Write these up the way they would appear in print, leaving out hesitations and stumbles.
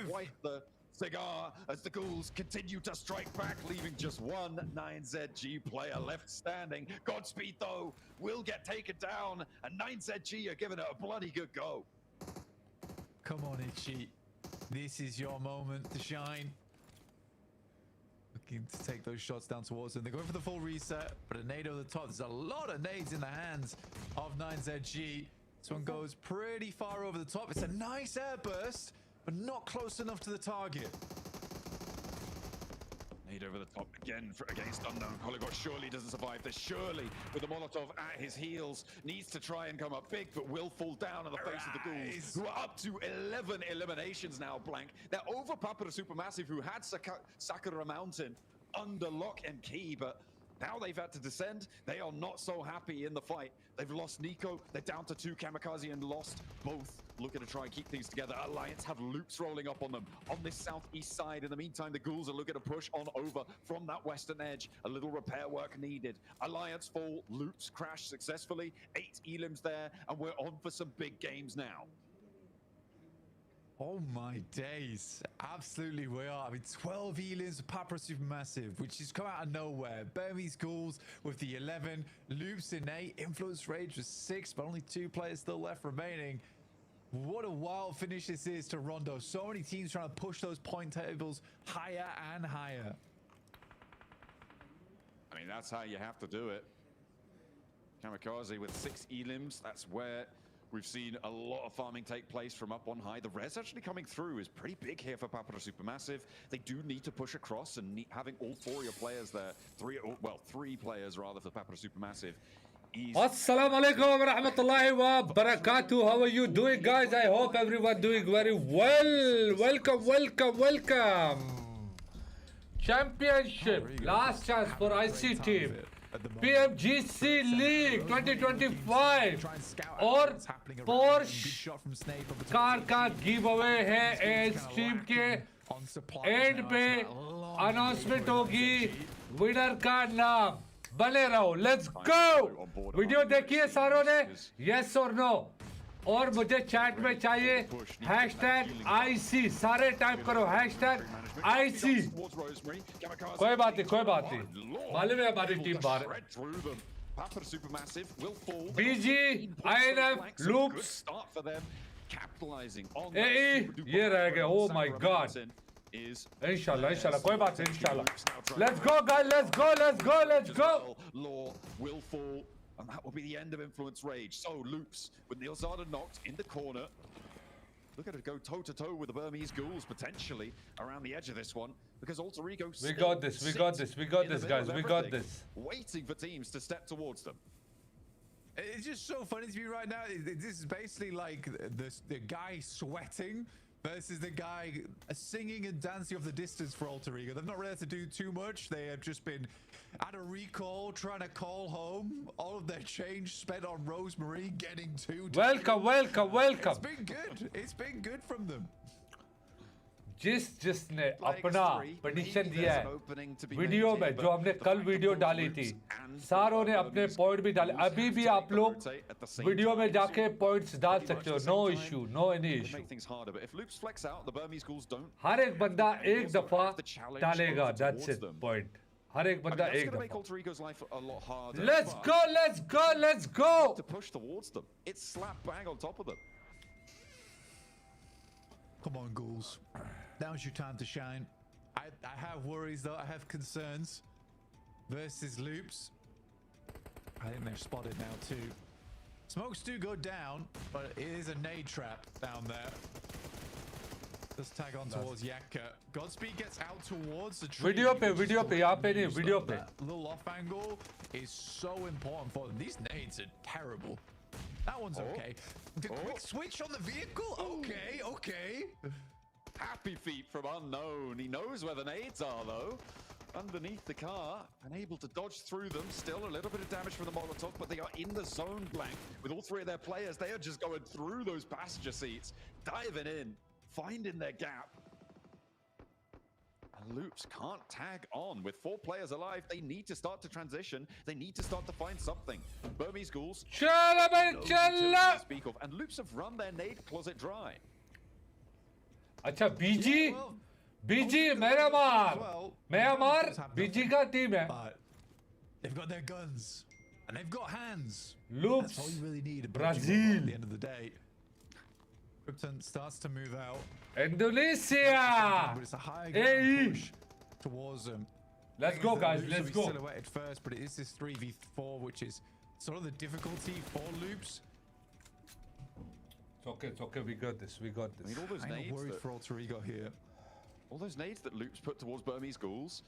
quite the cigar as the ghouls continue to strike back, leaving just one 9ZG player left standing. Godspeed, though, will get taken down, and 9ZG are giving it a bloody good go. Come on, Itchy. This is your moment to shine. Looking to take those shots down towards them. They're going for the full reset, but a nade over the top. There's a lot of nades in the hands of 9ZG. This one goes pretty far over the top. It's a nice air burst, but not close enough to the target. Nade over the top again against Unknown. Polygot surely doesn't survive this. Surely, with the Molotov at his heels, needs to try and come up big, but will fall down in the face of the ghouls, who are up to 11 eliminations now, Blank. They're over Papara Supermassive, who had Sakura Mountain under lock and key, but now they've had to descend. They are not so happy in the fight. They've lost Nico. They're down to 2 Kamikaze and lost both. Looking to try and keep things together. Alliance have loops rolling up on them on this southeast side. In the meantime, the ghouls are looking to push on over from that western edge. A little repair work needed. Alliance fall. Loops crash successfully. 8 elims there, and we're on for some big games now. Oh my days. Absolutely we are. I mean, 12 elims of Papara Supermassive, which has come out of nowhere. Burmese Ghouls with the 11. Loops in 8. Influence Rage with 6, but only 2 players still left remaining. What a wild finish this is to Rondo. So many teams trying to push those point tables higher and higher. I mean, that's how you have to do it. Kamikaze with 6 elims. That's where we've seen a lot of farming take place from up on high. The res actually coming through is pretty big here for Papara Supermassive. They do need to push across, and having all 4 of your players there, 3 players rather for Papara Supermassive. Assalamu alaikum wa rahmatullahi wa barakatuh. How are you doing, guys? I hope everyone doing very well. Welcome, welcome, welcome. Championship, last chance for IC team. PMGC League 2025 और Porsche car का giveaway है stream के and पे announcement होगी winner का नाम बने रहो लेट्स गो वीडियो देखिए सारों ने यस और नो और मुझे चैट में चाहिए #IC सारे टाइप करो #IC कोई बात नहीं मालूम है हमारी टीम बाहर BG INF loops ये रह गए oh my god इंशाल्लाह कोई बात नहीं इंशाल्लाह let's go guys let's go Law will fall, and that will be the end of Influence Rage. So Loops with Nilzada knocked in the corner. Look at it go toe-to-toe with the Burmese Ghouls potentially around the edge of this one, because Alter Ego we got this guys we got this, waiting for teams to step towards them. It's just so funny to me right now. This is basically like the guy sweating versus the guy singing and dancing off the distance for Alter Ego. They've not really had to do too much. They have just been at a recall, trying to call home. All of their change spent on Rosemary, getting 2. welcome It's been good. It's been good from them. जिसने अपना prediction दिया है video में जो हमने कल video डाली थी सारों ने अपने पॉइंट भी डाले अभी भी आप लोग वीडियो में जाके पॉइंट्स डाल सकते हो no issue no any issue हर एक बंदा एक दफा डालेगा दैट्स इट पॉइंट हर एक बंदा एक दफा let's go to push towards them. It's slap bang on top of them. Come on, ghouls. Now's your time to shine. I have worries, though. I have concerns. Versus Loops. I think they're spotted now, too. Smokes do go down, but it is a nade trap down there. Let's tag on towards Yakka. Godspeed gets out towards the tree. Video pe, yahan pe nahi, video pe. That little off angle is so important for them. These nades are terrible. That one's okay. The quick switch on the vehicle? Okay. Happy feet from Unknown. He knows where the nades are, though. Underneath the car, and able to dodge through them. Still a little bit of damage from the Molotov, but they are in the zone, Blank. With all 3 of their players, they are just going through those passenger seats, diving in, finding their gap. And Loops can't tag on. With 4 players alive, they need to start to transition. They need to start to find something. Burmese Ghouls chala speak of, and Loops have run their nade closet dry. अच्छा बीजी Myanmar बीजी का team है. They've got their guns and they've got hands. Loops, That's all you really need. Brazil. At the end of the day, Krypton starts to move out. Indonesia. But it's a high ground push towards them. Let's go, guys. Let's go. Silhouetted first, but it is this 3v4, which is sort of the difficulty for Loops. It's okay. We got this. I mean, all those I'm worried for Alter Ego here. All those nades that Loops put towards Burmese ghouls,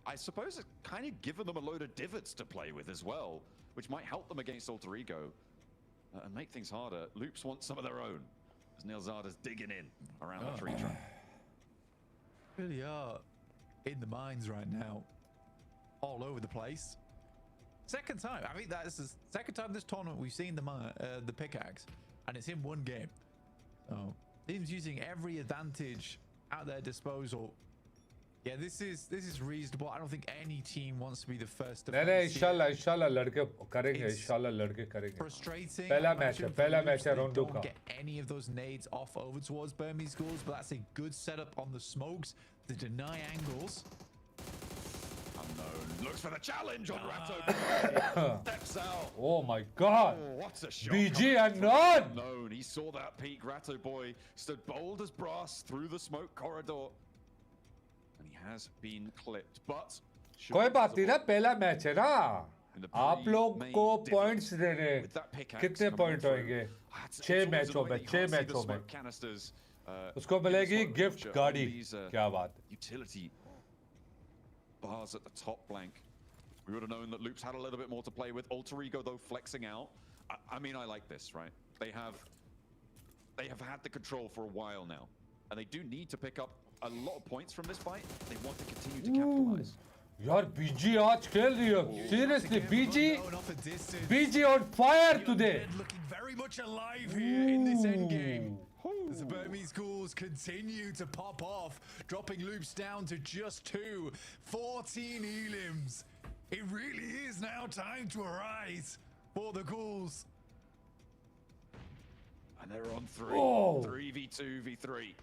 I suppose it's kind of given them a load of divots to play with as well, which might help them against Alter Ego and make things harder. Loops want some of their own, as Nilzada's digging in around the tree trunk. Really are in the mines right now, all over the place. Second time. I think that's the second time this tournament we've seen the pickaxe, and it's in one game. Oh, teams using every advantage at their disposal. Yeah, this is reasonable. I don't think any team wants to be the first to face it. इंशाल्लाह लड़के करेंगे. इंशाल्लाह लड़के करेंगे. Frustrating. पहला match है round 2 का. Get any of those nades off over towards Burmese ghouls, but that's a good setup on the smokes to deny angles. Unknown looks for the challenge on Ratto. Steps out. Oh my God. Oh, what a shot. BG unknown. Unknown. He saw that peak. Ratto boy stood bold as brass through the smoke corridor. And he has been clipped, but कोई बात नहीं ना, पहला match है ना. आप लोग को पॉइंट्स देने. कितने पॉइंट होंगे? 6 मैचों में. उसको मिलेगी गिफ्ट गाड़ी. क्या बात है. Utility bars at the top blank. We would have known that Loops had a little bit more to play with. Alter Ego though flexing out. I mean, I like this, right? They have had the control for a while now, and they do need to pick up a lot of points from this fight. They want to continue to capitalize. यार BG आज खेल रही है. Seriously, BG on fire today. Looking very much alive here in this endgame. As the Burmese ghouls continue to pop off, dropping Loops down to just 2. 14 elims. It really is now time to arise for the ghouls. And they're on 3. 3v2, v3.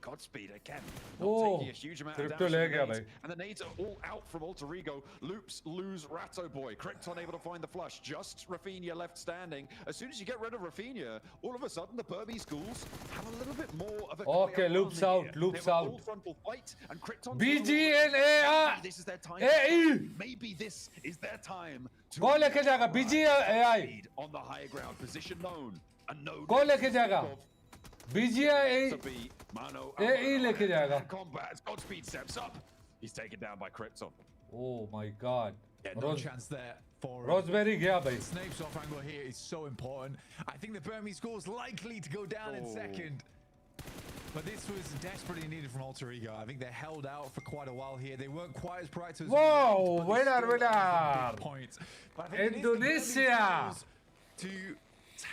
Godspeed again. Not taking a huge amount of damage. And the nades are all out from Alter Ego. Loops lose Ratto boy. Krypton able to find the flush. Just Rafinha left standing. As soon as you get rid of Rafinha, all of a sudden the Burmese ghouls have a little bit more of a okay, Loops out. Loops out. Frontal fight, and Krypton BG and AI. This is their time. Maybe this is their time to कौन लेके जाएगा? BG AI on the higher ground position known. कौन लेके जाएगा? BGI लेके जाएगा. Combat. Godspeed steps up. He's taken down by Krypton. Oh my God. Yeah, no chance there for Rosemary गया भाई. Snape's off angle here is so important. I think the Burmese ghouls likely to go down in second. But this was desperately needed from Alter Ego. I think they held out for quite a while here. They weren't quite as proactive as whoa, winner. Points. Indonesia to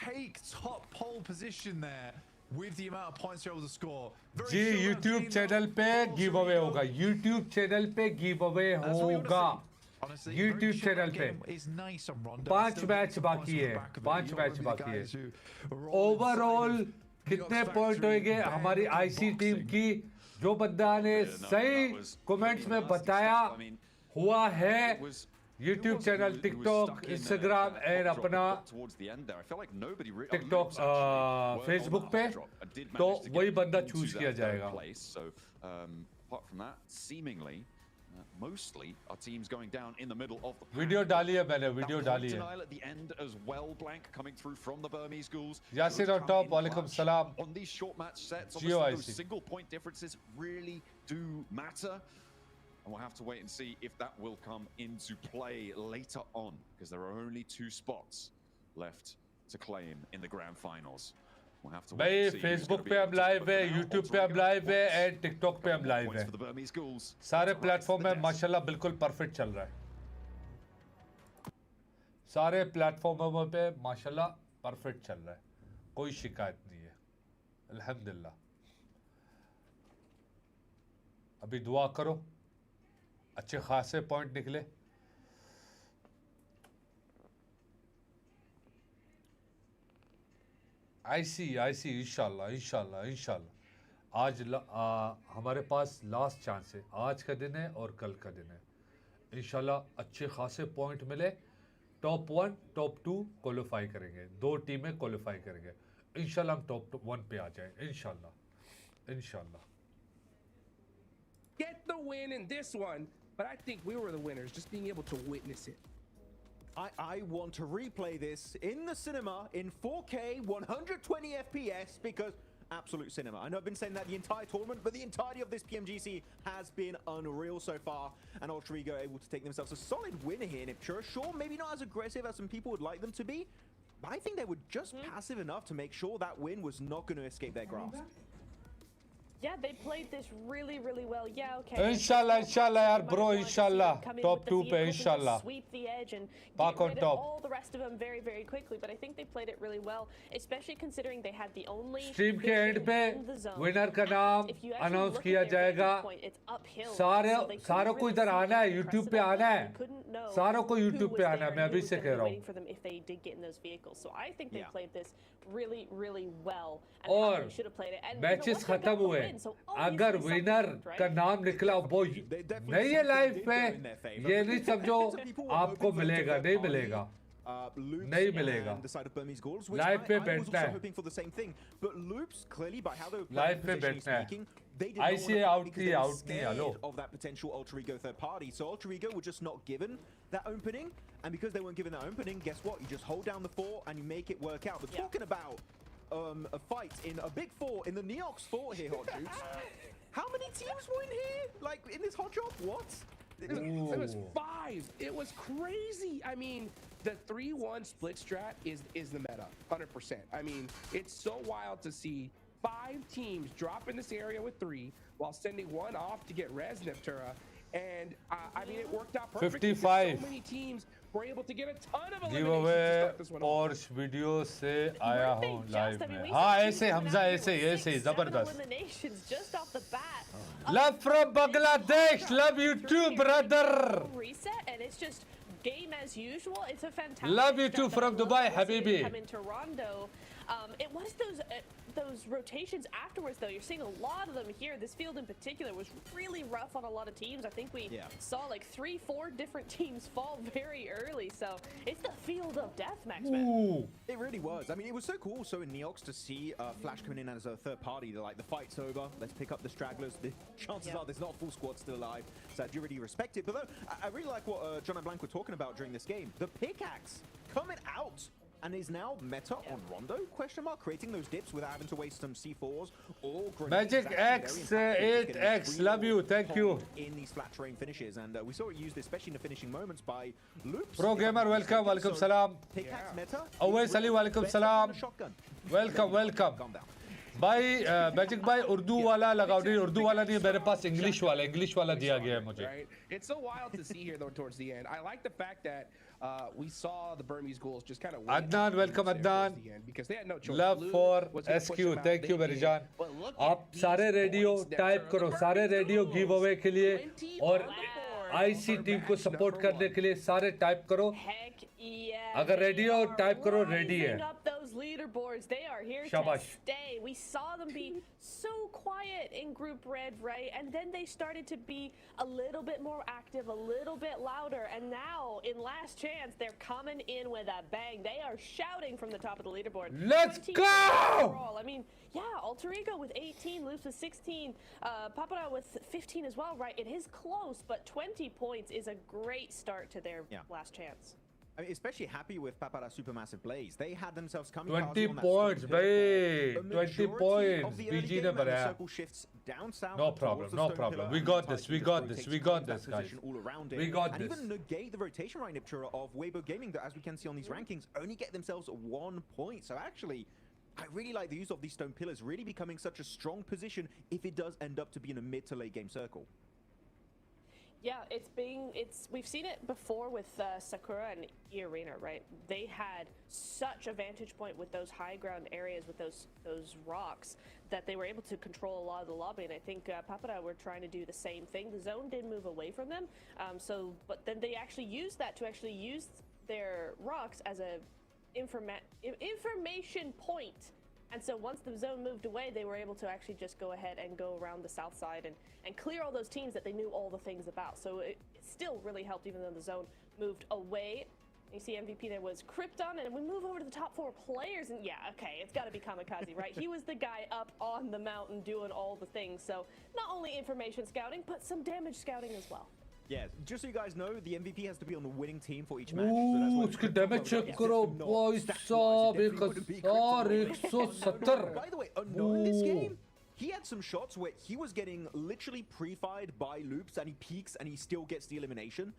take top pole position there. With the amount of points you're able to score. जी YouTube channel पे giveaway होगा. YouTube channel पे giveaway होगा. YouTube channel पे 5 match बाकी है. Overall कितने point होंगे हमारी आईसी टीम की? जो बंदा ने सही कमेंट्स में बताया हुआ है. YouTube channel, TikTok, Instagram and अपना TikTok, Facebook पे, तो वही बंदा चूज किया जाएगा. वीडियो डाली है मैंने, वीडियो डाली है. यासिर on top, वालेकुम सलाम. And we'll have to wait and see if that will come into play later on, because there are only 2 spots left to claim in the grand finals. We'll have to wait and see. Facebook पे हम live है, YouTube पे हम live है, and TikTok पे हम live है. सारे प्लेटफॉर्म में माशाल्लाह बिल्कुल परफेक्ट चल रहा है. सारे प्लेटफॉर्मों पे माशाल्लाह परफेक्ट चल रहा है. कोई शिकायत नहीं है. अल्हम्दुलिल्लाह. अभी दुआ करो अच्छे खासे पॉइंट निकले. आई सी इंशाल्लाह. आज हमारे पास लास्ट चांस है, आज का दिन है और कल का दिन है। इंशाल्लाह अच्छे खासे पॉइंट मिले, टॉप 1 टॉप 2 क्वालिफाई करेंगे, 2 टीमें क्वालिफाई करेंगे। इंशाल्लाह हम टॉप 1 पे आ जाएं, इंशाल्लाह। Get the win in this one, but I think we were the winners, just being able to witness it. I want to replay this in the cinema in 4K 120 FPS because absolute cinema. I know I've been saying that the entire tournament, but the entirety of this PMGC has been unreal so far, and Ultra Ego able to take themselves a solid win here. Sure, maybe not as aggressive as some people would like them to be, but I think they were just passive enough to make sure that win was not going to escape their grasp. Yeah, they played this really, really well. Yeah, okay. Inshallah, yaar, bro, inshallah. Top 2 pe, inshallah. Sweep the edge and back get on rid top. of all the rest of them very, very quickly. But I think they played it really well, especially considering they had the only Stream ke end pe winner ka naam announce kiya jayega. सारों को इधर आना है, YouTube पे आना है, सारों को YouTube पे आना है, मैं अभी से कह रहा हूँ। So I think they played this really, really well. और मैचेस खत्म हुए, अगर विनर का नाम निकला वो नहीं है लाइव पे, ये नहीं समझो आपको मिलेगा, नहीं मिलेगा, नहीं मिलेगा, लाइव पे बैठना है, लाइव पे बैठना है। ICA out नहीं hello. Of that potential Ultra Ego third party, so Ultra Ego were just not given that opening, and because they weren't given that opening, guess what? You just hold down the fort and you make it work out. But talking about a fight in a big fort in the Neox fort here, Hot Jukes. How many teams were in here? Like in this hot drop? What? It was 5. It was crazy. I mean, the 3-1 split strat is the meta, 100%. I mean, it's so wild to see 5 teams drop in this area with 3 while sending 1 off to get res Neptura. And I mean, it worked out perfectly. 55. So many teams were able to get a ton of Giveaway eliminations to start this one off. Porsche video से आया हूँ live में। हाँ ऐसे हमजा ऐसे जबरदस्त। Love from Bangladesh, love you too, brother. Reset, and it's just game as usual. It's a fantastic. Love you too from Dubai, Habibi. Come into Rondo. It was those rotations afterwards, though. You're seeing a lot of them here. This field in particular was really rough on a lot of teams. I think we saw like 3-4 different teams fall very early. So it's the field of death, Maxman. It really was. I mean, it was so cool. So in Neox to see Flash coming in as a third party, they're like, the fight's over. Let's pick up the stragglers. The chances are there's not a full squad still alive. So I do really respect it. But though, I really like what John and Blank were talking about during this game. The pickaxe coming out. And is now meta on Rondo? Question mark, creating those dips without having to waste some C4s or grenades. Magic X 8X, love you, thank you. In these flat terrain finishes, and we saw it used especially in the finishing moments by Loops. Pro Gamer, welcome salam. Pickaxe meta. Always Ali, welcome salam. Welcome. Calm down. भाई magic भाई उर्दू वाला लगाओ, नहीं उर्दू वाला नहीं, मेरे पास English वाला दिया गया है मुझे। It's so wild to see here though towards the end. I like the fact that we saw the Burmese ghouls just kind of Adnan, welcome Adnan. because they had no choice. Love for SQ, thank you very much. आप सारे radio type करो, सारे radio give away के लिए और IC team को support करने के लिए सारे टाइप करो। अगर रेडियो टाइप करो रेडी है। Leaderboards, they are here to stay. We saw them be so quiet in Group Red, right? And then they started to be a little bit more active, a little bit louder. And now, in Last Chance, they're coming in with a bang. They are shouting from the top of the leaderboard. Let's go! I mean, yeah, Alter Ego with 18, Loops with 16, Papara with 15 as well, right? It is close, but 20 points is a great start to their Last Chance. I mean, especially happy with Papara Supermassive Blaze. They had themselves coming 20 points, babe. 20 points. PG ne banaya. No problem. We got this, guys. We got this. And even negate the rotation right Niptura of Weibo Gaming that, as we can see on these rankings, only get themselves 1 point. So actually, I really like the use of these stone pillars really becoming such a strong position if it does end up to be in a mid to late game circle. Yeah, we've seen it before with Sakura and E-Arena, right? They had such a vantage point with those high ground areas, with those rocks, that they were able to control a lot of the lobby. And I think Papara were trying to do the same thing. The zone did move away from them, but then they actually used that to actually use their rocks as a information point And so once the zone moved away, they were able to actually just go ahead and go around the south side and clear all those teams that they knew all the things about. So it still really helped, even though the zone moved away. You see MVP there was Krypton, and we move over to the top 4 players, and yeah, okay, it's got to be Kamikaze, right? He was the guy up on the mountain doing all the things. So not only information scouting, but some damage scouting as well. Yeah, just so you guys know, the MVP has to be on the winning team for each match. Ooh, उसकी damage check करो, boy साहब 1,170. By the way, unknown in this game, he had some shots where he was getting literally pre-fired by loops, and he peaks, and he still gets the elimination.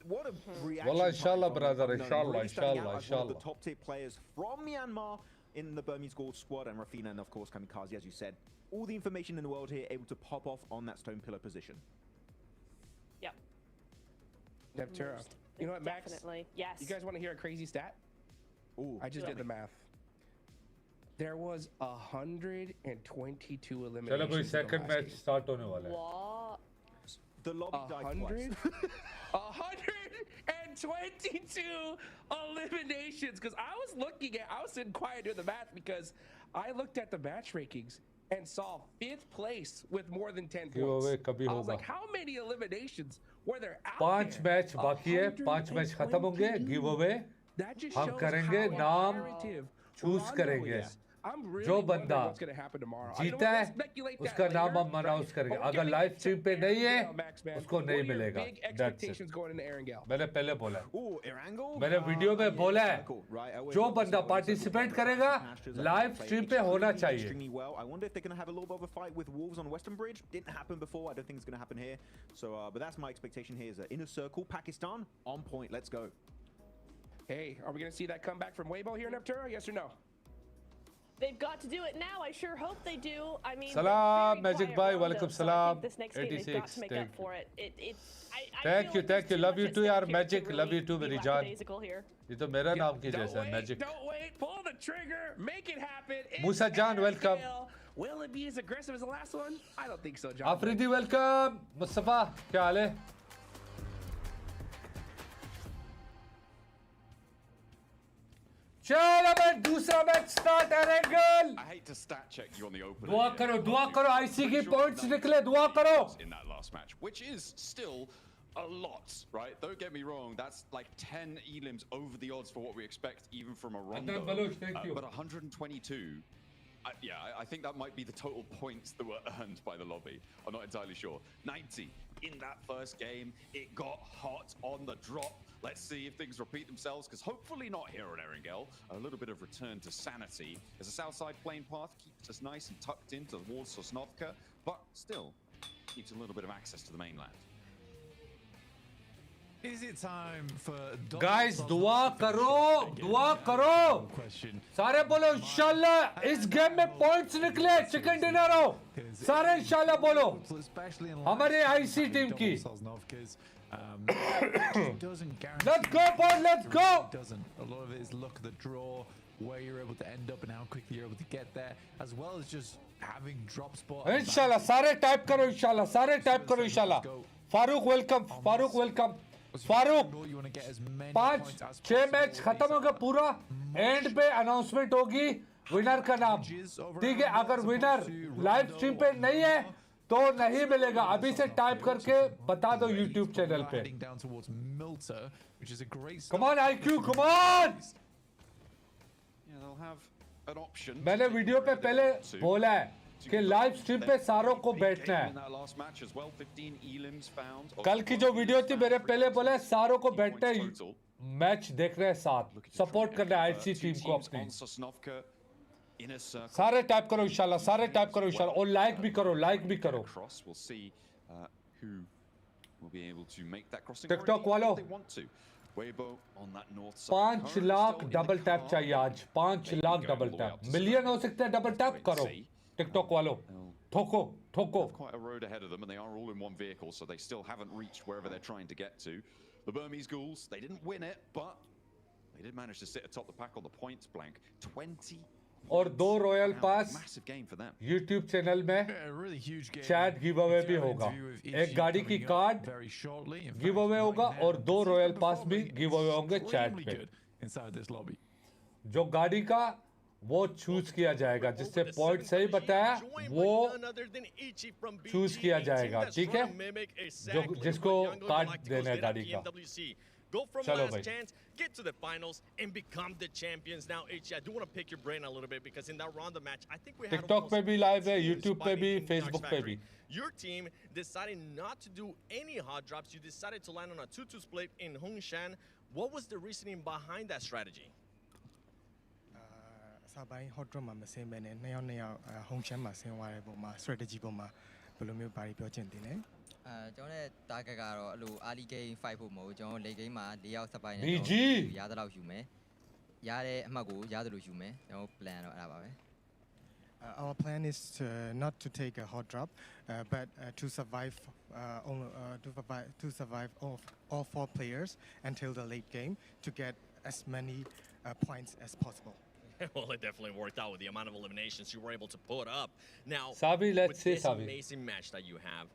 What a reaction! Wallah, inshallah, brother, inshallah, One inshallah, of the top tier players from Myanmar in the Burmese Gold squad, and Rafina, and of course Kamikaze, as you said. All the information in the world here, able to pop off on that stone pillar position. Yep. Neptera. You know what, Max? Definitely. Yes. You guys want to hear a crazy stat? Ooh, I just did the math. There was 122 eliminations. चलो कोई second match start होने वाला है. What? The lobby died twice. 122 eliminations. Because I was sitting quiet doing the math because I looked at the match rankings and saw 5th place with more than 10 points. I was like, how many eliminations were there out 5 there? match बाकी है, 5 match खत्म होंगे, giveaway That just हम shows करेंगे, how नाम narrative choose Rondo करेंगे. is. I'm really जो wondering बंदा what's gonna happen tomorrow. जीता है, उसका नाम हम अनाउंस करेंगे. अगर लाइव स्ट्रीम पे नहीं है, उसको नहीं मिलेगा. Big That's it. expectations going into Erangel. मैंने पहले बोला है. Ooh, Erangel? मैंने वीडियो में बोला है, जो बंदा पार्टिसिपेट करेगा, लाइव स्ट्रीम पे होना चाहिए. Extremely well. I wonder if they're going to have a little bit of a fight with Wolves on Western Bridge. Didn't happen before. I don't think it's going to happen here. So, but that's my expectation here is an inner circle. Pakistan on point. Let's go. Hey, are we going to see that comeback from Weibo here in Neptera? Yes or no? They've got to do it now. I sure hope they do. I mean, Salam, Magic Bhai. Rondo, Welcome, so salam. this next game they've got to make up for it. Thank you, thank you. Love you too, yaar. Magic, love you too, मेरी जान. Here. ये तो मेरा नाम की जैसा है, Magic. Don't wait. Pull the trigger. Make it happen. Musa Jan, welcome. Will it be as aggressive as the last one? I don't think so, John. Afridi, welcome. Mustafa, क्या हाल है? चलो मैं दूसरा match start Erangel. I hate to stat check you on the opener. दुआ करो IC की points निकले, दुआ करो. In that last match, which is still a lot, right? Don't get me wrong, that's like 10 elims over the odds for what we expect even from a Rondo. Thank you. But 122, I think that might be the total points that were earned by the lobby. I'm not entirely sure. 90 in that first game. It got hot on the drop. Let's see if things repeat themselves, because hopefully not here on Erangel. A little bit of return to sanity as a southside plane path keeps us nice and tucked into the walls of Sosnovka, but still keeps a little bit of access to the mainland. Is it time for Guys, दुआ करो. सारे बोलो इंशाल्लाह इस game में points निकले, chicken dinner हो. सारे इंशाल्लाह बोलो. हमारे आईसी टीम की. Let's go, boy, let's go. Doesn't. A lot of it is look at the draw, where you're able to end up and how quickly you're able to get there, as well as just having drop spot. इंशाल्लाह सारे type करो इंशाल्लाह, सारे type करो इंशाल्लाह. Farooq welcome, Farooq welcome. Farooq 5-6 match खत्म होगा पूरा, एंड पे अनाउंसमेंट होगी विनर का नाम. ठीक है, अगर विनर लाइव स्ट्रीम पे नहीं है तो नहीं मिलेगा. अभी से टाइप करके बता दो YouTube चैनल पे. Come on IQ, come on. Yeah, they'll have an option. मैंने वीडियो पे पहले बोला है कि लाइव स्ट्रीम पे सारों को बैठना है. कल की जो वीडियो थी मेरे पहले बोला है सारों को बैठना है, मैच देखना है साथ, सपोर्ट करना है आईसी टीम को अपनी. सारे टाइप करो इंशाल्लाह, सारे टाइप करो इंशाल्लाह, और लाइक भी करो, लाइक भी करो. टिकटॉक वालों 5 लाख डबल टैप चाहिए आज, 5 लाख डबल टैप. मिलियन हो सकते हैं डबल टैप करो. TikTok वालों, ठोको. Quite a road ahead of them, and they are all in one vehicle, so they still haven't reached wherever they're trying to get to. The Burmese Ghouls, they didn't win it, but they did manage to sit atop the pack on the points blank. 20. और 2 royal pass Massive game for them. YouTube channel में chat give away भी होगा. एक गाड़ी की card give away होगा और 2 royal pass भी गिव अवे होंगे चैट पे. जो गाड़ी का वो चूज किया जाएगा जिससे पॉइंट सही बताया वो चूज किया जाएगा ठीक है जो जिसको कार्ड देना है गाड़ी का Go from चलो last भाई chance, get to the finals, and become the champions. Now, HG, I do want to pick your brain a little bit because in that round of match, I think we had TikTok पे भी live है, teams YouTube पे fighting भी, in Dark's Facebook पे factory. भी. Your team decided not to do any hot drops. You decided to land on a 2-2 split in Hongshan. What was the reasoning behind that strategy? စာပိုင်း hot drop မှာမဆင်းပဲနဲ့နှစ်ယောက် home champ မှာဆင်းသွားတဲ့ပုံမှာ strategy ပုံမှာဘယ်လိုမျိုးဘာတွေပြောချင်တယ်လဲ ကျွန်တော်ရဲ့ target ကတော့အဲ့လို early game fight ဖို့မဟုတ်ကျွန်တော် late game မှာ၄ယောက်စပိုင်းနဲ့ BG ရတဲ့လောက်ယူမယ်ရတဲ့အမှတ်ကိုရတယ်လို့ယူမယ်ကျွန်တော် plan တော့အဲ့ဒါပါပဲ Our plan is not to take a hot drop but to survive all four players until the late game to get as many points as possible. Well, it definitely worked out with the amount of eliminations you were able to put up. Now, Savi, let's with say this Savi. amazing match that you have,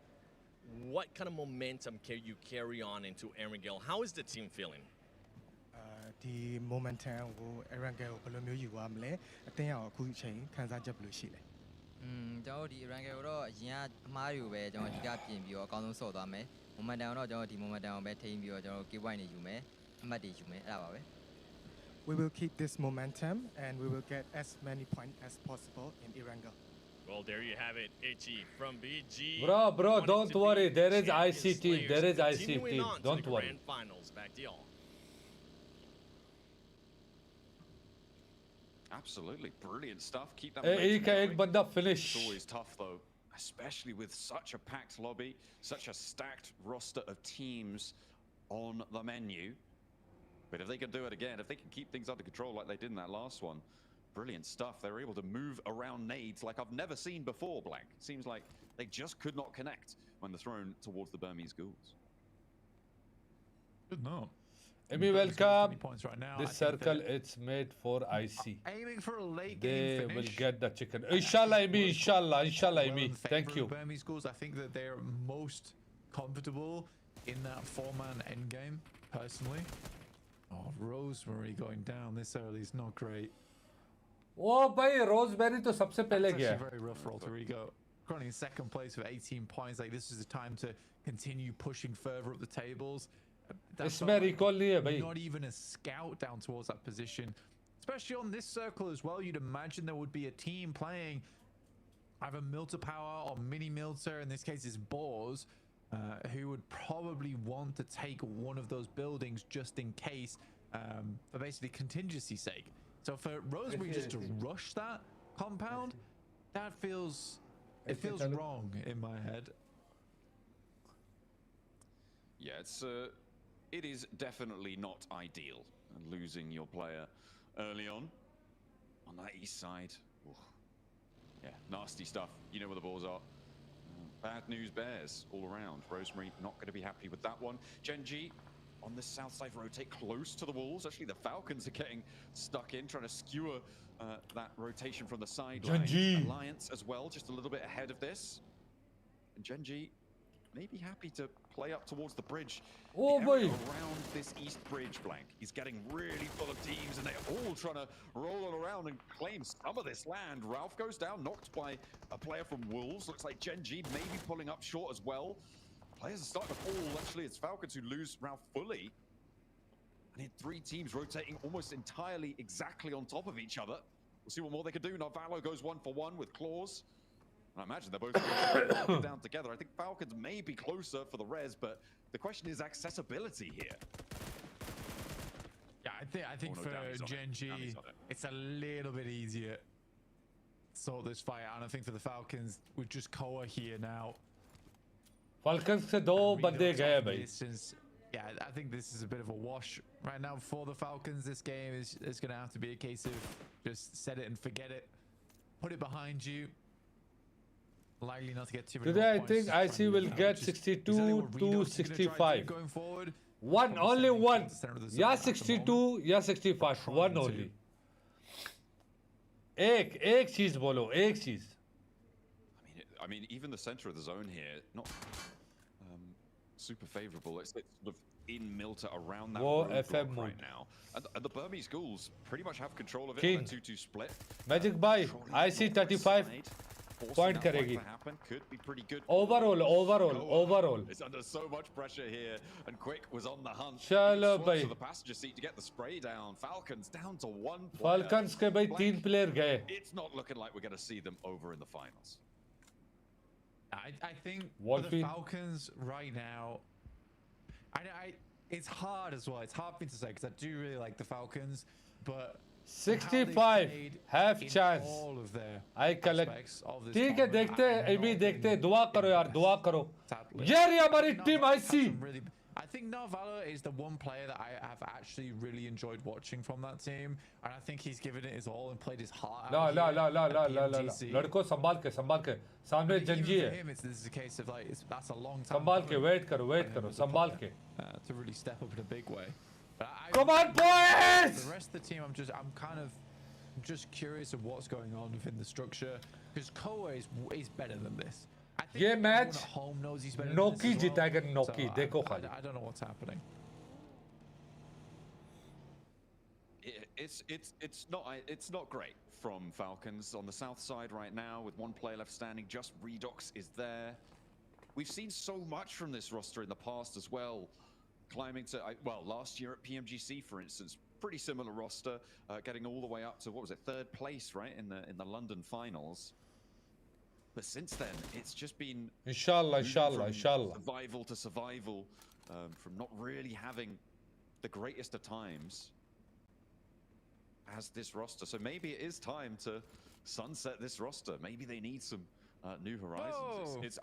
what kind of momentum can you carry on into Erangel? How is the team feeling? ဒီ momentum ကို Erangel ကိုဘယ်လိုမျိုးယူရမလဲအတင်းအောင်အခုချိန်ခံစားချက်ဘယ်လိုရှိလဲကျွန်တော်ဒီ rank ကိုတော့အရင်ကအမားတွေကိုပဲကျွန်တော်အဓိကပြင်ပြီးတော့အကောင်းဆုံးဆော့သွားမယ် momentum တော့ကျွန်တော်ဒီ momentum ကိုပဲထိန်းပြီးတော့ကျွန်တော် key point တွေယူမယ်အမှတ်တွေယူမယ်အဲ့ဒါပါပဲ We will keep this momentum and we will get as many points as possible in Erangel. Well, there you have it, HE from BG. Bro, don't worry. There is Champions IC team. Slayers There is IC continuing team. on to Don't the worry. Grand finals. Back to y'all. Absolutely brilliant stuff. Keep that एक momentum एक going. बंदा finish. It's always tough though, especially with such a packed lobby, such a stacked roster of teams on the menu. But if they can do it again, if they can keep things under control like they did in that last one, brilliant stuff. They were able to move around nades like I've never seen before, Blank. Seems like they just could not connect when they're thrown towards the Burmese ghouls. Good no. Amy, welcome. Points right now. This circle it's made for IC. Aiming for a late They game finish. will get the chicken. Inshallah, Amy. Inshallah, Well Amy. in favour Thank of you. the Burmese schools. I think that they're most comfortable in that four-man endgame, personally. Oh, Rosemary going down this early is not great. Oh, भाई Rosemary तो सबसे पहले That's गया. actually very rough for Alterigo. Currently in second place with 18 points. Like, this is the time to continue pushing further up the tables. इसमें recall नहीं है भाई. Not even a scout down towards that position. Especially on this circle as well. You'd imagine there would be a team playing either Milter Power or Mini Milter. In this case, it's Boars. Who would probably want to take one of those buildings just in case for basically contingency's sake. So for Rosemary just to rush that compound, that feels wrong in my head. Yeah, it is definitely not ideal losing your player early on that east side. Oof. Yeah, nasty stuff. You know where the balls are. Bad news bears all around. Rosemary not going to be happy with that one. Genji on the south side rotate close to the walls. Actually, the Falcons are getting stuck in, trying to skewer that rotation from the sideline. Alliance as well, just a little bit ahead of this. And Genji may be happy to play up towards the bridge. Oh boy! Around this east bridge, Blank, he's getting really full of teams, and they're all trying to roll on around and claim some of this land. Ralph goes down, knocked by a player from Wolves. Looks like Genji maybe pulling up short as well. Players are starting to fall. Actually, it's Falcons who lose Ralph fully. And in three teams rotating almost entirely exactly on top of each other. We'll see what more they can do. Narvalo goes 1-for-1 with Claws. And I imagine they're both down together. I think Falcons may be closer for the res, but the question is accessibility here. Yeah, I think for Genji, it's a little bit easier to sort this fight out. And I think for the Falcons, with just Koa here now. Falcons से दो बंदे गए भाई. Yeah, I think this is a bit of a wash right now for the Falcons. This game is going to have to be a case of just set it and forget it. Put it behind you. Likely not to get too many Today I points. think IC will get 62 to 65. Going forward. Only one. Yeah, 62, yeah 65. One only. एक चीज बोलो, एक चीज. I mean, even the center of the zone here, not super favorable. It's sort of in Milta around that Wo roadblock FM mode. right now. And the Burmese Ghouls pretty much have control of it. King. On a 2-2 split. Magic by IC 35 point karegi. Could be pretty good. Overall. It's under so much pressure here, and Quick was on the hunt. Chalo He swaps bhai. to the passenger seat to get the spray down. Falcons down to 1 player. Falcons ke bhai 3 player gaye. It's not looking like we're going to see them over in the finals. I think for Wolfie. the Falcons right now, it's hard as well. It's hard for me to say because I do really like the Falcons, but 65 half chance. all of their I collect. aspects of this ठीक है tournament, देखते हैं I've अभी not देखते हैं been दुआ करो यार दुआ करो sadly. ये रही हमारी Narvala team has IC some really- I think Narvala is the one player that I have actually really enjoyed watching from that team, and I think he's given it his all and played his heart ला out. ला here ला ला at ला ला ला PMGC. लड़कों संभाल के सामने But even जंजी for है him, this is a case of like that's a long time संभाल के coming वेट करो for him as a संभाल player, के to really step up in a big way. But Come on, boys! The rest of the team, I'm kind of just curious of what's going on within the structure because Koa is better than this. I think ये everyone match at home knows he's better Noki than this as well. जीतेगा Noki So देखो I खाली don't know what's happening. It's not great from Falcons on the south side right now with 1 player left standing. Just Redox is there. We've seen so much from this roster in the past as well. Climbing to last year at PMGC, for instance, pretty similar roster, getting all the way up to what was it, 3rd place, right, in the London finals. But since then, it's just been इंशाल्लाह from इंशाल्लाह survival to survival, from not really having the greatest of times as this roster. So maybe it is time to sunset this roster. Maybe they need some new horizons.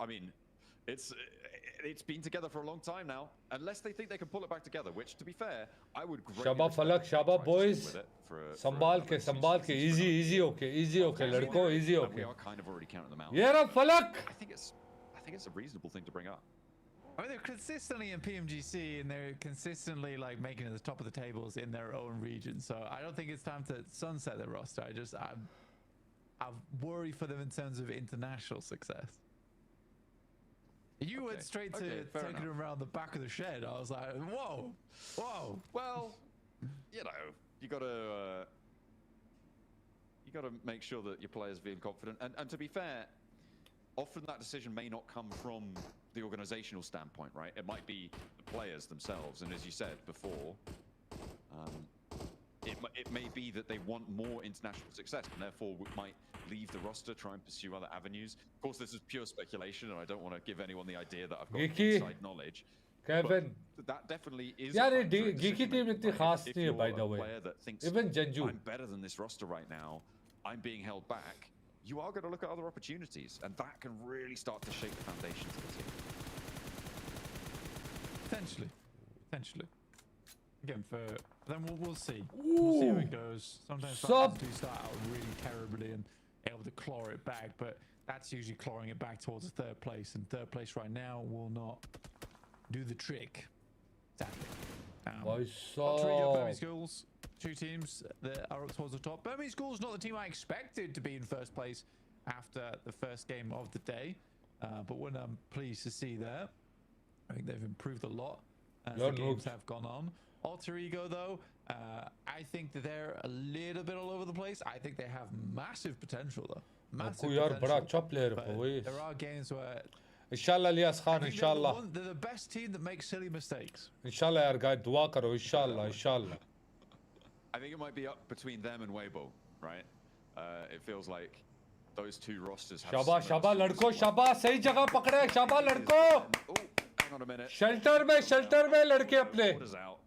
It's been together for a long time now. Unless they think they can pull it back together, which, to be fair, I would greatly Shaba respect फलक if they Shaba tried to boys stick with it for a संभाल number के of seasons. easy okay लड़कों easy And okay we are kind of already counting them out. ये रहा फलक I think it's a reasonable thing to bring up. I mean, they're consistently in PMGC and they're consistently like making it at the top of the tables in their own region. So I don't think it's time to sunset the roster. I worry for them in terms of international success. You went straight to taking them around the back of the shed. I was like, whoa. Well, you know, you got to make sure that your players feel confident. And to be fair, often that decision may not come from the organizational standpoint, right? It might be the players themselves. And as you said before, it may be that they want more international success and therefore might leave the roster, try and pursue other avenues. Of course, this is pure speculation, and I don't want to give anyone the idea that I've got inside knowledge. Kevin, that definitely is. यार ये Geeky team इतनी खास नहीं है, by the way. Even Janju. I'm better than this roster right now. I'm being held back. You are going to look at other opportunities, and that can really start to shake the foundations of the team. Potentially. Again, then we'll see. We'll see how it goes. Sometimes Falcons do start out really terribly and able to claw it back, but that's usually clawing it back towards the 3rd place, and 3rd place right now will not do the trick, sadly. Burmese Ghouls, 2 teams that are up towards the top. Burmese Ghouls not the team I expected to be in 1st place after the 1st game of the day, but what I'm pleased to see there. I think they've improved a lot as the games have gone on. Alter Ego, though, I think that they're a little bit all over the place. I think they have massive potential, though. Massive potential. There are games where इंशाल्लाह लियास खान इंशाल्लाह they're the best team that makes silly mistakes. इंशाल्लाह यार guys दुआ करो इंशाल्लाह I think it might be up between them and Weibo, right? It feels like those 2 rosters have शाबा लड़कों शाबा सही जगह पकड़े शाबा लड़कों Oh, hang on a minute. Shelter में लड़के अपने Orders out.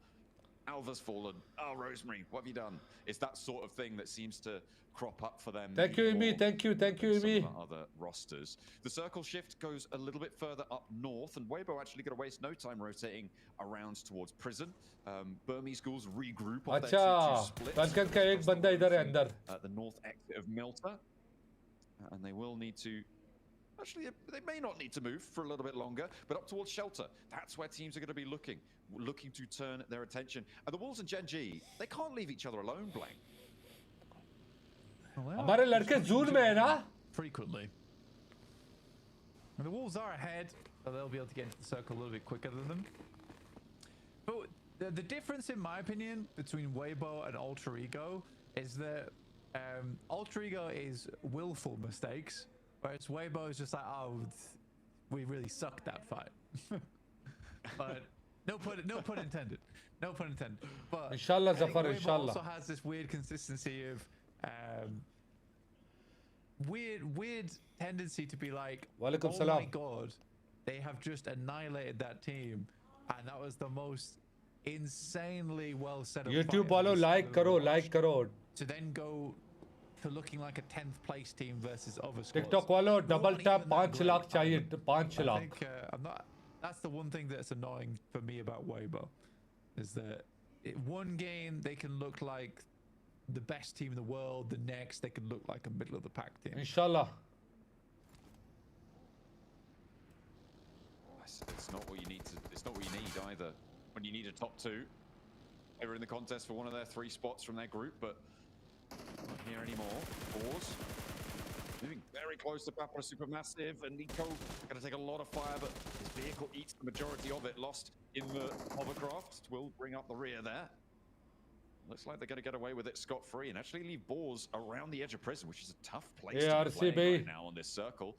Alva's fallen. Oh, Rosemary, what have you done? It's that sort of thing that seems to crop up for them. Thank you, Amy. Thank you, Amy. Other rosters. The circle shift goes a little bit further up north, and Weibo actually going to waste no time rotating around towards prison. Burmese Ghouls regroup on their 2-2 split. Falcon का एक बंदा इधर है अंदर. The north exit of Milta, and they will need to. Actually, they may not need to move for a little bit longer, but up towards shelter. That's where teams are going to be looking to turn their attention. And the Wolves and Gen G, they can't leave each other alone, Blank. हमारे लड़के जून में है ना? Frequently. And the Wolves are ahead, so they'll be able to get into the circle a little bit quicker than them. But The difference, in my opinion, between Weibo and Alter Ego is that Alter Ego is willful mistakes, whereas Weibo is just like, oh, we really sucked that fight. But no pun intended. No pun intended. But Inshallah, Zafar, Weibo inshallah. also has this weird consistency of weird tendency to be like, Walaikum oh salam. my god, they have just annihilated that team, and that was the most insanely well set up YouTube fight वालों I've like ever करो, watched. like करो. To then go to looking like a 10th place team versus other squads. TikTok वालों No double one tap even that 5 lakh great. चाहिए, 5 I lakh. think I'm not. That's the one thing that's annoying for me about Weibo, is that one game they can look like the best team in the world, the next they can look like a middle of the pack team. Inshallah. It's not what you need to. It's not what you need either. When you need a top two, they were in the contest for one of their 3 spots from their group, but not here anymore. Pause. Moving very close to Papa Supermassive, and Nico going to take a lot of fire, but his vehicle eats the majority of it. Lost in the hovercraft. Will bring up the rear there. Looks like they're going to get away with it scot-free and actually leave Boars around the edge of prison, which is a tough place to be playing right now on this circle.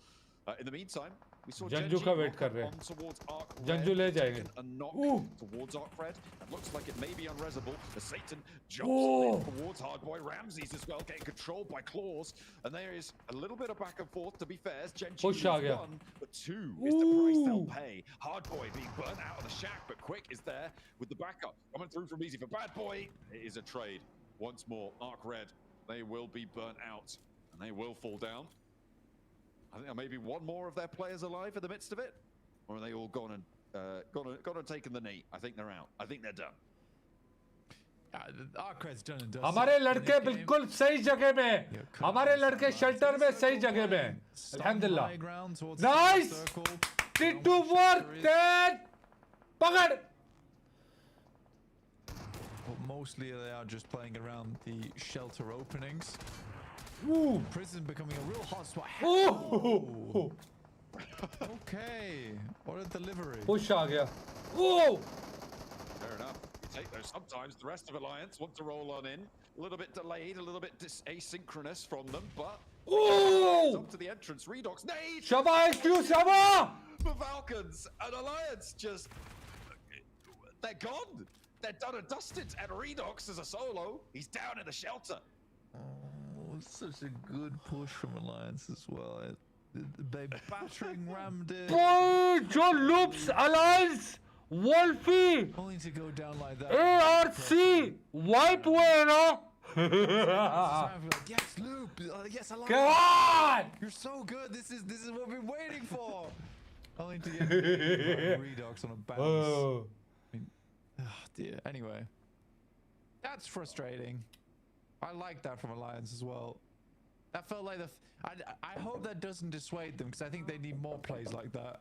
In the meantime, we saw Janju Genji का wait कर rock रहे on हैं. towards Arc Janju ले Red, जाएंगे. taken a knock towards Arc Red. It looks like it may be unresable. The Satan jumps in towards Hardboy. Ramses as well, getting controlled by Claws. And there is a little bit of back and forth, to be fair. Genji Push आ गया. 1, but 2 is the price they'll pay. Hardboy being burnt out of the shack, but Quick is there with the backup. Coming through from Easy for Bad Boy. It is a trade. Once more, Arc Red, they will be burnt out, and they will fall down. I think there may be one more of their players alive in the midst of it, or are they all gone and taken the knee? I think they're out. I think they're done. Arcred's done and dusted. हमारे लड़के बिल्कुल सही जगह में हैं. हमारे लड़के shelter में सही जगह में हैं. अल्हम्दुलिल्लाह. Nice. 3-2-4 10. पकड़. But mostly they are just playing around the shelter openings. Ooh. Prison becoming a real hot spot. Ooh. Okay, what a delivery. Push आ गया. Ooh. Fair enough. You take those. Sometimes the rest of Alliance want to roll on in. A little bit delayed, a little bit asynchronous from them, but Ooh. up to the entrance. Redox nade. शाबाश क्यों शाबाश. The Falcons and Alliance just, they're gone. They're done and dusted. And Redox is a solo. He's down in the shelter. Oh, such a good push from Alliance as well. They battering rammed it. जो loops Alliance Wolfie Only to go down like that. ARC wipe हुए हैं ना. Yes, Loop. Yes, Alliance. God. You're so good. This is what we've been waiting for. Only to get Redox on a bounce. Oh. Oh dear. Anyway, that's frustrating. I like that from Alliance as well. That felt like I hope that doesn't dissuade them, because I think they need more plays like that.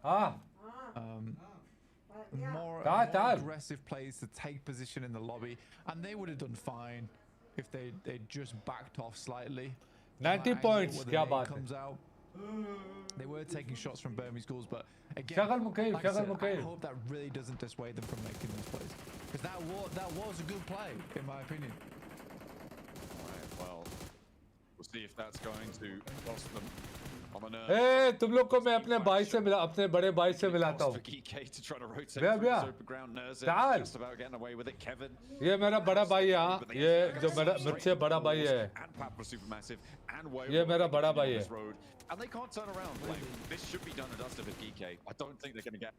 More aggressive plays to take position in the lobby, and they would have done fine if they just backed off slightly. 90 points. क्या बात comes out. They were taking shots from Burmese schools, but again, like I said, I hope that really doesn't dissuade them from making those plays, because that was a good play in my opinion. Right, well, we'll see if that's going to cost them. Hey, तुम लोग को मैं अपने भाई से मिला, अपने बड़े भाई से मिलाता हूँ. ये मेरा बड़ा भाई है, हाँ. ये जो मेरा मुझसे बड़ा भाई है. ये मेरा बड़ा भाई है. And they can't turn around. Like, this should be done and dusted with GK. I don't think they're going to get.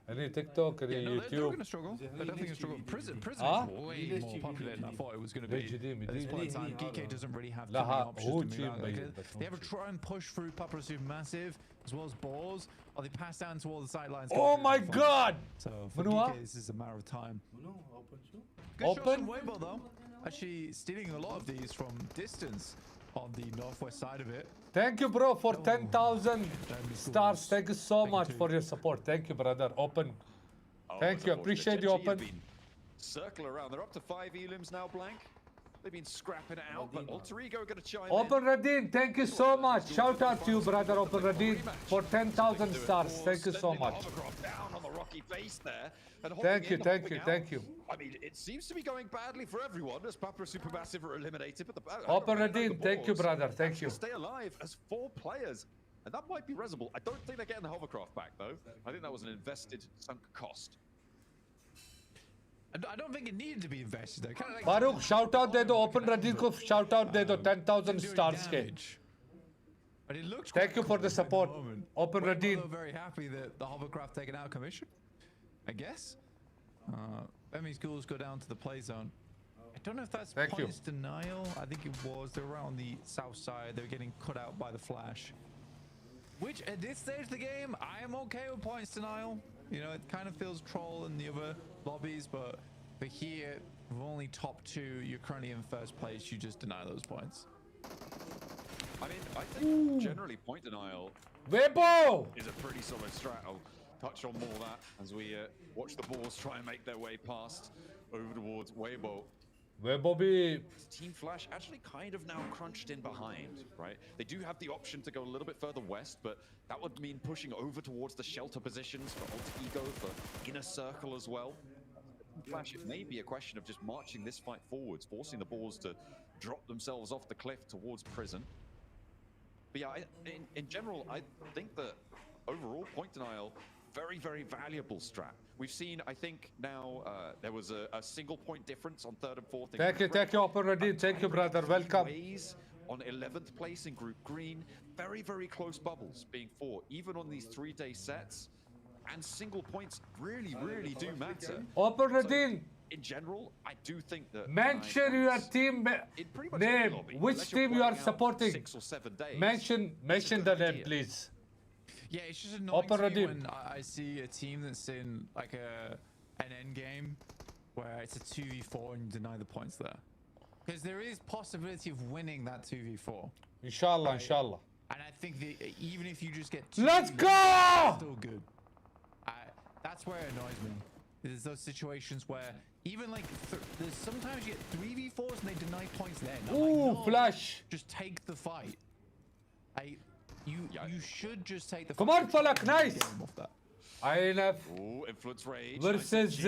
Any TikTok, any YouTube. They're going to struggle. They're definitely going to struggle. Prison is way more popular than I thought it was going to be. At this point in time, GK doesn't really have too many options to move out. They ever try and push through Papa Supermassive as well as Boars, or they pass down towards the sidelines. Oh my God! So for GK, this is a matter of time. Good shot from Weibo though. Actually stealing a lot of these from distance on the northwest side of it. Thank you, bro, for 10,000 stars. Thank you so much for your support. Thank you, brother. Open. Thank you. Appreciate you, Open. Circle around. They're up to 5 elims now, Blank. They've been scrapping it out, but Alter Ego going to chime Open Radin, thank you so much. Shout out to you, brother Open Radin, for 10,000 stars. Thank you so much. Down on the rocky face there, and Thank you, hopping in, thank hopping you, out. thank you. I mean, it seems to be going badly for everyone as Papa Supermassive are eliminated, but the Open Radin, thank you, brother. Thank you. Stay alive as 4 players, and that might be resible. I don't think they're getting the hovercraft back though. I think that was an invested sunk cost. I don't think it needed to be invested though. Kind of like Farooq, shout out दे दो. Open Radin को shout out दे दो. 10,000 stars के. But it looks Thank you for the support. Open Radin. We're very happy that the hovercraft taken out of commission, I guess. Emmy's ghouls go down to the play zone. I don't know if that's points denial. I think it was. They were on the south side. They were getting cut out by the flash. Which, at this stage of the game, I am okay with points denial. You know, it kind of feels troll in the other lobbies, but for here, with only top 2, you're currently in first place. You just deny those points. I mean, I think generally point denial Weibo is a pretty solid strat. I'll touch on more of that as we watch the balls try and make their way past over towards Weibo. Weibo भी Team Flash actually kind of now crunched in behind, right? They do have the option to go a little bit further west, but that would mean pushing over towards the shelter positions for Alter Ego, for Inner Circle as well. Flash, it may be a question of just marching this fight forwards, forcing the balls to drop themselves off the cliff towards prison. But yeah, in general, I think that overall point denial, very, very valuable strat. We've seen, I think now, there was a single point difference on 3rd and 4th. Thank you, Open Radin. Thank you, brother. Welcome. On 11th place in Group Green, very, very close bubbles being fought, even on these 3-day sets. And single points really, really do matter. Open Radin. In general, I do think that Mention your team name. Which team you are supporting? 6 or 7 days. Mention the name, please. Yeah, it's just annoying to me when I see a team that's in like an end game where it's a 2v4 and you deny the points there. Because there is possibility of winning that 2v4. Inshallah, inshallah. And I think that even if you just get 2, let's go! Still good. That's where it annoys me. There's those situations where even like there's sometimes you get 3v4s and they deny points there. Ooh, like, flash! Just take the fight. You should just take the fight. Come on, Falak, nice! INF versus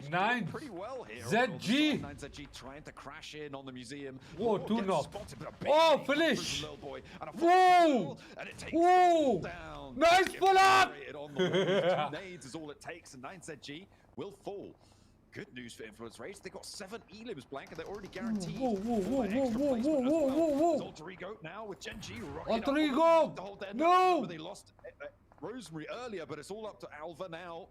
9 pretty well here. ZG. 9ZG trying to crash in on the museum. Whoa, 2-0. Oh, finish! Whoa! Whoa! Nice Falak! Nades is all it takes, and 9ZG will fall. Good news for Influence Rage. They got 7 elims blank, and they're already guaranteed. Whoa. Alter Ego now with Gen G Alter Ego! No! They lost Rosemary earlier, but it's all up to Alva now.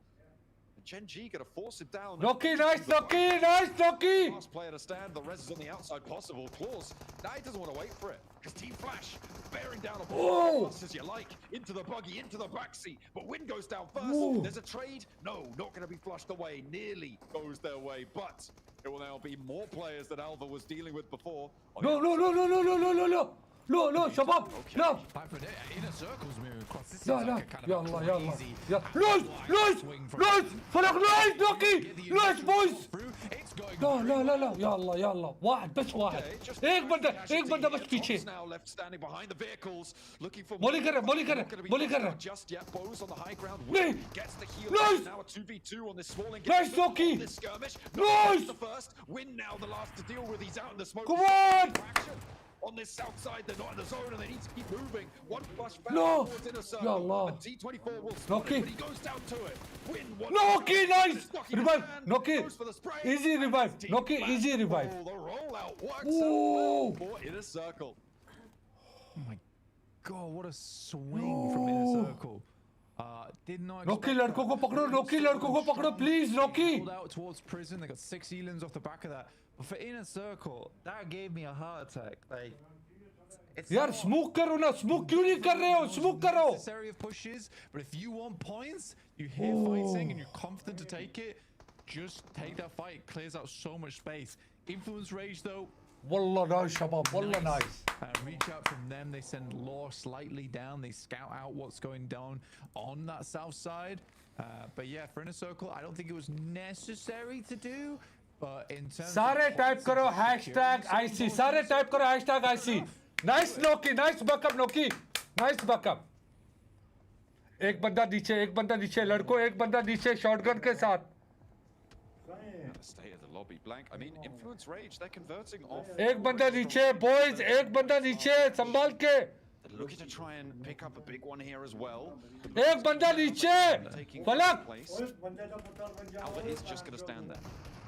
Gen G gonna force it down. Noki, nice Noki! Last player to stand, the res is on the outside possible. Claws, now he doesn't want to wait for it. Because Team Flash, bearing down a ball, as you like, into the buggy, into the backseat. But Win goes down first. Ooh. There's a trade. No, not gonna be flushed away. Nearly goes their way, but it will now be more players than Alva was dealing with before. No, Shabab, no. Inner circles moving across. This No, is no. like a kind of crazy. Nice, Falak, nice, Noki, nice boys. لا يلا واحد بس واحد एक बंदा बस पीछे now left standing behind the vehicles looking for molly कर रहा just yet Bows on the high ground नहीं gets the heal nice now a 2v2 on this small nice Noki this skirmish nice the first Win now the last to deal with. He's out in the smoke. Come on on this south side, they're not in the zone and they need to keep moving. One flush back No. towards Inner Ya Circle. Allah. And T24 will spot Noki. it, but he goes down to it. Win one. Noki, nice. Revive. Noki. Goes for the spray. Easy revive. Noki, easy revive. Oh, the rollout works Ooh. out for Inner Circle. Oh my god, what a swing from Inner Circle. Did not Noki, लड़कों को पकड़ो. Noki, लड़कों को पकड़ो, please, Noki. Pulled out towards prison. They got 6 elims off the back of that. But for Inner Circle, that gave me a heart attack. Like, यार smoke करो ना smoke क्यों नहीं कर रहे हो स्मोक करो necessary of pushes, but if you want points, you hear fighting and you're confident to take it, just take that fight. It clears out so much space. Influence Rage though, والله nice شباب والله nice reach out from them. They send Law slightly down. They scout out what's going down on that south side. But yeah, for Inner Circle, I don't think it was necessary to do. But in terms सारे of type करो hashtag #IC सारे type करो #IC nice Noki nice backup Noki nice backup एक बंदा नीचे लड़कों एक बंदा नीचे शॉटगन के साथ Stay at the lobby blank. I mean, influence rage. They're converting off. एक बंदा नीचे बॉयज एक बंदा नीचे संभाल के They're looking to try and pick up a big one here as well. एक बंदा नीचे फलक Albert is just going to stand there.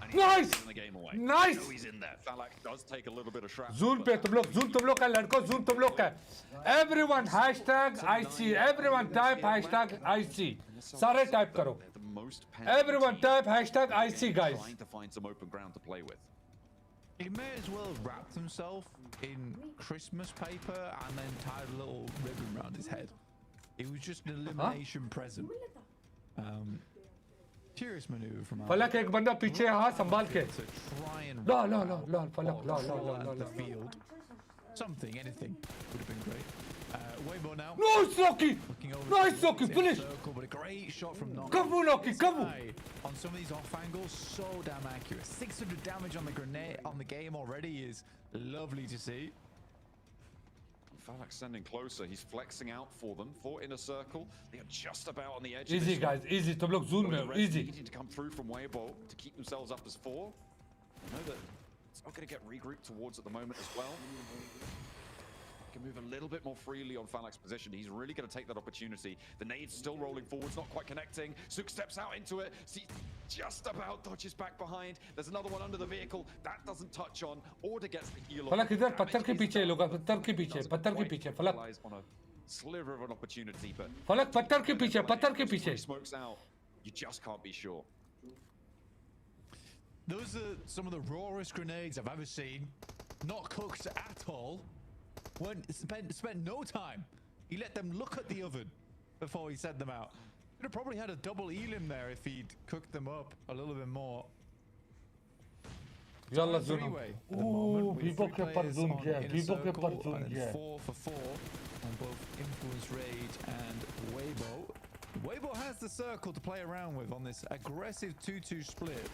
And he's Nice! giving the game away. Nice! No, he's in there. Falak does take a little bit of shrapnel. जून पे जून तुम लोग का लड़कों जून तुम लोग का everyone #IC everyone type #IC सारे type करो everyone type #IC guys Trying to find some open ground to play with. He may as well have wrapped himself in Christmas paper and then tied a little ribbon around his head. It was just an elimination present. Curious maneuver from फलक एक बंदा पीछे हाँ संभाल के to try and ला फलक ला the field. Something, anything would have been great. Weibo now. Nice Loki nice Loki finish Circle, but a great shot from Noki. Kavu Loki kavu On some of these off angles, so damn accurate. 600 damage on the grenade on the game already is lovely to see. Falak standing closer. He's flexing out for them. 4 inner circle. They are just about on the edge. of easy this guys one. easy तुम लोग जून में The rest easy needing to come through from Weibo to keep themselves up as 4. I know that it's not going to get regrouped towards at the moment as well. Can move a little bit more freely on Falak's position. He's really going to take that opportunity. The nade's still rolling forwards, not quite connecting. Suk steps out into it. See, just about dodges back behind. There's another one under the vehicle. That doesn't touch on. Order gets the heal. फलक इधर पत्थर के पीछे लोग पत्थर के पीछे फलक On a sliver of an opportunity, but फलक पत्थर के पीछे smokes out. You just can't be sure. Those are some of the rawest grenades I've ever seen. Not cooked at all. Spent no time. He let them look at the oven before he sent them out. Could have probably had a double elim there if he'd cooked them up a little bit more. Yalla zoom. People के पर zoom किया people के पर zoom किया 4 for 4 on both Influence Rage and Weibo. Weibo has the circle to play around with on this aggressive 2-2 split.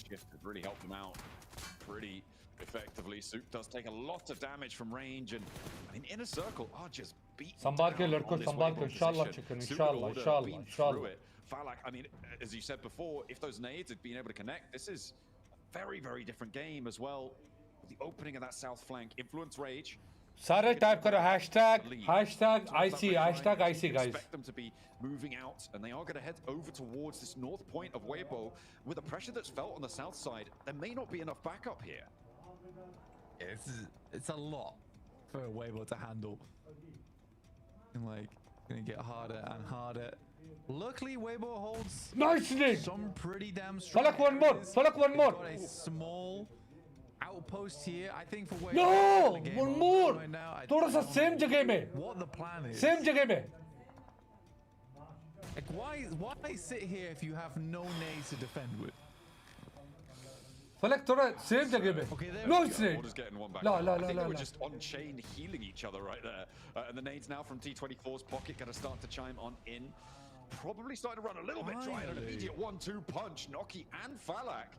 Shift could really help them out pretty effectively. Suk does take a lot of damage from range, and I mean, inner circle are just beaten संभाल के down लड़कों on this संभाल Weibo के इंशाल्लाह position. Chicken Suk and Order have been through इंशाल्लाह it. Falak, I mean, as you said before, if those nades had been able to connect, this is a very, very different game as well. The opening of that south flank, Influence Rage. सारे type करो #IC guys Expect them to be moving out, and they are going to head over towards this north point of Weibo. With the pressure that's felt on the south side, there may not be enough backup here. It's a lot for Weibo to handle. And like, gonna get harder and harder. Luckily, Weibo holds some pretty damn strong. Falak one more. Got a small outpost here. I think for Weibo. No, one more. थोड़ा सा same जगह में. What the plan is? Same जगह में. Like why sit here if you have no nades to defend with? फलक थोड़ा same जगह में. Okay, there No we go. snake. Order's getting one back. La, I la, think la, they were la. just on chain healing each other right there. And the nades now from T24's pocket going to start to chime on in. Probably starting to run a little bit dry. An immediate 1-2 punch. Noki and Falak.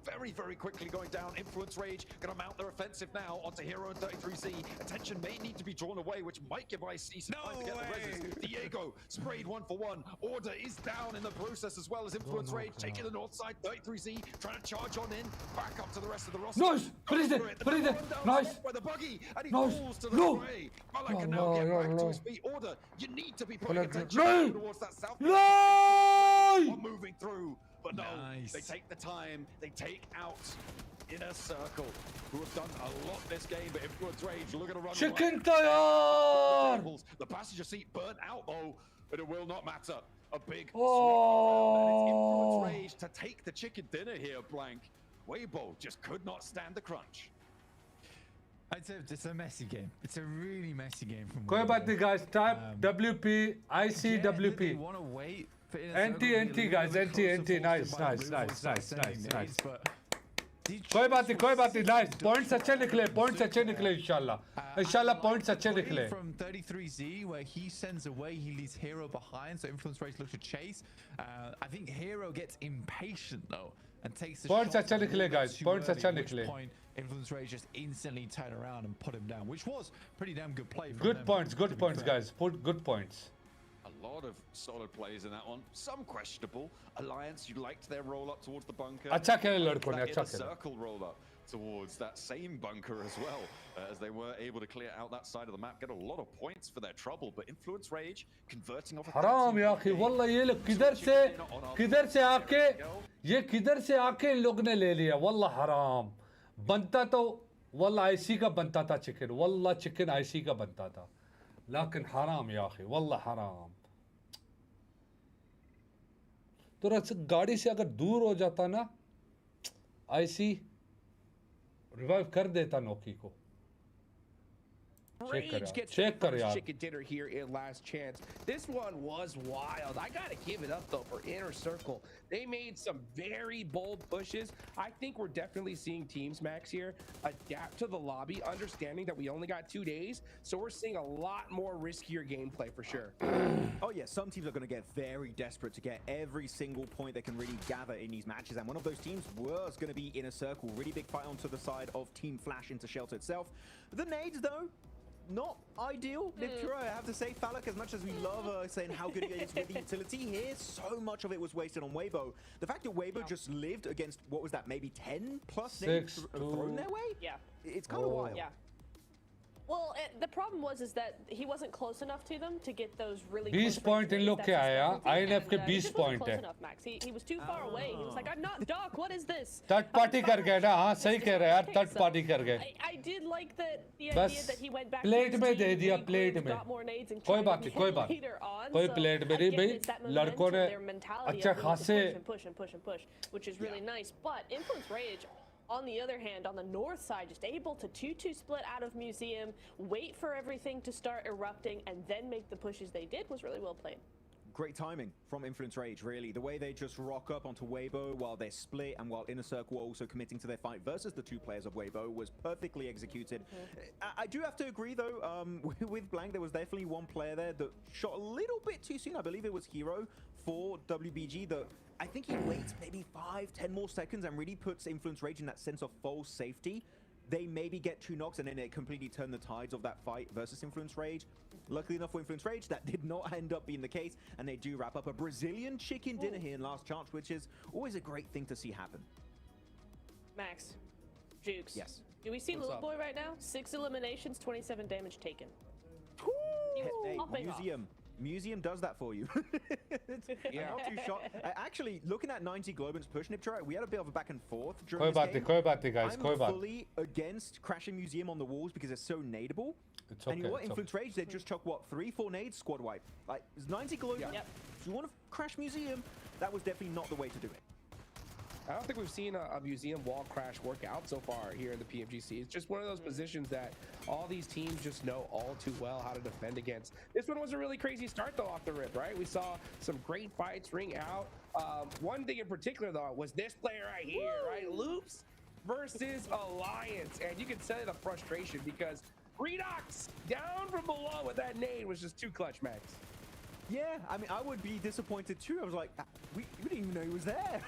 Very, very quickly going down. Influence Rage going to mount their offensive now onto Hero and 33Z. Attention may need to be drawn away, which might give IC some time to get the reses. Diego sprayed 1 for 1. Order is down in the process as well as Influence Rage taking the north side. 33Z trying to charge on in. Back up to the rest of the roster. Nice! Finish it! Nice! By the buggy, and he Nice! falls to the No! spray. Malak can now get back to his feet. Order, you need to be paying attention No! towards that south. No! Moving through. But no, Nice. they take the time, they take out Inner Circle, who have done a lot this game, but Influence Rage looking to run Chicken right. tayar! The passenger seat burnt out though, but it will not matter. A big Oh. and it's Influence Rage to take the chicken dinner here, Blank. Weibo just could not stand the crunch. It's a messy game. It's a really messy game from कोई बात नहीं guys. Type WP IC They WP. want to wait for NT guys, NT. Nice. But कोई बात नहीं nice points अच्छे निकले इंशाल्लाह points अच्छे निकले from 33Z where he sends away, he leaves Hero behind, so Influence Rage looks to chase. I think Hero gets impatient though and takes the points shot अच्छा निकले guys points अच्छा at which निकले point Influence Rage just instantly turn around and put him down, which was pretty damn good play from good them, points to be fair. guys put good points. A lot of solid plays in that one. Some questionable. Alliance, you liked their roll up towards the bunker. अच्छा खेले लड़कों ने That अच्छा inner खेला circle roll up towards that same bunker as well, as they were able to clear out that side of the map, get a lot of points for their trouble. But Influence Rage converting off. हराम या अखी वल्ला ये लोग किधर से आके इन लोग ने ले लिया वल्ला हराम बनता तो वल्ला आईसी का बनता था चिकन वल्ला चिकन आईसी का बनता था लेकिन हराम या अखी वल्ला हराम तो गाड़ी से अगर दूर हो जाता ना आईसी रिवाइव कर देता नोकी को Rage gets their first chicken dinner here in Last Chance. This one was wild. I gotta give it up though for Inner Circle. They made some very bold pushes. I think we're definitely seeing teams, Max, here adapt to the lobby, understanding that we only got 2 days, so we're seeing a lot more riskier gameplay for sure. Oh yeah, some teams are going to get very desperate to get every single point they can really gather in these matches, and one of those teams was going to be Inner Circle. Really big fight onto the side of Team Flash into Shelter itself. The nades though, not ideal. I have to say, Falak, as much as we love saying how good he is with the utility here, so much of it was wasted on Weibo. The fact that Weibo just lived against, what was that, maybe 10 plus nades thrown their way? Yeah. It's kind of wild. Yeah. Well, the problem was that he wasn't close enough to them to get those really 20 point in look क्या आया INF के 20 point है he was too far away. He was like, I'm not Doc, what is this? Third party कर गए ना हाँ सही कह रहे हैं यार third party कर गए I did like the idea that he went back plate में दे दिया plate में कोई बात कोई plate में नहीं भाई लड़कों ने अच्छा खासे push, which is really nice. But Influence Rage, on the other hand, on the north side, just able to 2-2 split out of Museum, wait for everything to start erupting, and then make the pushes they did was really well played. Great timing from Influence Rage, really. The way they just rock up onto Weibo while they're split and while Inner Circle were also committing to their fight versus the two players of Weibo was perfectly executed. I do have to agree, though, with Blank, there was definitely one player there that shot a little bit too soon. I believe it was Hero for WBG that I think he waits maybe 5-10 more seconds and really puts Influence Rage in that sense of false safety. They maybe get 2 knocks and then they completely turn the tides of that fight versus Influence Rage. Luckily enough for Influence Rage, that did not end up being the case, and they do wrap up a Brazilian chicken dinner here in Last Chance, which is always a great thing to see happen. Max, Jukes. Yes. Do we see Little Boy right now? 6 eliminations, 27 damage taken. Hey, Museum does that for you. Yeah. Not too shot. Actually, looking at 90 Globin's push, Niptra, we had a bit of a back and forth during this game. guys, I'm fully against crashing Museum on the walls because it's so nadeable. It's okay, and you know what? Influence Rage, they just chuck, what, 3-4 nades, squad wipe. Like, it's 90 Globin. Yep. If you want to crash Museum, that was definitely not the way to do it. I don't think we've seen a Museum wall crash work out so far here in the PMGC. It's just one of those positions that all these teams just know all too well how to defend against. This one was a really crazy start though off the rip, right? We saw some great fights ring out. One thing in particular though was this player right here, right? Loops versus Alliance. And you can tell the frustration because Redox down from below with that nade was just too clutch, Max. Yeah, I mean, I would be disappointed too. I was like, we didn't even know he was there.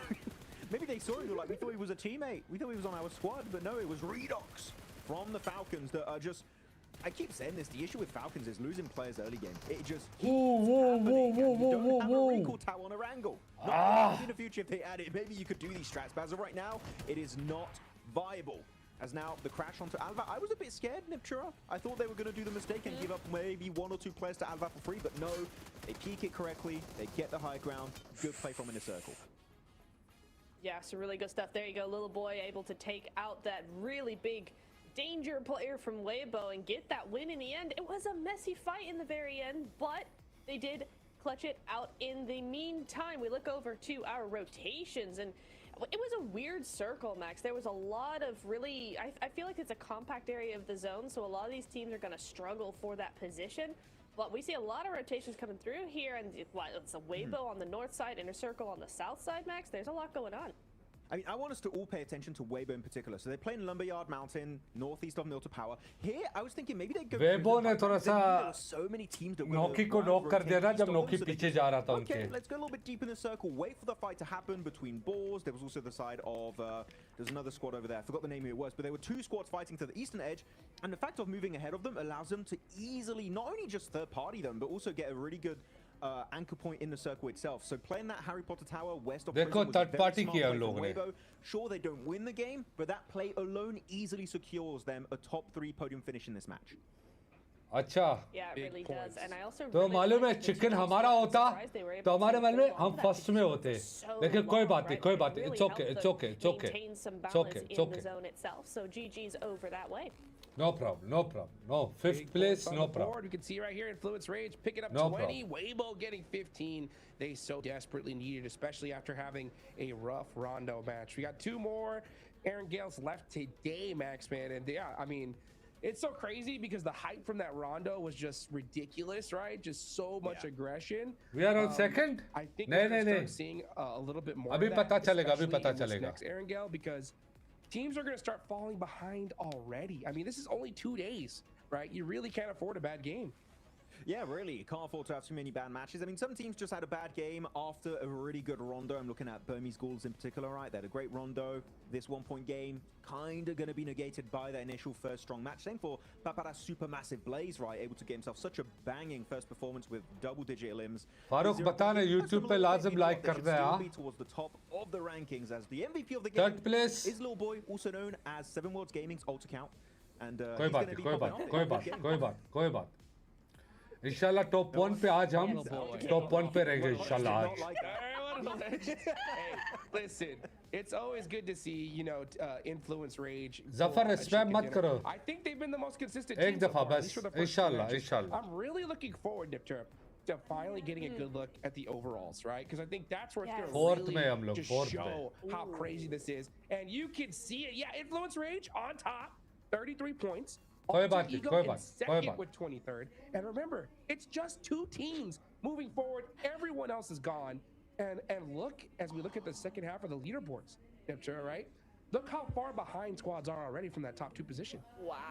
Maybe they saw him, like, we thought he was a teammate. We thought he was on our squad, but no, it was Redox from the Falcons that are just... I keep saying this, the issue with Falcons is losing players early game. It just keeps happening. You don't have a recall tower on a wrangle. In the future, if they add it, maybe you could do these strats, but as of right now, it is not viable. As now, the crash onto Alva, I was a bit scared, Niptura. I thought they were going to do the mistake and give up maybe 1 or 2 players to Alva for free, but no, they peek it correctly, they get the high ground. Good play from Inner Circle. Yeah, some really good stuff. There you go, Little Boy able to take out that really big danger player from Weibo and get that win in the end. It was a messy fight in the very end, but they did clutch it out in the meantime. We look over to our rotations, and it was a weird circle, Max. There was a lot of really, I feel like it's a compact area of the zone, so a lot of these teams are going to struggle for that position. But we see a lot of rotations coming through here, and it's a Weibo on the north side, Inner Circle on the south side, Max. There's a lot going on. I mean, I want us to all pay attention to Weibo in particular. So they're playing Lumberyard Mountain, northeast of Mill to Power. Here, I was thinking maybe they'd go... Weibo ने थोड़ा सा there were so many teams that Noki को knock कर दिया ना जब Noki पीछे जा रहा था उनके. Okay, let's go a little bit deep in the circle. Wait for the fight to happen between Boars. There was also the side of... there's another squad over there. I forgot the name who it was, but there were two squads fighting to the eastern edge. And the fact of moving ahead of them allows them to easily not only just third-party them, but also get a really good... anchor point in the circle itself. So playing that Harry Potter Tower west of देखो third party किया उन लोगों ने. Sure, they don't win the game, but that play alone easily secures them a top 3 podium finish in this match. अच्छा. Yeah, it really does. And I also तो मालूम है chicken हमारा होता तो हमारे मन में हम फर्स्ट में होते. लेकिन कोई बात नहीं, कोई बात नहीं. It's okay, it's okay, it's okay. It's okay, it's okay. Zone itself. So GG's over that way. No problem, no problem. No, 5th place, no problem. You can see right here, Influence Rage picking up No 20, problem. Weibo getting 15. They so desperately needed, especially after having a rough Rondo match. We got 2 more Aaron Gales left today, Maxman. And yeah, I mean, it's so crazy because the hype from that Rondo was just ridiculous, right? Just so much aggression. We are on second? I think we're going to start seeing a little bit more अभी of that, पता चलेगा, अभी पता especially in this चलेगा. next Aaron Gale, because teams are going to start falling behind already. I mean, this is only 2 days, right? You really can't afford a bad game. Yeah, really. You can't afford to have too many bad matches. I mean, some teams just had a bad game after a really good Rondo. I'm looking at Burmese Ghouls in particular, right? They had a great Rondo. This 1-point game kind of going to be negated by their initial first strong match. Same for Papara's Supermassive Blaze, right? Able to get himself such a banging first performance with double-digit elims. Farooq बता ना YouTube पे लाजम like कर दे हाँ. Towards the top of the rankings as the MVP of the game. Third place is Little Boy, also known as Seven Worlds Gaming's alt account. And कोई बात नहीं, कोई बात, कोई बात, कोई बात, कोई बात. इंशाल्लाह टॉप 1 पे आज हम टॉप 1 पे रहेंगे इंशाल्लाह आज. Hey, listen, it's always good to see, you know, Influence Rage. Zafar spam मत करो. I think they've been the most consistent एक team so दफा far, at बस least for the first इंशाल्लाह matches. इंशाल्लाह. I'm really looking forward, Nipturp, to finally getting a good look at the overalls, right? Because I think that's where it's going to Fourth really में हम लोग, just fourth show how crazy this is. And you can see it. Yeah, Influence Rage on top, 33 points. कोई बात नहीं, कोई in बात, कोई second बात. with 23rd. And remember, it's just 2 teams moving forward. Everyone else is gone. And look, as we look at the second half of the leaderboards, Nipture, right? Look how far behind squads are already from that top 2 position. Wow.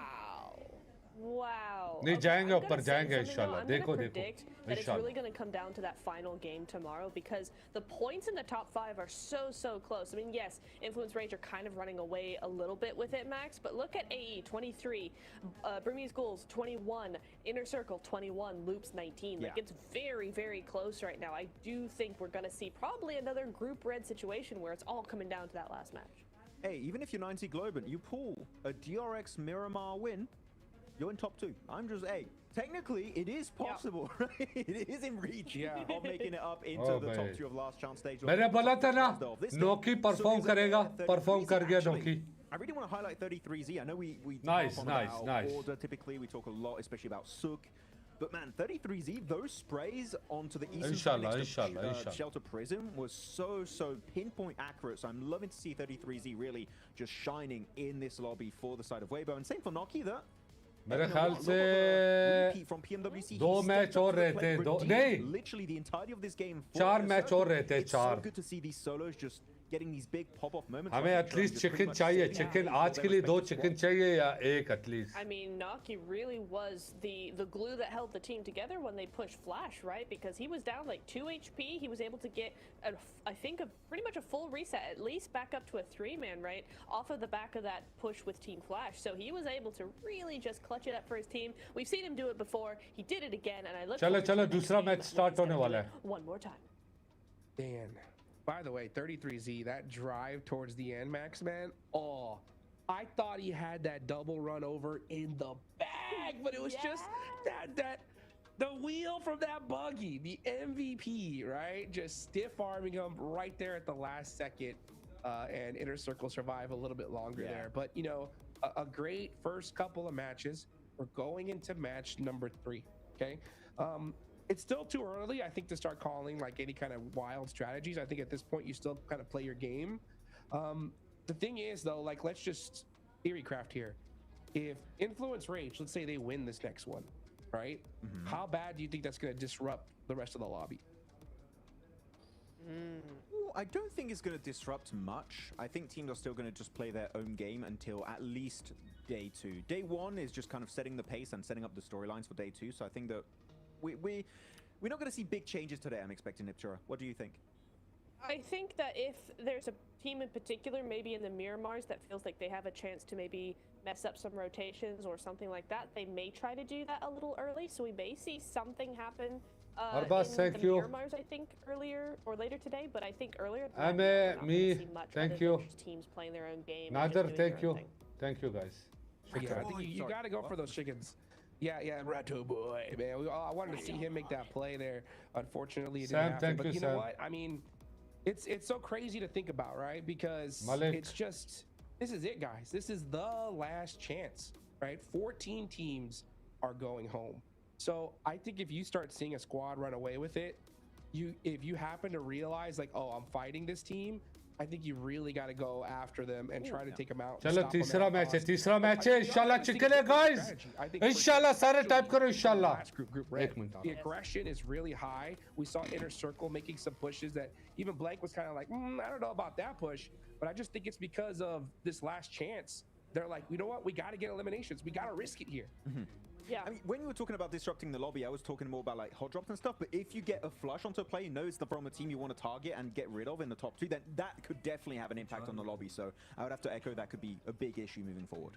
नहीं जाएंगे I'm ऊपर gonna say जाएंगे something, though. इंशाल्लाह. I'm gonna देखो predict देखो that it's really इंशाल्लाह. going to come down to that final game tomorrow because the points in the top 5 are so close. I mean, yes, Influence Rage are kind of running away a little bit with it, Max, but look at AE 23, Burmese Ghouls 21, Inner Circle 21, Loops 19. Like it's very close right now. I do think we're going to see probably another group red situation where it's all coming down to that last match. Hey, even if you're 90 Globant, you pull a DRX Miramar win, you're in top 2. I'm just, hey, technically it is possible, right? It is in reach of making it up into the top 2 of last chance stage. मैंने बोला था ना Noki perform करेगा, perform कर गया Noki. I really want to highlight 33Z. I know we nice. order typically. We talk a lot, especially about Sook. But man, 33Z, those sprays onto the eastern side Shelter Prism was so pinpoint accurate. So I'm loving to see 33Z really just shining in this lobby for the side of Weibo. And same for Noki, that मेरे ख्याल से 2 match और रहते, 2 नहीं literally the entirety of this game 4 match और रहते, 4. so good to see these solos just getting these big pop-off moments. हमें at least chicken चाहिए, चिकन आज के लिए 2 चिकन चाहिए या 1 at least. I mean, Naki really was the glue that held the team together when they pushed Flash, right? Because he was down like 2 HP. He was able to get, I think, pretty much a full reset, at least back up to a 3-man, right? Off of the back of that push with Team Flash. So he was able to really just clutch it up for his team. We've seen him do it before. He did it again, and I look चलो दूसरा match start होने वाला है. One more time. Dan. By the way, 33Z, that drive towards the end, Max, man. Oh, I thought he had that double run over in the bag, but it was just the wheel from that buggy, the MVP, right? Just stiff arming him right there at the last second, and Inner Circle survive a little bit longer there. But you know, a great first couple of matches. We're going into match number 3. Okay. It's still too early, I think, to start calling like any kind of wild strategies. I think at this point you still kind of play your game. The thing is, though, like, let's just theorycraft here. If Influence Rage, let's say they win this next one, right? How bad do you think that's going to disrupt the rest of the lobby? I don't think it's going to disrupt much. I think teams are still going to just play their own game until at least day 2. Day 1 is just kind of setting the pace and setting up the storylines for day 2. So I think that we're not going to see big changes today, I'm expecting, Niptura. What do you think? I think that if there's a team in particular, maybe in the Miramars, that feels like they have a chance to maybe mess up some rotations or something like that, they may try to do that a little early. So we may see something happen in the Miramars, I think, earlier or later today. But I think earlier than that, we're not gonna see much other than just teams playing their own game. Nader, thank you. Thank you, guys. Yeah, I think you got to go for those chickens. Yeah, Rato boy, man. I wanted to see him make that play there. Unfortunately, it didn't happen. But you know what? I mean, it's so crazy to think about, right? Because it's just, this is it, guys. This is the last chance, right? 14 teams are going home. So I think if you start seeing a squad run away with it, if you happen to realize like, oh, I'm fighting this team, I think you really got to go after them and try to take them out. चलो तीसरा match है इंशाल्लाह chicken है guys इंशाल्लाह सारे type करो इंशाल्लाह The aggression is really high. We saw Inner Circle making some pushes that even Blank was kind of like, I don't know about that push, but I just think it's because of this last chance. They're like, you know what, we got to get eliminations, we got to risk it here. Yeah. I mean, when you were talking about disrupting the lobby, I was talking more about like hot drops and stuff. But if you get a flush onto a player, you know it's from a team you want to target and get rid of in the top 2, then that could definitely have an impact on the lobby. So I would have to echo that could be a big issue moving forward.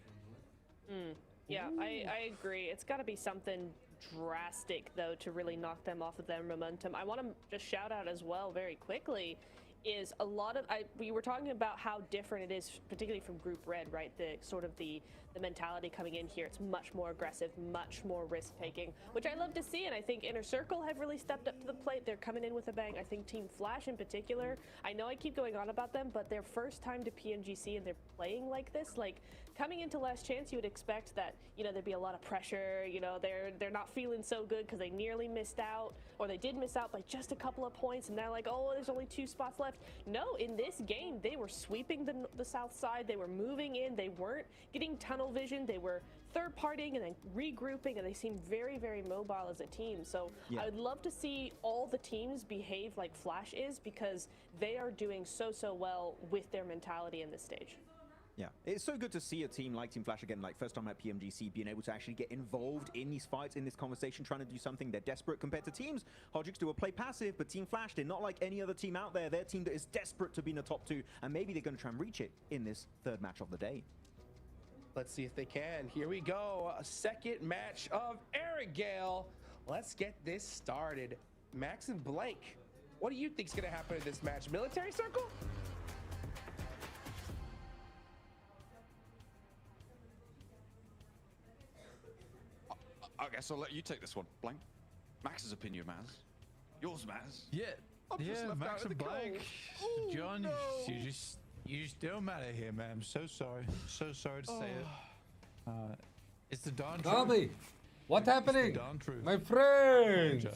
Yeah, I agree. It's got to be something drastic though to really knock them off of their momentum. I want to just shout out as well very quickly. Is a lot of we were talking about how different it is, particularly from Group Red, right? The sort of the mentality coming in here, it's much more aggressive, much more risk taking, which I love to see. And I think Inner Circle have really stepped up to the plate. They're coming in with a bang. I think Team Flash in particular, I know I keep going on about them, but their first time to PMGC and they're playing like this, like coming into Last Chance, you would expect that, you know, there'd be a lot of pressure, you know, they're not feeling so good because they nearly missed out, or they did miss out by just a couple of points, and they're like, oh, there's only 2 spots left. No, in this game, they were sweeping the south side, they were moving in, they weren't getting tunnel vision, they were third-partying and then regrouping, and they seemed very, very mobile as a team. So yeah. I would love to see all the teams behave like Flash is, because they are doing so well with their mentality in this stage. Yeah, it's so good to see a team like Team Flash again, like first time at PMGC, being able to actually get involved in these fights, in this conversation, trying to do something. They're desperate compared to teams. Hodgix do a play passive, but Team Flash, they're not like any other team out there. They're a team that is desperate to be in the top 2, and maybe they're going to try and reach it in this 3rd match of the day. Let's see if they can. Here we go, a second match of Arrogale. Let's get this started. Max and Blank, what do you think is going to happen in this match? Military circle? I guess I'll let you take this one, Blank. Max's opinion matters. Yours matters. Yeah, Max and Blank. Ooh, John, no. you just don't matter here, man. I'm so sorry. So sorry to say it. It's the darn truth. Darby, what's happening? Darn truth. My friends.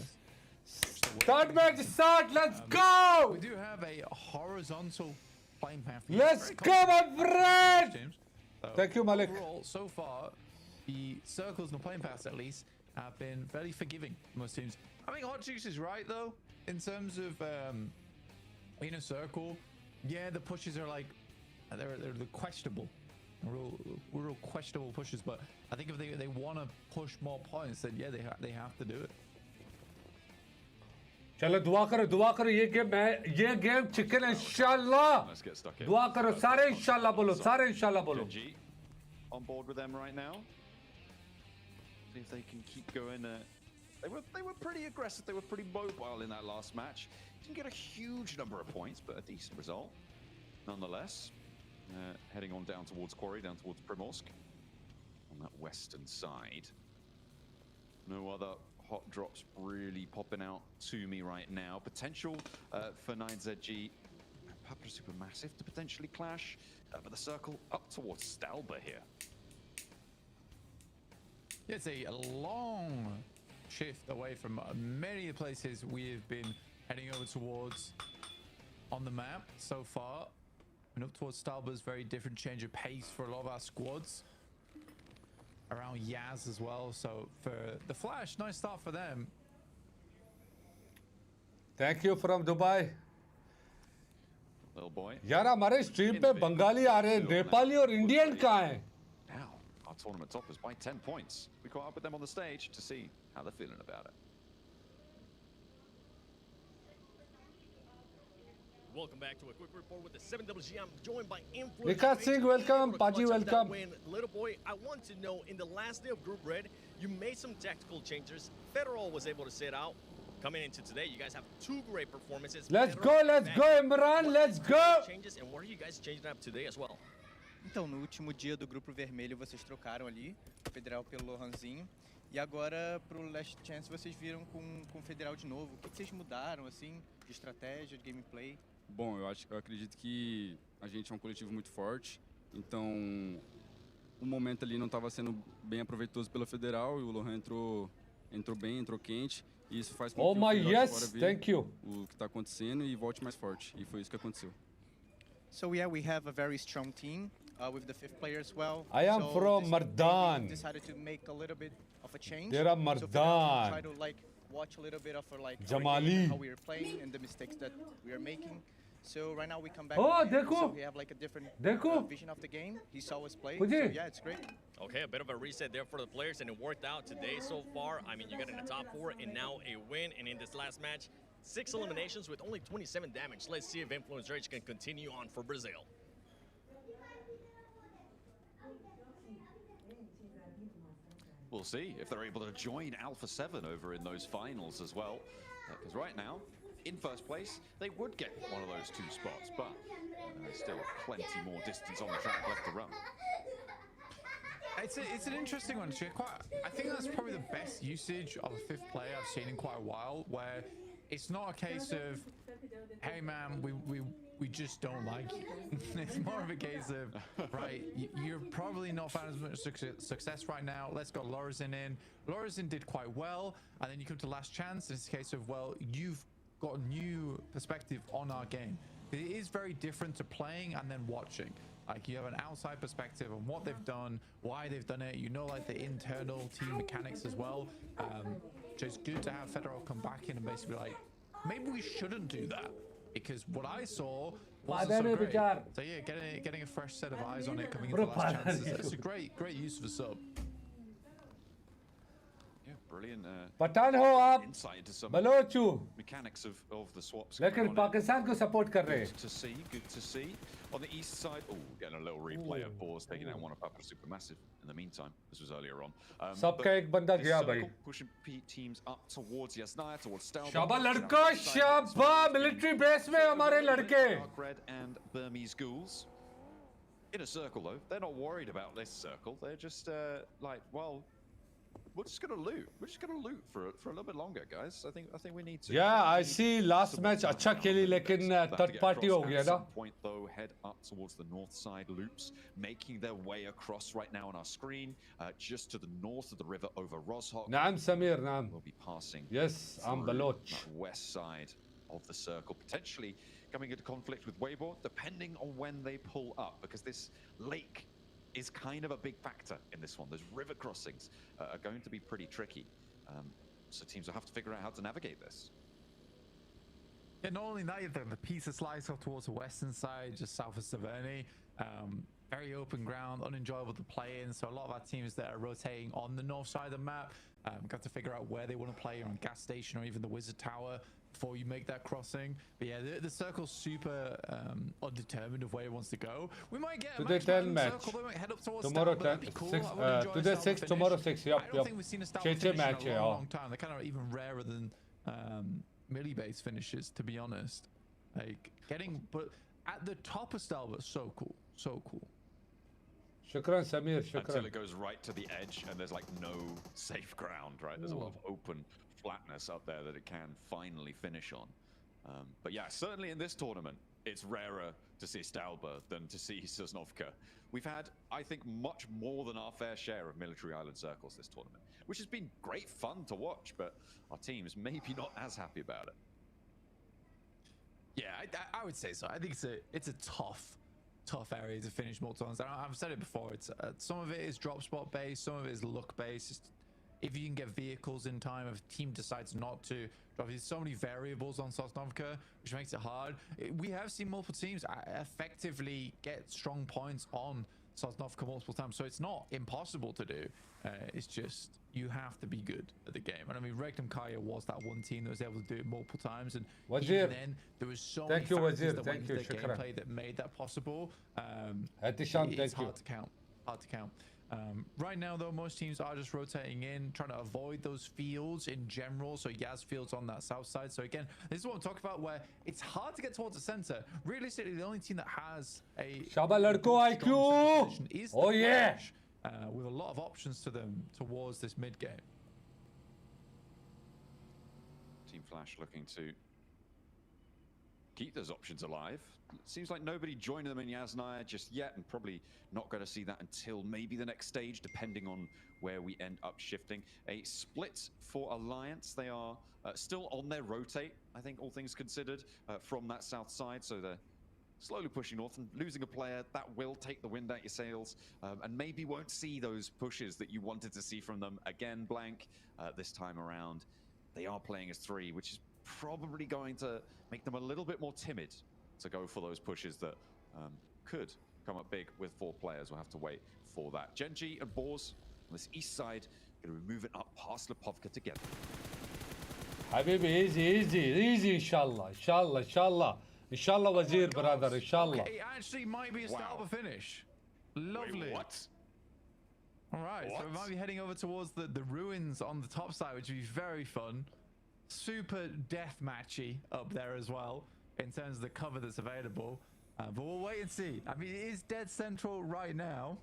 Start match start. Let's go. We do have a horizontal playing path. Let's go, my friend. Thank you, Malik. Overall, so far, the circles and the playing paths, at least, have been fairly forgiving for most teams. I think Hot Juice is right, though, in terms of Inner Circle. Yeah, the pushes are like, they're questionable. Real questionable pushes, but I think if they want to push more points, then yeah, they have to do it. चलो दुआ करो ये game chicken है इंशाल्लाह. Let's get stuck in. दुआ करो सारे इंशाल्लाह बोलो. G on board with them right now. See if they can keep going. They were pretty aggressive. They were pretty mobile in that last match. Didn't get a huge number of points, but a decent result nonetheless. Heading on down towards Quarry, down towards Primorsk on that western side. No other hot drops really popping out to me right now. Potential for 9ZG, Papa Supermassive to potentially clash, but the circle up towards Stalber here. It's a long shift away from many places we've been heading over towards on the map so far. And up towards Stalber's very different change of pace for a lot of our squads. Around Yaz as well. So for the Flash, nice start for them. Thank you from Dubai. little boy. यार हमारे stream पे बंगाली आ रहे हैं, नेपाली और Indian कहाँ हैं? Now, our tournament toppers by 10 points. We caught up with them on the stage to see how they're feeling about it. Welcome back to a quick report with the 7WG. I'm joined by Influencer. Vikas Singh, welcome. Paji, welcome. Little boy, I want to know, in the last day of Group Red, you made some tactical changes. Federal was able to sit out. Coming into today, you guys have 2 great performances. Let's go, Imran, let's go! Changes, and what are you guys changing up today as well? Então, no último dia do Grupo Vermelho, vocês trocaram ali o Federal pelo Lohanzinho. E agora, pro Last Chance, vocês viram com o Federal de novo. O que vocês mudaram, assim, de estratégia, de gameplay? Bom, eu acredito que a gente é um coletivo muito forte, então o momento ali não estava sendo bem aproveitoso pela Federal e o Lohan entrou bem, entrou quente, e isso faz com que o Federal de fora veja o que está acontecendo e volte mais forte, e foi isso que aconteceu. So yeah, we have a very strong team with the 5th player as well. I am from Mardan. We decided to make a little bit of a change. They're Mardan. So try to like watch a little bit of Jamali. how we are playing and the mistakes that we are making. So right now we come back. Oh, so we have like a different vision of the game. He saw us play. So yeah, it's great. Okay, a bit of a reset there for the players, and it worked out today so far. I mean, you got in the top 4 and now a win. And in this last match, 6 eliminations with only 27 damage. Let's see if Influencer Rage can continue on for Brazil. We'll see if they're able to join Alpha 7 over in those finals as well. Because right now, in first place, they would get one of those 2 spots, but there's still plenty more distance on the track left to run. It's an interesting one. I think that's probably the best usage of a 5th player I've seen in quite a while, where it's not a case of, hey man, we just don't like you. It's more of a case of, right, you're probably not finding as much success right now. Let's go Lorazin in. Lorazin did quite well, and then you come to Last Chance, and it's a case of, well, you've got a new perspective on our game. It is very different to playing and then watching. Like, you have an outside perspective on what they've done, why they've done it. You know, like the internal team mechanics as well. So it's good to have Federal come back in and basically like, maybe we shouldn't do that, because what I saw wasn't so great. So yeah, getting a fresh set of eyes on it coming into Last Chance, it's a great use of a sub. Yeah, brilliant Pathan हो आप, insight into some बलोचू, mechanics of the swaps. लेकिन पाकिस्तान को support कर रहे हैं. Good to see. On the east side, getting a little replay of Porche taking out one of Papa Supermassive. In the meantime, this was earlier on. सबका एक बंदा गया भाई. Pushing teams up towards Yasnaya, towards Stalba. शाबा लड़का, शाबा military base में हमारे लड़के. Dark Red and Burmese ghouls. In a circle though, they're not worried about this circle. They're just like, well, we're just gonna loot. We're just gonna loot for a little bit longer, guys. I think we need to. Yeah, I see. Last match अच्छा खेली, लेकिन third party हो गया ना. At some point though, head up towards the north side loops, making their way across right now on our screen, just to the north of the river over Roshok. نعم سمير نعم. We'll be passing. Yes, I'm Baloch. West side of the circle, potentially coming into conflict with Weibo, depending on when they pull up, because this lake is kind of a big factor in this one. Those river crossings are going to be pretty tricky. So teams will have to figure out how to navigate this. Yeah, not only that, the pizza slice off towards the western side, just south of Saverny. Very open ground, unenjoyable to play in. So a lot of our teams that are rotating on the north side of the map got to figure out where they want to play, on gas station or even the Wizard Tower, before you make that crossing. But yeah, the circle's super undetermined of where it wants to go. We might get a today 10 match. Circle, we might head up towards tomorrow Stalba, 10, cool. 6, today 6, tomorrow 6. Yep, I don't think we've seen a Stalba finish match in a long time. They're kind of even rarer than melee base finishes, to be honest. Like but at the top of Stalba, so cool, so cool. Shukran Samir, shukran. Until it goes right to the edge and there's like no safe ground, right? There's a lot of open flatness up there that it can finally finish on. But yeah, certainly in this tournament, it's rarer to see Stalba than to see Sosnovka. We've had, I think, much more than our fair share of military island circles this tournament, which has been great fun to watch, but our teams maybe not as happy about it. Yeah, I would say so. I think it's a tough area to finish multi-ons. I've said it before. It's some of it is drop spot based, some of it is luck based. if you can get vehicles in time, if a team decides not to. There's so many variables on Sosnovka, which makes it hard. We have seen multiple teams effectively get strong points on Sosnovka multiple times, so it's not impossible to do. It's just you have to be good at the game. And I mean, Regnum Kaya was that one team that was able to do it multiple times, and even then there was so many factors that went into the gameplay that made that possible. It's hard to count. Right now, though, most teams are just rotating in, trying to avoid those fields in general. So Yaz fields on that south side. So again, this is what I'm talking about, where it's hard to get towards the center. Realistically, the only team that has a position is Porche, with a lot of options to them towards this mid game. Team Flash looking to keep those options alive. Seems like nobody joining them in Yasnaya just yet, and probably not going to see that until maybe the next stage, depending on where we end up shifting. A split for Alliance. They are still on their rotate, I think, all things considered, from that south side. So they're slowly pushing north and losing a player. That will take the wind out your sails, and maybe won't see those pushes that you wanted to see from them again, Blank, this time around. They are playing as 3, which is probably going to make them a little bit more timid to go for those pushes that could come up big with 4 players. We'll have to wait for that. Genji and Bors on this east side going to be moving up past Lipovka together. Habibi, easy, inshallah, Wazir, brother, inshallah. Okay, it actually might be a Stalber finish. Lovely. Wait, what? All right, so we might be heading over towards the ruins on the top side, which would be very fun. Super death matchy up there as well, in terms of the cover that's available, but we'll wait and see. I mean, it is dead central right now.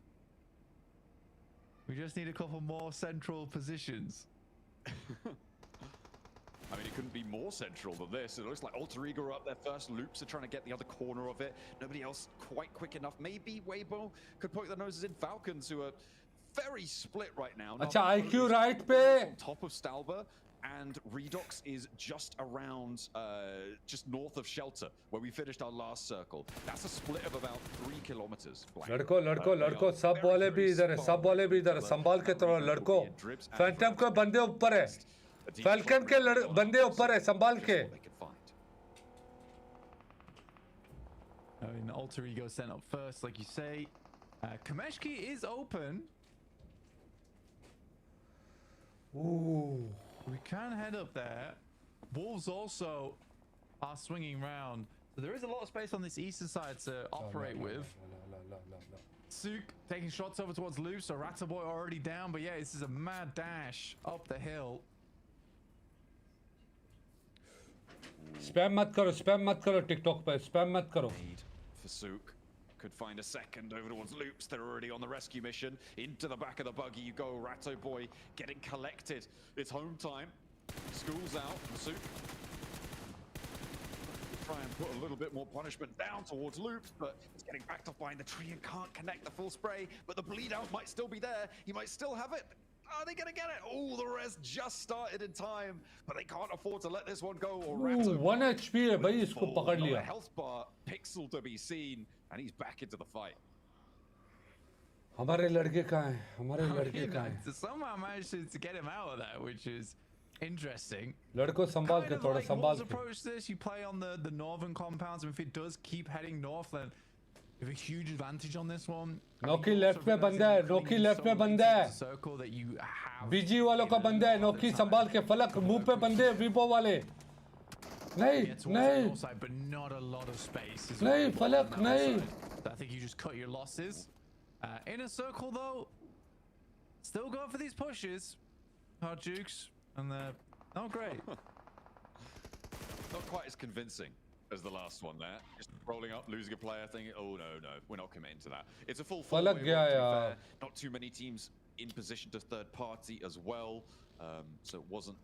We just need a couple more central positions. I mean, it couldn't be more central than this. It looks like Alter Ego are up there first. Loops are trying to get the other corner of it. Nobody else quite quick enough. Maybe Weibo could poke their noses in. Falcons, who are very split right now. Acha, IQ right pe. On top of Stalber. And Redox is just around, just north of Shelter, where we finished our last circle. That's a split of about 3 kilometers. लड़को सब वाले भी इधर है, सब वाले भी इधर है, संभाल के थोड़ा लड़को. फैंटम के बंदे ऊपर है, फैल्कन के बंदे ऊपर है, संभाल के. I mean, Alter Ego sent up first, like you say. Kameshki is open. Ooh. We can head up there. Wolves also are swinging round. So there is a lot of space on this eastern side to operate with. Sook taking shots over towards Loops. So Rataboy already down. But yeah, this is a mad dash up the hill. Spam mat karo TikTok pe. Spam mat karo. For Sook. Could find a second over towards Loops. They're already on the rescue mission. Into the back of the buggy you go. Ratto Boy getting collected. It's home time. School's out. Sook. Try and put a little bit more punishment down towards Loops, but he's getting backed off behind the tree and can't connect the full spray. But the bleed out might still be there. He might still have it. Are they going to get it? Oh, the res just started in time, but they can't afford to let this one go. Or Ratto 1 HP है भाई, इसको पकड़ लिया. Health bar pixel to be seen, and he's back into the fight. हमारे लड़के कहाँ हैं? हमारे लड़के कहाँ हैं? Somehow managed to get him out of that, which is interesting. लड़को संभाल के थोड़ा संभाल के. Approach this. You play on the northern compounds, and if it does keep heading north, then you have a huge advantage on this one. Noki left पे बंदा है, Noki left पे बंदा है. Circle that you have. बीजी वालों का बंदा है, नोकी संभाल के. फलक मुंह पे बंदे वीपो वाले. नहीं. But not a lot of space. नहीं फलक नहीं. I think you just cut your losses. In a circle though, still going for these pushes. Hard Jukes, and they're not great. Not quite as convincing as the last one there. Just rolling up, losing a player, thinking, oh no, we're not committing to that. It's a full Falak gaya yaar. Not too many teams in position to third party as well. So it wasn't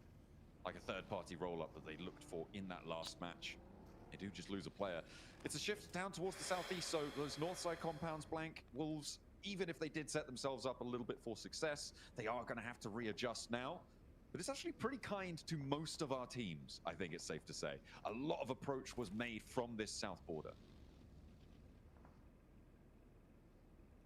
like a third party roll up that they looked for in that last match. They do just lose a player. It's a shift down towards the southeast, so those north side compounds blank. Wolves, even if they did set themselves up a little bit for success, they are going to have to readjust now. But it's actually pretty kind to most of our teams, I think it's safe to say. A lot of approach was made from this south border.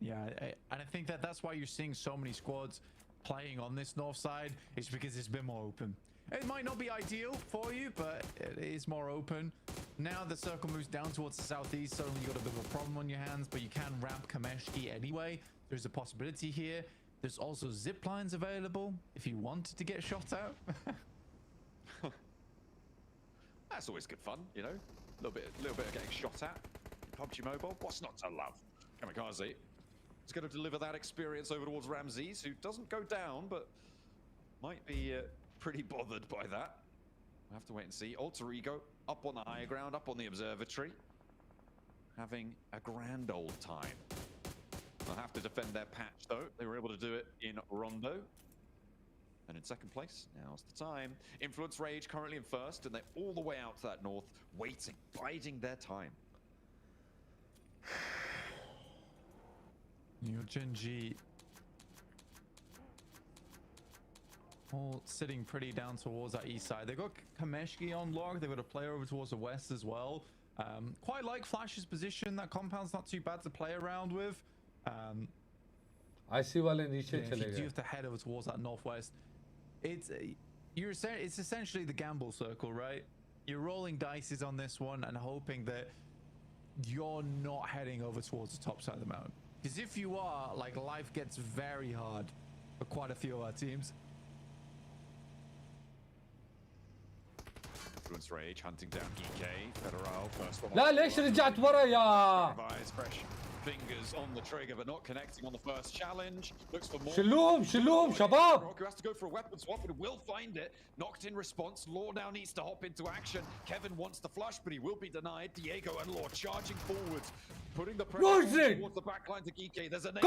Yeah, and I think that's why you're seeing so many squads playing on this north side is because it's been more open. It might not be ideal for you, but it is more open. Now the circle moves down towards the southeast, suddenly you got a bit of a problem on your hands, but you can ramp Kameshki anyway. There's a possibility here. There's also zip lines available if you wanted to get shot out. That's always good fun, you know. A little bit of getting shot at. PUBG Mobile, what's not to love? Kamikaze is going to deliver that experience over towards Ramses, who doesn't go down, but might be pretty bothered by that. We'll have to wait and see. Alter Ego up on the higher ground, up on the observatory, having a grand old time. They'll have to defend their patch, though. They were able to do it in Rondo. And in second place, now's the time. Influence Rage currently in first, and they're all the way out to that north, waiting, biding their time. Your Genji all sitting pretty down towards that east side. They've got Kameshki on log. They've got a player over towards the west as well. Quite like Flash's position. That compound's not too bad to play around with. I see वाले नीचे if चले you do गए. have to head over towards that northwest, it's essentially the gamble circle, right? You're rolling dices on this one and hoping that you're not heading over towards the top side of the mountain. Because if you are, like, life gets very hard for quite a few of our teams. Influence Rage hunting down EK. Federal first one. لا ليش رجعت ورا يا Fresh fingers on the trigger, but not connecting on the first challenge. Looks for more. شلوم شباب. Rock, who has to go for a weapon swap and will find it. Knocked in response. Law now needs to hop into action. Kevin wants the flush, but he will be denied. Diego and Law charging forwards, putting the pressure towards the back line to Geeky. There's a nade,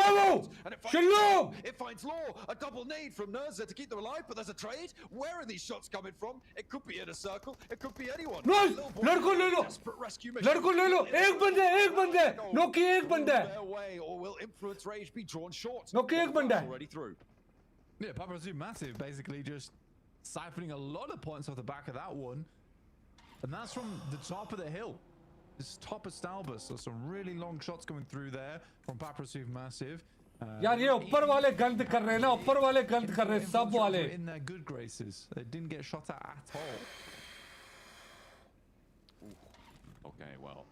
and it finds Law. A double nade from Nerza to keep them alive, but there's a trade. Where are these shots coming from? It could be in a circle. It could be anyone. लड़को ले लो. लड़को ले लो. एक बंदे. Noki एक बंदे. Their way, or will Influence Rage be drawn short? Noki एक बंदे. Already through. Yeah, Paparazzi massive, basically just siphoning a lot of points off the back of that one. And that's from the top of the hill. This top of Stalbus. So some really long shots coming through there from Paparazzi massive. यार ये ऊपर वाले गंद कर रहे हैं ना, ऊपर वाले गंद कर रहे हैं सब वाले. In their good graces. They didn't get shot at all. Okay, well,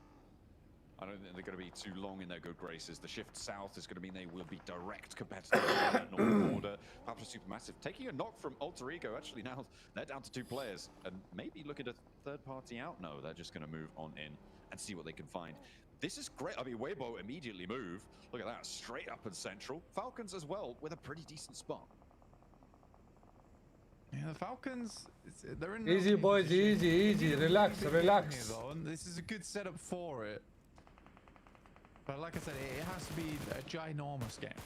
I don't think they're going to be too long in their good graces. The shift south is going to mean they will be direct competitors on that north border. Papa Supermassive taking a knock from Alter Ego. Actually, now they're down to 2 players and maybe look at a third party out. No, they're just going to move on in and see what they can find. This is great. I mean, Weibo immediately move. Look at that, straight up and central. Falcons as well with a pretty decent spot. Yeah, the Falcons, they're in easy boys, easy, relax. This is a good setup for it. But like I said, it has to be a ginormous game.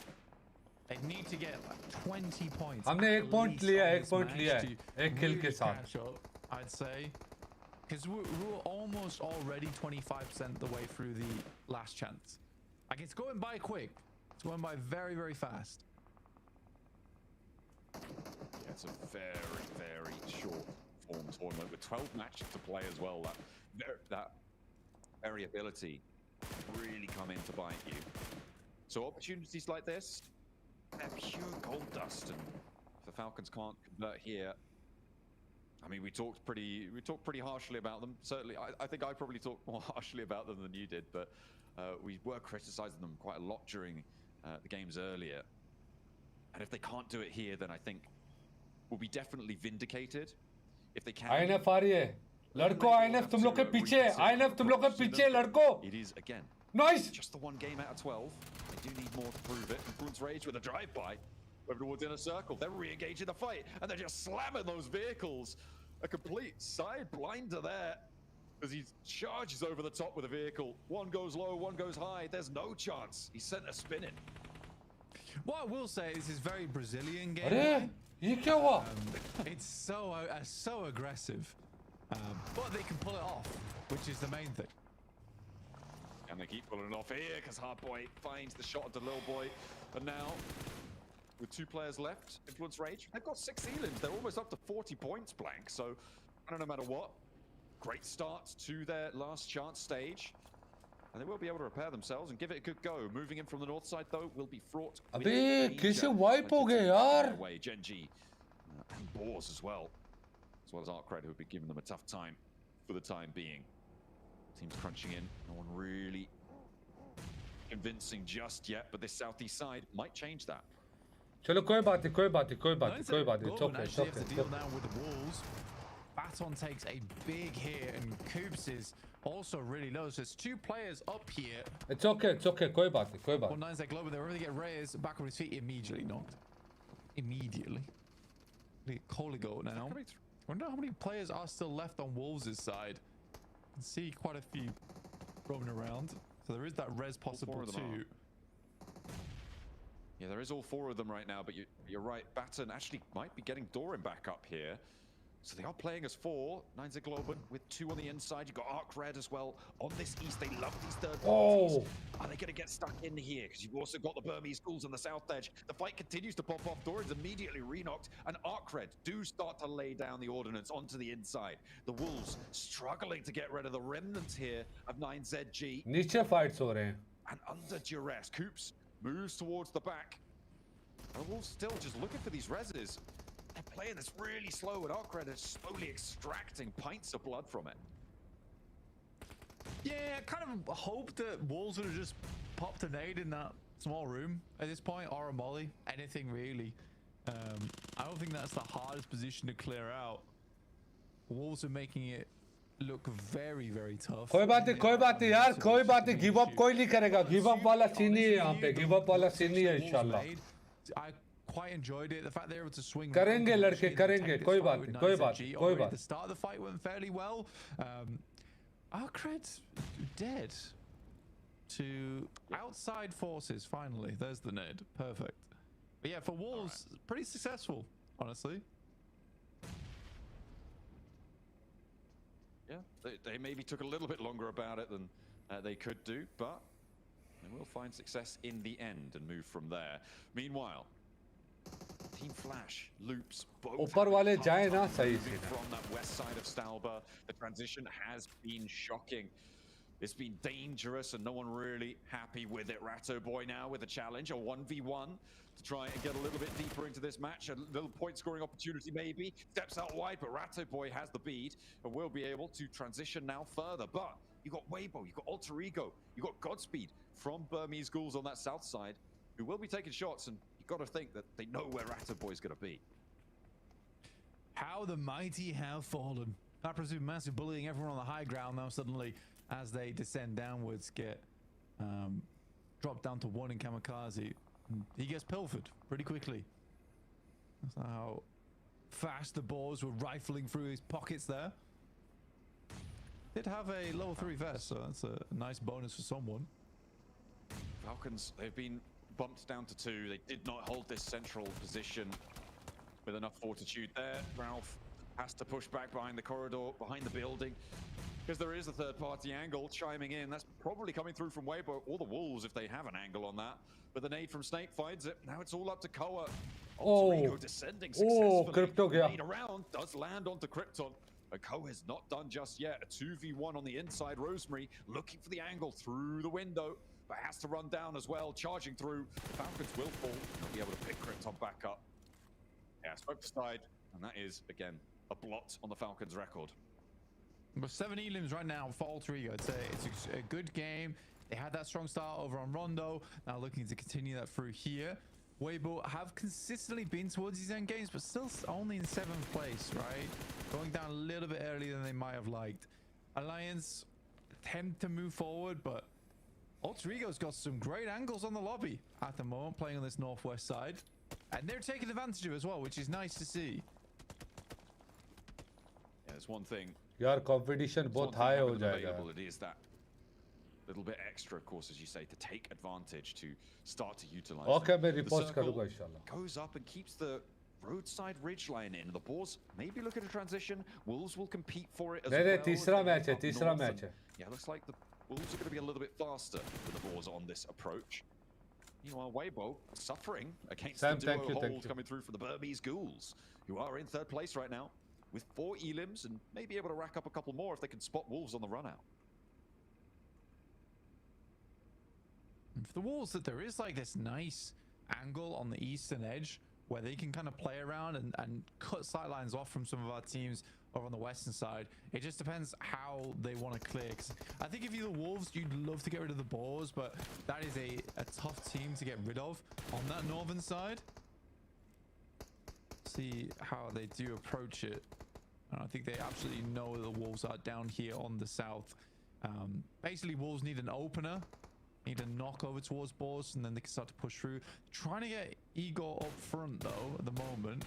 They need to get like 20 points. हमने एक point लिया है, एक kill के साथ. I'd say. Because we're almost already 25% the way through the last chance. Like, it's going by quick. It's going by very, very fast. Yeah, it's a very, very short form tournament with 12 matches to play as well. That variability really come in to bite you. So opportunities like this, they're pure gold dust, and if the Falcons can't convert here, I mean, we talked pretty harshly about them. Certainly, I think I probably talked more harshly about them than you did, but we were criticizing them quite a lot during the games earlier. And if they can't do it here, then I think we'll be definitely vindicated. If they can. INF आ रही है. लड़को INF तुम लोग के पीछे. INF तुम लोग के पीछे लड़को. It is again. Nice. Just the one game out of 12. They do need more to prove it. Influence Rage with a drive-by. Over towards inner circle. They're re-engaging the fight, and they're just slamming those vehicles. A complete side blinder there as he charges over the top with a vehicle. One goes low, one goes high. There's no chance. He sent a spin in. What I will say is, this is very Brazilian game. It's so aggressive, but they can pull it off, which is the main thing. And they keep pulling it off here because Hardboy finds the shot of the little boy, and now, with 2 players left, Influence Rage, they've got 6 ceilings. They're almost up to 40 points blank. So, I don't know, no matter what, great start to their last chance stage. And they will be able to repair themselves and give it a good go. Moving in from the north side, though, will be fraught with अबे danger. कैसे wipe हो गए यार? Away, Genji and Bors as well as Arcred, who will be giving them a tough time for the time being. Teams crunching in. No one really convincing just yet, but this southeast side might change that. चलो कोई बात नहीं, कोई बात नहीं, कोई बात नहीं, कोई बात नहीं. It's okay, it's okay. Deal now with the walls. Baton takes a big hit, and Coops is also really low. So it's 2 players up here. It's okay, कोई बात नहीं, कोई बात. Well, Nine's like low, but they really get Reyes back on his feet immediately. Knocked. Immediately. Coligo now. Wonder how many players are still left on Wolves' side. I can see quite a few roaming around. So there is that res possible too. Yeah, there is all 4 of them right now, but you're right. Baton actually might be getting Doran back up here. So they are playing as 4. Nine's a Globan with 2 on the inside. You've got Arc Red as well on this east. They love these third parties. Are they going to get stuck in here? Because you've also got the Burmese schools on the south edge. The fight continues to pop off. Doran's immediately re-knocked. And Arc Red do start to lay down the ordnance onto the inside. The Wolves struggling to get rid of the remnants here of 9ZG. नीचे fights हो रहे हैं. And under duress, Coops moves towards the back. The Wolves still just looking for these reses. They're playing this really slow, and Arcred is slowly extracting pints of blood from it. Yeah, I kind of hope that Wolves would have just popped a nade in that small room at this point, or a molly, anything really. I don't think that's the hardest position to clear out. Wolves are making it look very, very tough. कोई बात नहीं यार, कोई बात नहीं. Give up कोई नहीं करेगा. Give up वाला सीन नहीं है यहाँ पे. Give up वाला सीन नहीं है इंशाल्लाह. I quite enjoyed it. The fact they're able to swing. करेंगे लड़के करेंगे. कोई बात नहीं, कोई बात नहीं, कोई बात. The start of the fight went fairly well. Arcred dead to outside forces. Finally, there's the nade. Perfect. But yeah, for Wolves, pretty successful, honestly. Yeah, they maybe took a little bit longer about it than they could do, but they will find success in the end and move from there. Meanwhile, Team Flash, Loops, both ऊपर वाले जाए ना सही से. From that west side of Stalba, the transition has been shocking. It's been dangerous and no one really happy with it. Ratto Boy now with a challenge, a 1v1 to try and get a little bit deeper into this match. A little point scoring opportunity maybe. Steps out wide, but Ratto Boy has the bead and will be able to transition now further. But you got Weibo, you got Alter Ego, you got Godspeed from Burmese Ghouls on that south side who will be taking shots, and you've got to think that they know where Ratto Boy is going to be. How the mighty have fallen. I presume massive bullying everyone on the high ground now suddenly as they descend downwards, get dropped down to 1 in Kamikaze. He gets pilfered pretty quickly. That's how fast the balls were rifling through his pockets there. Did have a level 3 vest, so that's a nice bonus for someone. Falcons, they've been bumped down to 2. They did not hold this central position with enough fortitude there. Ralph has to push back behind the corridor, behind the building, because there is a third-party angle chiming in. That's probably coming through from Weibo or the Wolves if they have an angle on that. But the nade from Snake finds it. Now it's all up to Koa. Alter descending successfully. Crypto The nade around does land onto Krypton. But Koa is not done just yet. A 2v1 on the inside. Rosemary looking for the angle through the window, but has to run down as well. Charging through. The Falcons will fall. They'll be able to pick Krypton back up. Yeah, smoke side, and that is, again, a blot on the Falcons' record. But 7 elims right now for Alter Ego. It's a good game. They had that strong start over on Rondo. Now looking to continue that through here. Weibo have consistently been towards these end games, but still only in 7th place, right? Going down a little bit earlier than they might have liked. Alliance attempt to move forward, but Alter Ego's got some great angles on the lobby at the moment, playing on this northwest side. And they're taking advantage of it as well, which is nice to see. Yeah, there's one thing. यार competition बहुत high हो जाएगा. It is that little bit extra, of course, as you say, to take advantage, to start to utilize. Okay, मैं the repost circle करूँगा इंशाल्लाह. goes up and keeps the roadside ridge line in. The Boars maybe look at a transition. Wolves will compete for it as well. नहीं तीसरा match है, Up तीसरा north, match है. Yeah, looks like the Wolves are going to be a little bit faster than the Boars on this approach. Meanwhile, Weibo suffering against Sam, the duo thank you. hold coming through from the Burmese Ghouls, who are in 3rd place right now with 4 elims and may be able to rack up a couple more if they can spot Wolves on the run out. And for the Wolves, that there is like this nice angle on the eastern edge where they can kind of play around and cut sight lines off from some of our teams over on the western side. It just depends how they want to clear. 'Cause I think if you're the Wolves, you'd love to get rid of the Boars, but that is a tough team to get rid of on that northern side. See how they do approach it. And I think they absolutely know the Wolves are down here on the south. Basically, Wolves need an opener, need a knock over towards Boars, and then they can start to push through. Trying to get Igor up front though at the moment.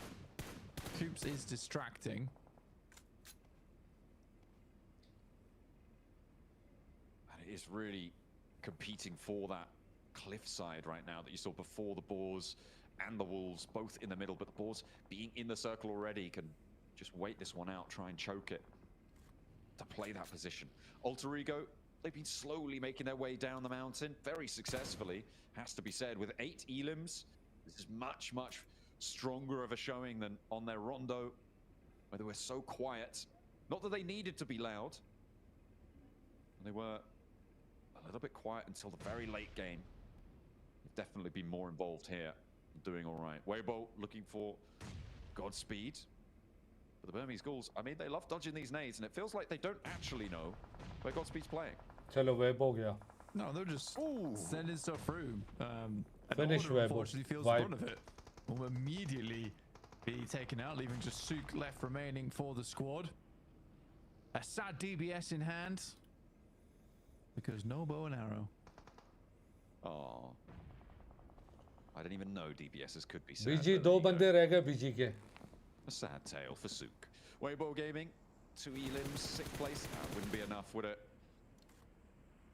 Coops is distracting. And it is really competing for that cliffside right now that you saw before. The Boars and the Wolves both in the middle, but the Boars being in the circle already can just wait this one out, try and choke it to play that position. Alter Ego, they've been slowly making their way down the mountain, very successfully, has to be said, with 8 elims. This is much, much stronger of a showing than on their rondo, where they were so quiet. Not that they needed to be loud. They were a little bit quiet until the very late game. They've definitely been more involved here, doing all right. Weibo looking for Godspeed. But the Burmese Ghouls, I mean, they love dodging these nades, and it feels like they don't actually know where Godspeed's playing. Chalo Web ho gaya. No, they're just sending stuff through. Finish Web. Unfortunately feels the brunt of it. Will immediately be taken out, leaving just Sook left remaining for the squad. A sad DBS in hand, because no bow and arrow. Oh, I didn't even know DBSs could be sad. BG दो बंदे रह गए BG के. A sad tale for Sook. Weibo Gaming, 2 elims, 6th place. That wouldn't be enough, would it?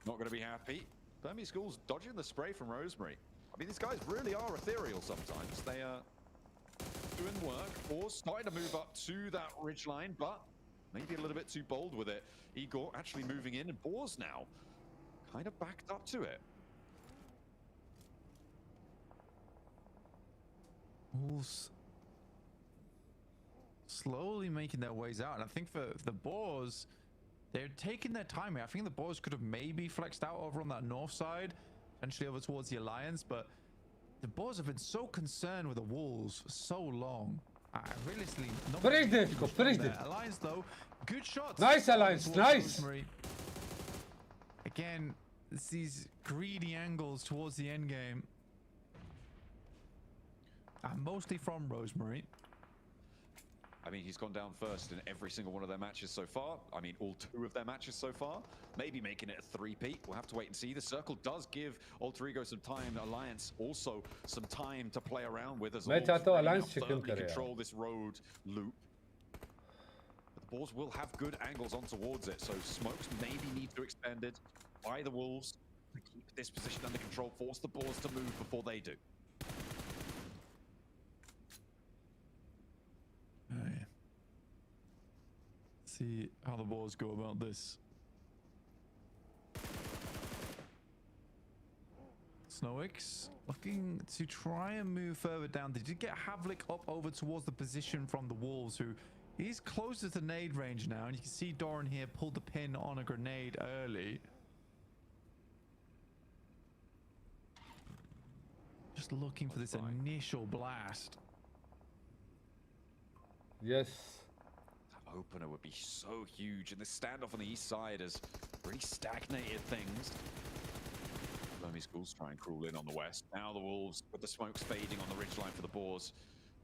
Not going to be happy. Burmese Ghouls dodging the spray from Rosemary. I mean, these guys really are ethereal sometimes. They are doing work, or starting to move up to that ridgeline, but maybe a little bit too bold with it. Igor actually moving in, and Boars now kind of backed up to it. Wolves slowly making their ways out, and I think for the Boars, they're taking their time here. I think the Boars could have maybe flexed out over on that north side, potentially over towards the Alliance, but the Boars have been so concerned with the Wolves for so long. Realistically, not Alliance though, good shots. Nice Alliance, nice. Rosemary. Again, it's these greedy angles towards the end game, and mostly from Rosemary. I mean, he's gone down first in every single one of their matches so far. I mean, all 2 of their matches so far. Maybe making it a 3-peat. We'll have to wait and see. The circle does give Alter Ego some time. Alliance also some time to play around with as well. Control this road loop. But the Boars will have good angles on towards it, so smokes maybe need to expand it by the Wolves to keep this position under control, force the Boars to move before they do. Right. See how the Boars go about this. Snowix looking to try and move further down. They did get Havlik up over towards the position from the Wolves, who he's closer to nade range now, and you can see Doran here pulled the pin on a grenade early. Just looking for this initial blast. Yes. That opener would be so huge, and the standoff on the east side has really stagnated things. Burmese Ghouls try and crawl in on the west. Now the Wolves, with the smokes fading on the ridgeline for the Boars,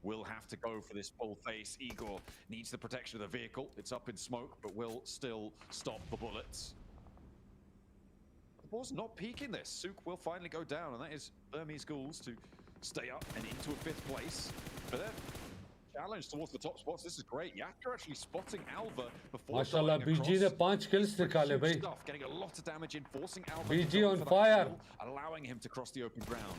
will have to go for this full face. Igor needs the protection of the vehicle. It's up in smoke, but will still stop the bullets. The Boars not peaking this. Sook will finally go down, and that is Burmese Ghouls to stay up and into a 5th place. But then challenge towards the top spots. This is great. Yatka actually spotting Alva before Mashallah, BG ने 5 kills निकाले भाई. Getting a lot of damage in, forcing Alva BG on fire. Kill, allowing him to cross the open ground.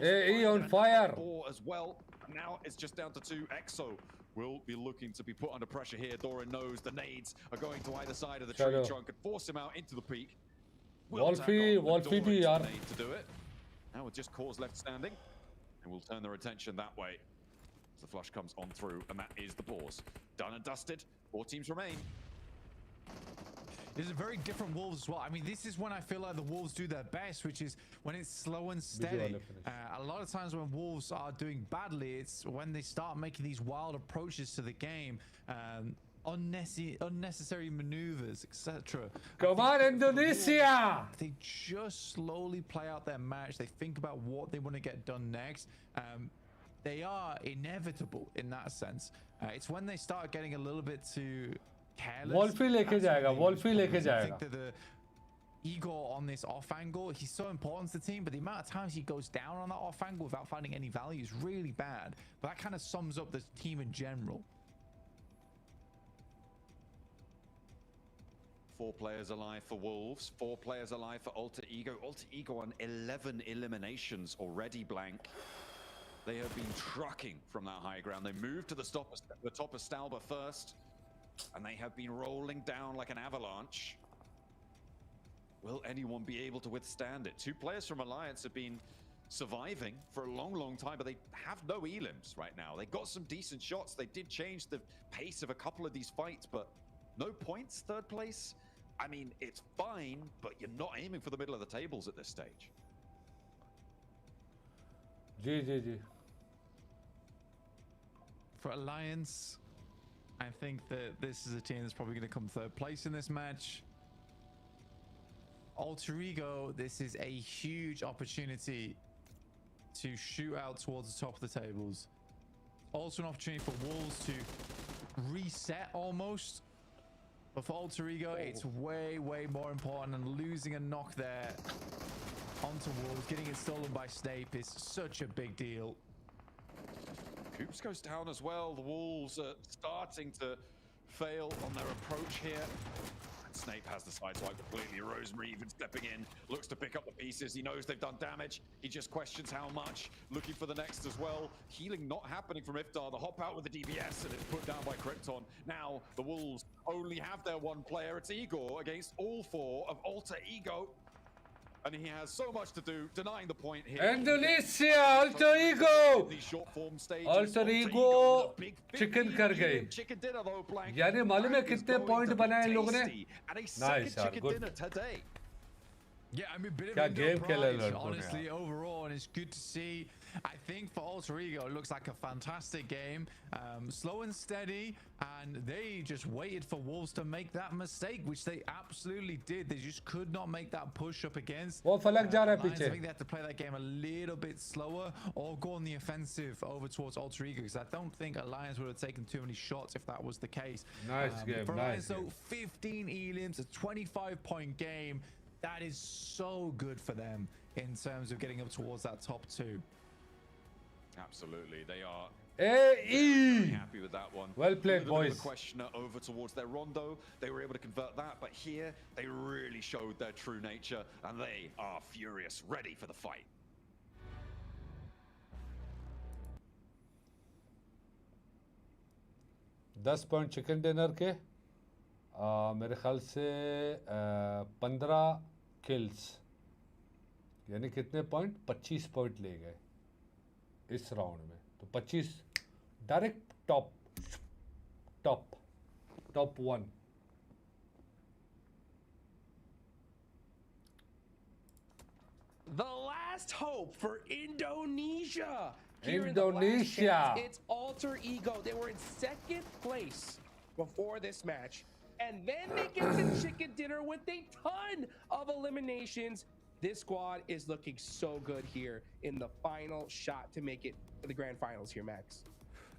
AE on fire. As well. Now it's just down to 2. Exo will be looking to be put under pressure here. Doran knows the nades are going to either side of the tree trunk and force him out into the peak. Wolfie भी यार. To do it. Now with just Cause left standing, and we'll turn their attention that way. The flush comes on through, and that is the Boars. Done and dusted. 4 teams remain. This is a very different Wolves as well. I mean, this is when I feel like the Wolves do their best, which is when it's slow and steady. A lot of times when Wolves are doing badly, it's when they start making these wild approaches to the game, unnecessary maneuvers, etc. Come on, Indonesia! They just slowly play out their match. They think about what they want to get done next. They are inevitable in that sense. It's when they start getting a little bit too careless. Wolfie लेके जाएगा, Wolfie लेके जाएगा. I think that the Igor on this off angle, he's so important to the team, but the amount of times he goes down on that off angle without finding any value is really bad. But that kind of sums up the team in general. 4 players alive for Wolves, 4 players alive for Alter Ego. Alter Ego on 11 eliminations already, blank. They have been trucking from that high ground. They moved to the top of Stalber first, and they have been rolling down like an avalanche. Will anyone be able to withstand it? 2 players from Alliance have been surviving for a long, long time, but they have no elims right now. They got some decent shots. They did change the pace of a couple of these fights, but no points, 3rd place. I mean, it's fine, but you're not aiming for the middle of the tables at this stage. G. For Alliance, I think that this is a team that's probably going to come 3rd place in this match. Alter Ego, this is a huge opportunity to shoot out towards the top of the tables. Also an opportunity for Wolves to reset almost. But for Alter Ego, it's way, way more important, and losing a knock there onto Wolves, getting it stolen by Snape is such a big deal. Coops goes down as well. The Wolves are starting to fail on their approach here. And Snape has the sideswipe completely. Rosemary even stepping in, looks to pick up the pieces. He knows they've done damage. He just questions how much. Looking for the next as well. Healing not happening from Iftar. The hop out with the DBS, and it's put down by Krypton. Now the Wolves only have their 1 player. It's Igor against all 4 of Alter Ego. And he has so much to do, denying the point here. Indonesia, Alter Ego! Alter Ego chicken कर गए. यानी मालूम है कितने point बनाए इन लोगों ने? Nice यार, good. Yeah, I mean, bit of क्या game खेला pride, honestly, overall, and it's good to see. I think for Alter Ego, it looks like a fantastic game. Slow and steady, and they just waited for Wolves to make that mistake, which they absolutely did. They just could not make that push up against. वो फलक जा रहा है I पीछे. think they had to play that game a little bit slower or go on the offensive over towards Alter Ego, because I don't think Alliance would have taken too many shots if that was the case. Nice game, for nice Alliance, though, game. 15 elims, a 25-point game. That is so good for them in terms of getting up towards that top 2. Absolutely, they are very happy with that one. Well played, boys. The questioner over towards their rondo, they were able to convert that, but here they really showed their true nature, and they are furious, ready for the fight. $10 chicken dinner के मेरे ख्याल से 15 kills, यानी कितने point? 25 point ले गए इस round में. तो 25 direct top 1. The last hope for Indonesia. Indonesia. It's Alter Ego. They were in 2nd place before this match, and then they get the chicken dinner with a ton of eliminations. This squad is looking so good here in the final shot to make it to the grand finals here, Max.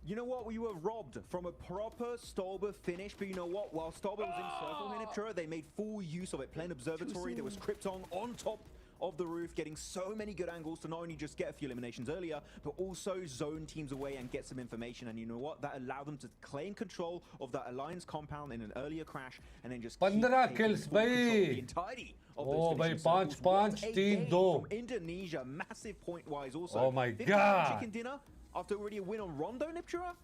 You know what? We were robbed from a proper Stolber finish, but you know what? While Stolber was in circle here, they made full use of it. Playing observatory, there was Krypton on top of the roof, getting so many good angles to not only just get a few eliminations earlier, but also zone teams away and get some information. And you know what? That allowed them to claim control of that Alliance compound in an earlier crash, and then just 15 kills, the entirety of those भाई finishing 5 3 2 from Indonesia, massive point wise also. Oh my 50 god, chicken dinner after already a win on Rondo, Niptura.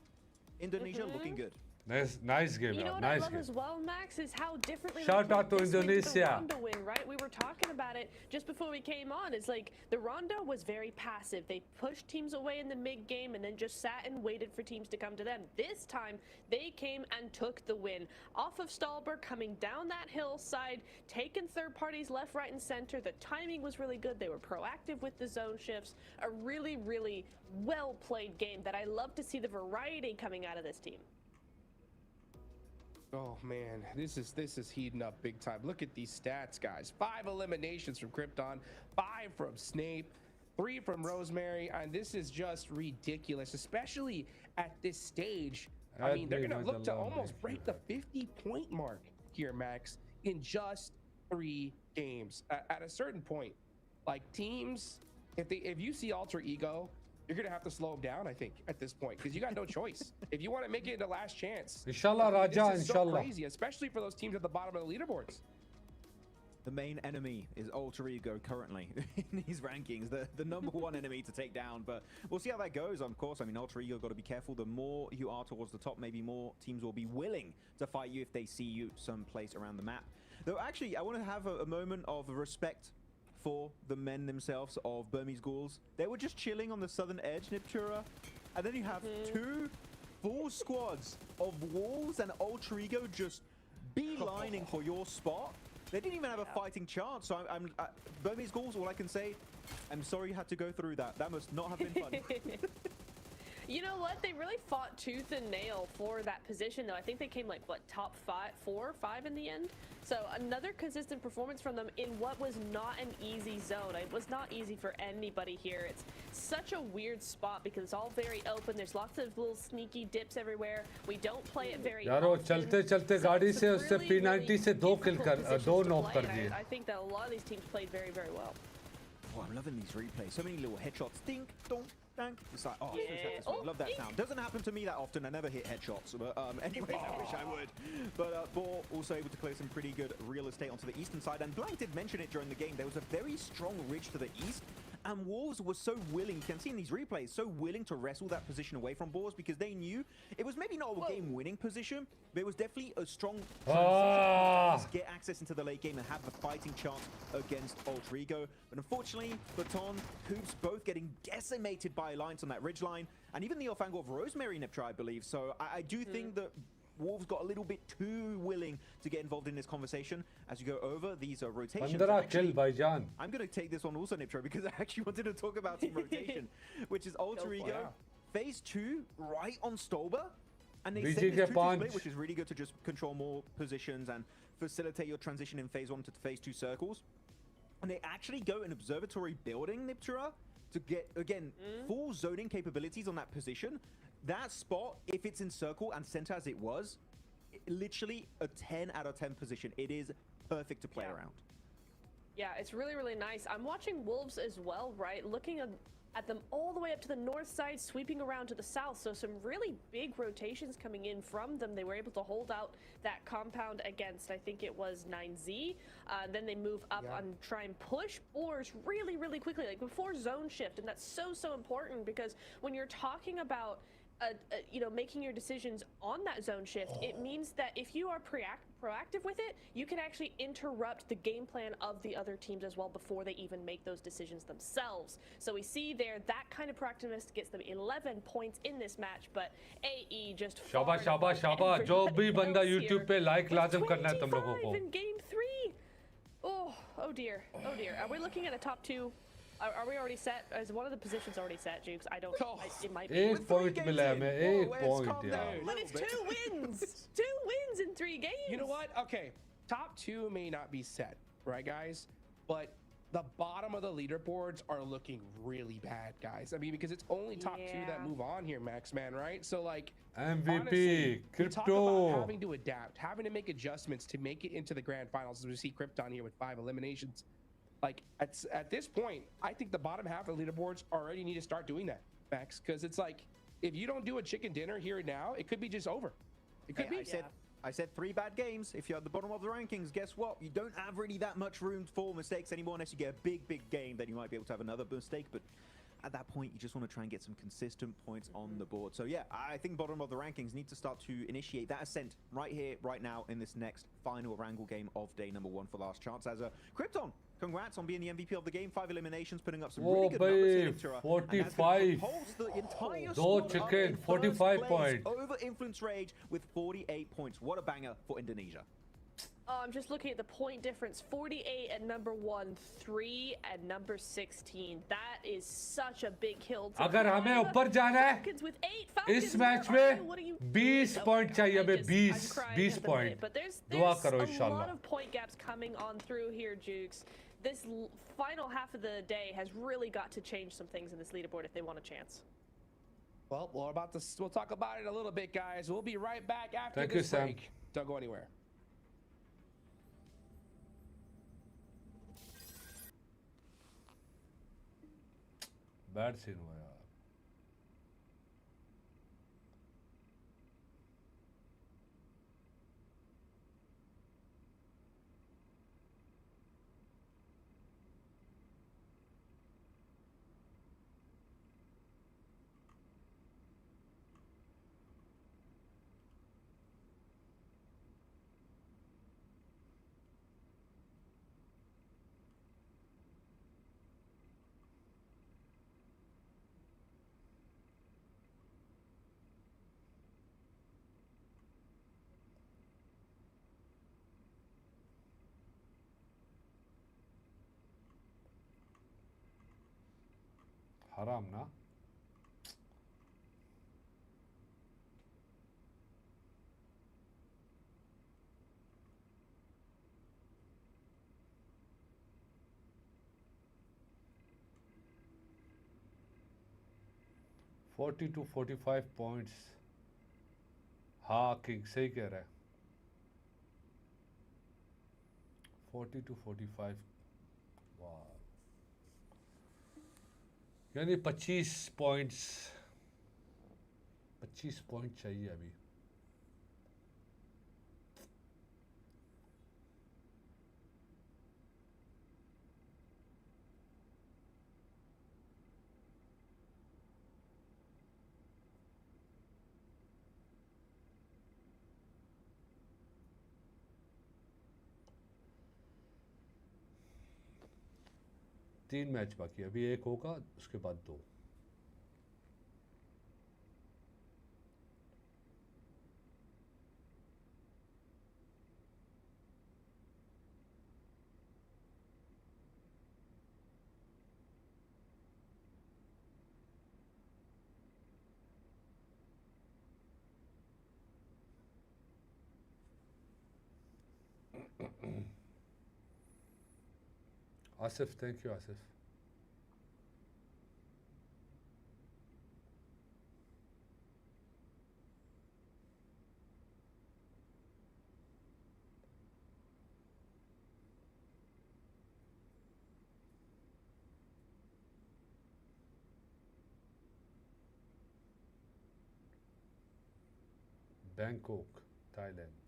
Indonesia looking good. Nice game, you know what nice I love game. as well, Max, is how differently Shout they out to played this win Indonesia. the Rondo win, right? We were talking about it just before we came on. It's like the Rondo was very passive. They pushed teams away in the mid game and then just sat and waited for teams to come to them. This time, they came and took the win. Off of Stallberg, coming down that hillside, taking third parties left, right, and center. The timing was really good. They were proactive with the zone shifts. A really, really well-played game that I love to see the variety coming out of this team. Oh man, this is heating up big time. Look at these stats, guys. 5 eliminations from Krypton, 5 from Snape, 3 from Rosemary, and this is just ridiculous, especially at this stage. I mean, they're gonna look to almost break the 50-point mark here, Max, in just 3 games. At a certain point, like teams, if you see Alter Ego, you're gonna have to slow them down, I think, at this point, because you got no choice. If you want to make it the last chance. Inshallah, Raja, this is inshallah. so crazy, especially for those teams at the bottom of the leaderboards. The main enemy is Alter Ego currently in these rankings, the number 1 enemy to take down, but we'll see how that goes. Of course, I mean, Alter Ego got to be careful. The more you are towards the top, maybe more teams will be willing to fight you if they see you someplace around the map. Though actually, I want to have a moment of respect for the men themselves of Burmese Ghouls. They were just chilling on the southern edge, Niptura, and then you have 2 full squads of Wolves and Alter Ego just beelining for your spot. They didn't even have a fighting chance, so Burmese Ghouls, all I can say, I'm sorry you had to go through that. That must not have been fun. You know what? They really fought tooth and nail for that position, though. I think they came like, what, top 4 or 5 in the end? So another consistent performance from them in what was not an easy zone. It was not easy for anybody here. It's such a weird spot because it's all very open. There's lots of little sneaky dips everywhere. We don't play it very often. चलते गाड़ी से उससे P90 से 2 kill कर 2 knock कर दिए. I think that a lot of these teams played very, very well. Oh, I'm loving these replays. So many little headshots. Ding, dong, dang. It's like, oh, Yeah. I love that sound. Doesn't happen to me that often. I never hit headshots. But anyways, I wish I would. But Boar also able to clear some pretty good real estate onto the eastern side. And Blank did mention it during the game. There was a very strong ridge to the east. And Wolves was so willing, you can see in these replays, so willing to wrestle that position away from Boars because they knew it was maybe not a game-winning position, but it was definitely a strong transition to get access into the late game and have the fighting chance against Alter Ego. But unfortunately, Baton, Hoops both getting decimated by Alliance on that ridge line, and even the off angle of Rosemary Niptra, I believe. So I do think that Wolves got a little bit too willing to get involved in this conversation as you go over these rotations. Kill Baijan. I'm going to take this one also, Niptra, because I actually wanted to talk about some rotation, which is Alter Ego. Phase 2 right on Stolber. And they set this 2-2 split, which is really good to just control more positions and facilitate your transition in Phase 1 to Phase 2 circles. And they actually go an observatory building, Niptura, to get, again, full zoning capabilities on that position. That spot, if it's in circle and center as it was, literally a 10 out of 10 position. It is perfect to play around. Yeah, it's really, really nice. I'm watching Wolves as well, right? Looking at them all the way up to the north side, sweeping around to the south. So some really big rotations coming in from them. They were able to hold out that compound against, I think it was 9Z. Then they move up and try and push Boars really, really quickly, like before zone shift. And that's so, so important because when you're talking about you know, making your decisions on that zone shift, it means that if you are proactive with it, you can actually interrupt the game plan of the other teams as well before they even make those decisions themselves. So we see there that kind of proactiveness gets them 11 points in this match, but AE just शाबाश शाबाश शाबाश जो भी बंदा YouTube पे like लाजम करना है तुम लोगों को. In game 3. Oh dear. Oh dear. Are we looking at a top 2? Are we already set? Is one of the positions already set, Jukes? I don't. It might be. 1 point मिला है मैं 1 point यार. But it's 2 wins. 2 wins in 3 games. You know what? Okay, top 2 may not be set, right, guys? But the bottom of the leaderboards are looking really bad, guys. I mean, because it's only top 2 that move on here, Max, man, right? So like MVP, honestly, we talk Crypto. about having to adapt, having to make adjustments to make it into the grand finals. As we see Krypton here with 5 eliminations. Like at this point, I think the bottom half of the leaderboards already need to start doing that, Max, because it's like if you don't do a chicken dinner here and now, it could be just over. It could be. I said 3 bad games. If you're at the bottom of the rankings, guess what? You don't have really that much room for mistakes anymore unless you get a big game. Then you might be able to have another mistake. But at that point, you just want to try and get some consistent points on the board. So yeah, I think bottom of the rankings need to start to initiate that ascent right here, right now, in this next final Wrangle game of day number 1 for Last Chance. As a Krypton, congrats on being the MVP of the game. 5 eliminations, putting up some really good numbers here, Victura. 45. Holds the entire Do squad chicken, up in 45 first place points. over Influence Rage with 48 points. What a banger for Indonesia. I'm just looking at the point difference. 48 at number 1, 3 at number 16. That is such a big hill to अगर हमें ऊपर जाना है Falcons with 8 Falcons. इस match में 20 point चाहिए हमें 20 point But there's दुआ करो a lot इंशाल्लाह of point gaps coming on through here, Jukes. This final half of the day has really got to change some things in this leaderboard if they want a chance. Well, we'll talk about it a little bit, guys. We'll be right back after Thank you, this Sam. break. Don't go anywhere. Bad scene हुआ यार हराम ना forty two 45 points हाँ king सही कह रहा है 40 to 45 वाह यानी 25 पॉइंट्स 25 पॉइंट चाहिए अभी तीन मैच बाकी अभी एक होगा उसके बाद 2 Asif thank you Asif Bangkok Thailand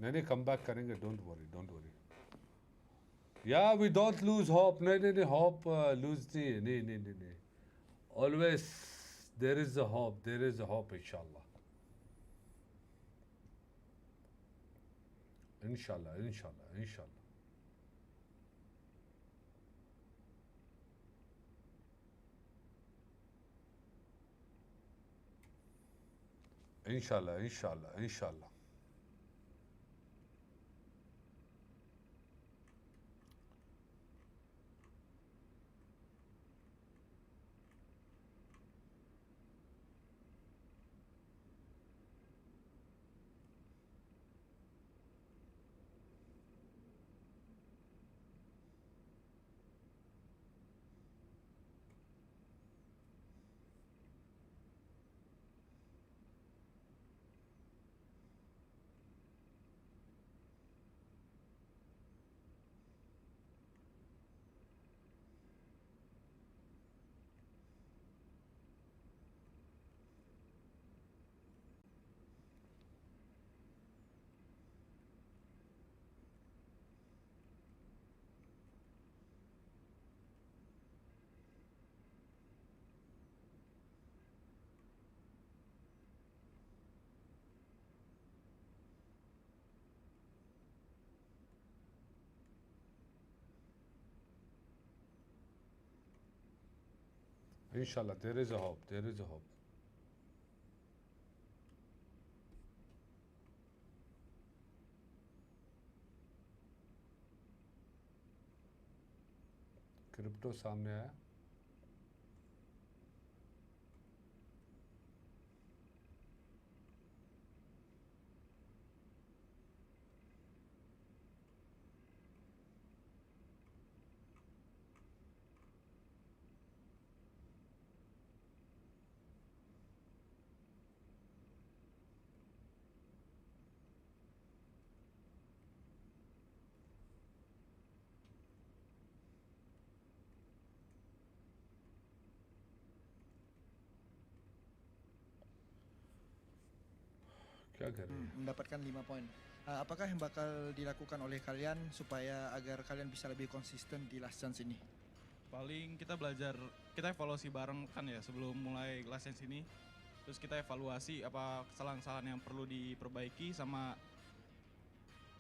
नहीं कम बैक करेंगे डोंट वरी या वी डोंट लूज होप नहीं होप लूज नहीं always there is a hope इंशाल्लाह इंशाल्लाह Inshallah, there is a hope. There is a hope. Crypto सामने आया. Mendapatkan 5 poin. Apakah yang bakal dilakukan oleh kalian supaya agar kalian bisa lebih konsisten di last chance ini? Paling kita belajar, kita evaluasi bareng kan ya sebelum mulai last chance ini. Terus kita evaluasi apa kesalahan-kesalahan yang perlu diperbaiki sama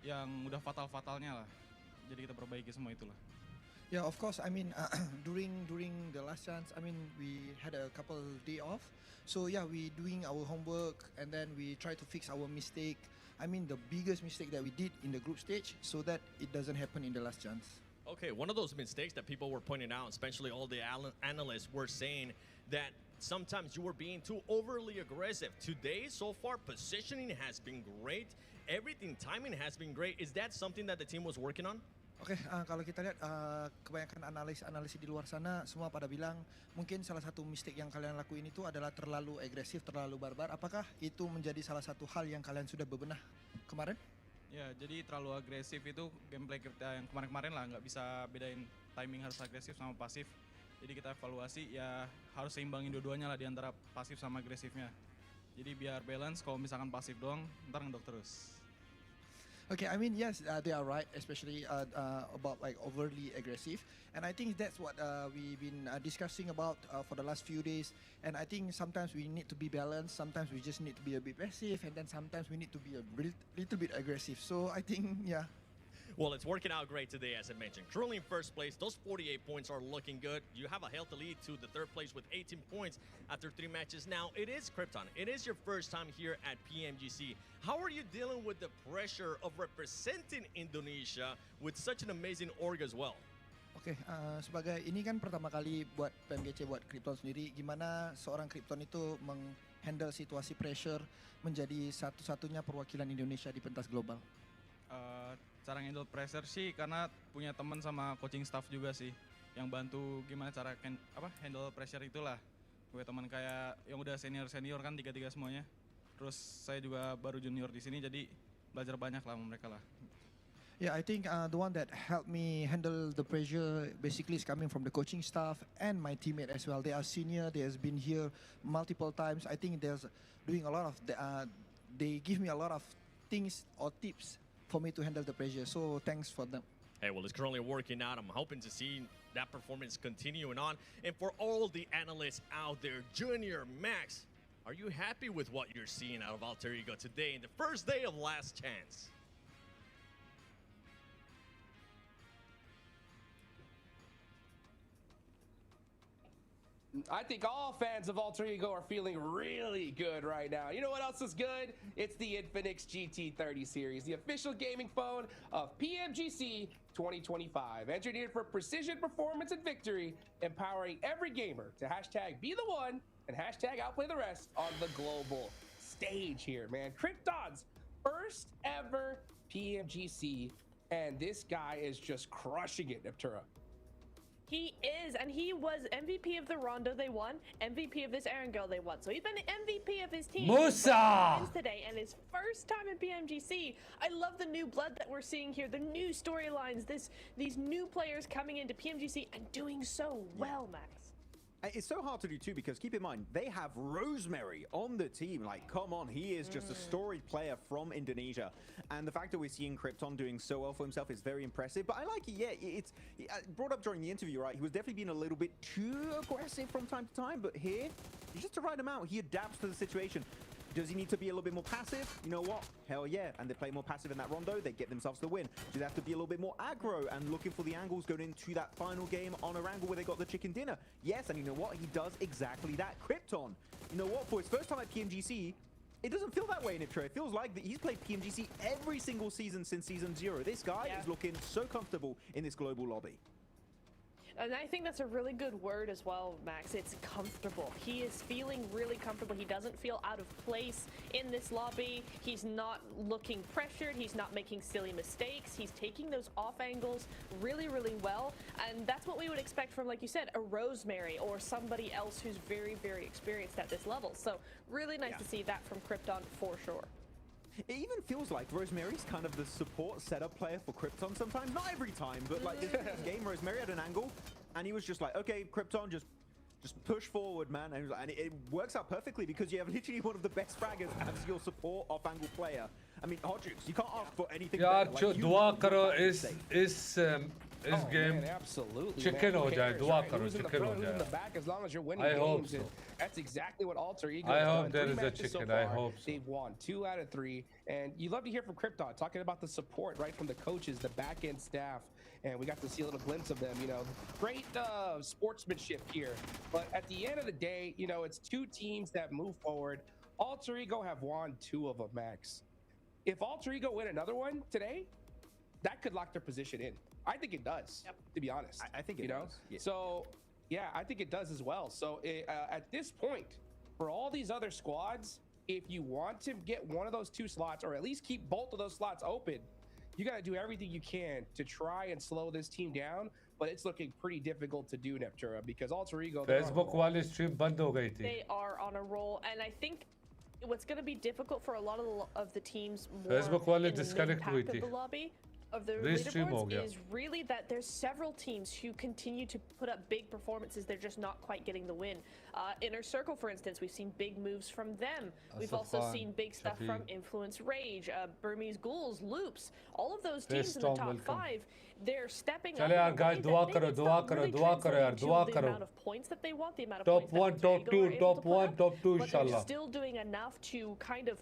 yang udah fatal-fatalnya lah. Jadi kita perbaiki semua itulah. Yeah, of course. I mean, during the last chance, I mean, we had a couple day off. So yeah, we doing our homework and then we try to fix our mistake. I mean, the biggest mistake that we did in the group stage, so that it doesn't happen in the last chance. Okay, one of those mistakes that people were pointing out, especially all the analysts, were saying that sometimes you were being too overly aggressive. Today, so far, positioning has been great. Everything, timing has been great. Is that something that the team was working on? Oke, kalau kita lihat kebanyakan analis di luar sana semua pada bilang mungkin salah satu mistake yang kalian lakuin itu adalah terlalu agresif, terlalu barbar. Apakah itu menjadi salah satu hal yang kalian sudah bebenah kemarin? Ya, jadi terlalu agresif itu gameplay kita yang kemarin-kemarin lah, nggak bisa bedain timing harus agresif sama pasif. Jadi kita evaluasi ya harus seimbangin dua-duanya lah di antara pasif sama agresifnya. Jadi biar balance, kalau misalkan pasif doang ntar ngedok terus. Okay, I mean, yes, they are right, especially about like overly aggressive. And I think that's what we've been discussing about for the last few days. And I think sometimes we need to be balanced, sometimes we just need to be a bit passive, and then sometimes we need to be a little bit aggressive. So I think, yeah. Well, it's working out great today, as I mentioned. Currently in first place, those 48 points are looking good. You have a healthy lead to the third place with 18 points after 3 matches. Now, it is Krypton. It is your first time here at PMGC. How are you dealing with the pressure of representing Indonesia with such an amazing org as well? Oke, sebagai ini kan pertama kali buat PMGC, buat Krypton sendiri, gimana seorang Krypton itu menghandle situasi pressure menjadi satu-satunya perwakilan Indonesia di pentas global? Cara handle pressure sih karena punya teman sama coaching staff juga sih yang bantu gimana cara handle pressure itulah. Gue teman kayak yang udah senior kan tiga semuanya. Terus saya juga baru junior di sini jadi belajar banyak lah sama mereka lah. Yeah, I think the one that helped me handle the pressure basically is coming from the coaching staff and my teammate as well. They are senior, they has been here multiple times. I think they're doing a lot of, they give me a lot of things or tips for me to handle the pressure. So thanks for them. Hey, well, it's currently working out. I'm hoping to see that performance continuing on. And for all the analysts out there, Junior, Max, are you happy with what you're seeing out of Alter Ego today in the first day of Last Chance? I think all fans of Alter Ego are feeling really good right now. You know what else is good? It's the Infinix GT30 series, the official gaming phone of PMGC 2025. Engineered for precision, performance, and victory, empowering every gamer to hashtag be the one and hashtag outplay the rest on the global stage here, man. Krypton's first ever PMGC, and this guy is just crushing it, Neptura. He is, and he was MVP of the Rondo they won, MVP of this Erangel they won. So he's been the MVP of his team. Musa! Today, and his first time in PMGC. I love the new blood that we're seeing here, the new storylines, these new players coming into PMGC and doing so well, Max. It's so hard to do too because keep in mind, they have Rosemary on the team. Like, come on, he is just a storied player from Indonesia. And the fact that we're seeing Krypton doing so well for himself is very impressive. But I like it, yeah, it's brought up during the interview, right? He was definitely being a little bit too aggressive from time to time. But here, just to write him out, he adapts to the situation. Does he need to be a little bit more passive? You know what? Hell yeah. And they play more passive in that rondo. They get themselves the win. Do they have to be a little bit more aggro and looking for the angles going into that final game on a angle where they got the chicken dinner? Yes, and you know what? He does exactly that. Krypton, you know what? For his first time at PMGC, it doesn't feel that way, Niptro. It feels like that he's played PMGC every single season since Season 0. This guy is looking so comfortable in this global lobby. And I think that's a really good word as well, Max. It's comfortable. He is feeling really comfortable. He doesn't feel out of place in this lobby. He's not looking pressured. He's not making silly mistakes. He's taking those off angles really, really well. And that's what we would expect from, like you said, a Rosemary or somebody else who's very, very experienced at this level. So really nice to see that from Krypton for sure. It even feels like Rosemary's kind of the support setup player for Krypton sometimes. Not every time, but like this game, Rosemary had an angle, and he was just like, okay, Krypton, just push forward, man. And it works out perfectly because you have literally one of the best fraggers as your support off-angle player. I mean, Hodgix, you can't ask for anything better. Like, दुआ करो इस game absolutely chicken हो जाए दुआ करो chicken हो in the back as long as you're winning I hope games. so. That's exactly what Alter Ego I has hope done. there 3 is a matches chicken. so I far. hope so. They've won 2 out of 3, and you love to hear from Krypton talking about the support right from the coaches, the back end staff, and we got to see a little glimpse of them. You know, great sportsmanship here. But at the end of the day, you know, it's 2 teams that move forward. Alter Ego have won 2 of them, Max. If Alter Ego win another one today, that could lock their position in. I think it does, to be honest. I think it does. Yeah. So, yeah, I think it does as well. So, at this point, for all these other squads, if you want to get one of those 2 slots, or at least keep both of those slots open, you got to do everything you can to try and slow this team down. But it's looking pretty difficult to do, Neptura, because Alter Ego... Facebook वाली stream बंद हो गई थी. They are on a roll, and I think what's going to be difficult for a lot of the teams more Facebook वाले in the disconnect mid हुई pack थी. of the lobby of the Restream हो leaderboards गया. is really that there's several teams who continue to put up big performances. They're just not quite getting the win. Inner Circle, for instance, we've seen big moves from them. We've also seen big stuff from Influence Rage, Burmese Ghouls, Loops. All of those teams in the top 5, they're stepping up. चले यार guys दुआ करो यार दुआ करो. The amount of points that they want, the amount of Top points 1, top 2, top 1, top 2 but they're inshallah. still doing enough to kind of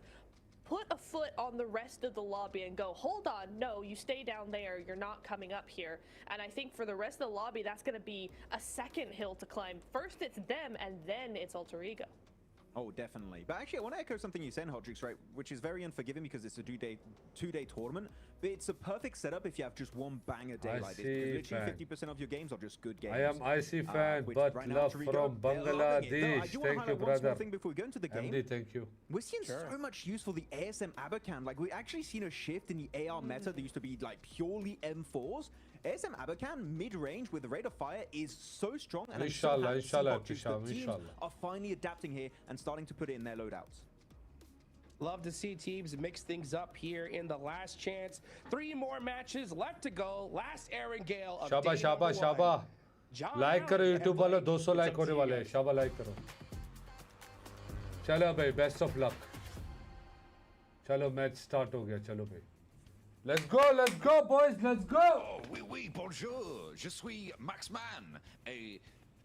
put a foot on the rest of the lobby and go, hold on, no, you stay down there, you're not coming up here. And I think for the rest of the lobby, that's going to be a second hill to climb. First it's them, and then it's Alter Ego. Oh, definitely. But actually, I want to echo something you said, Hodgix, right? Which is very unforgiving because it's a two-day tournament. But it's a perfect setup if you have just one banger day like this. Because literally 50% of your games are just good games. I am IC fan, but right love from Bangladesh. I do Thank want to you, highlight one brother. small thing before we go into the game. MD, thank you. We're seeing so much use for the ASM Abacan. Like, we've actually seen a shift in the AR meta that used to be like purely M4s. ASM Abacan mid-range with the rate of fire is so strong, and Inshallah, inshallah, the teams are finally adapting here and starting to put it in their loadouts. Love to see teams mix things up here in the last chance. 3 more matches left to go. Last Aaron Gale of Shaba. Like करो YouTube वालों 200 like होने वाले हैं. Shaba like करो. चलो भाई, best of luck. चलो match start हो गया. चलो भाई. Let's go, boys, let's go! Oh, oui, bonjour, je suis Max Man, et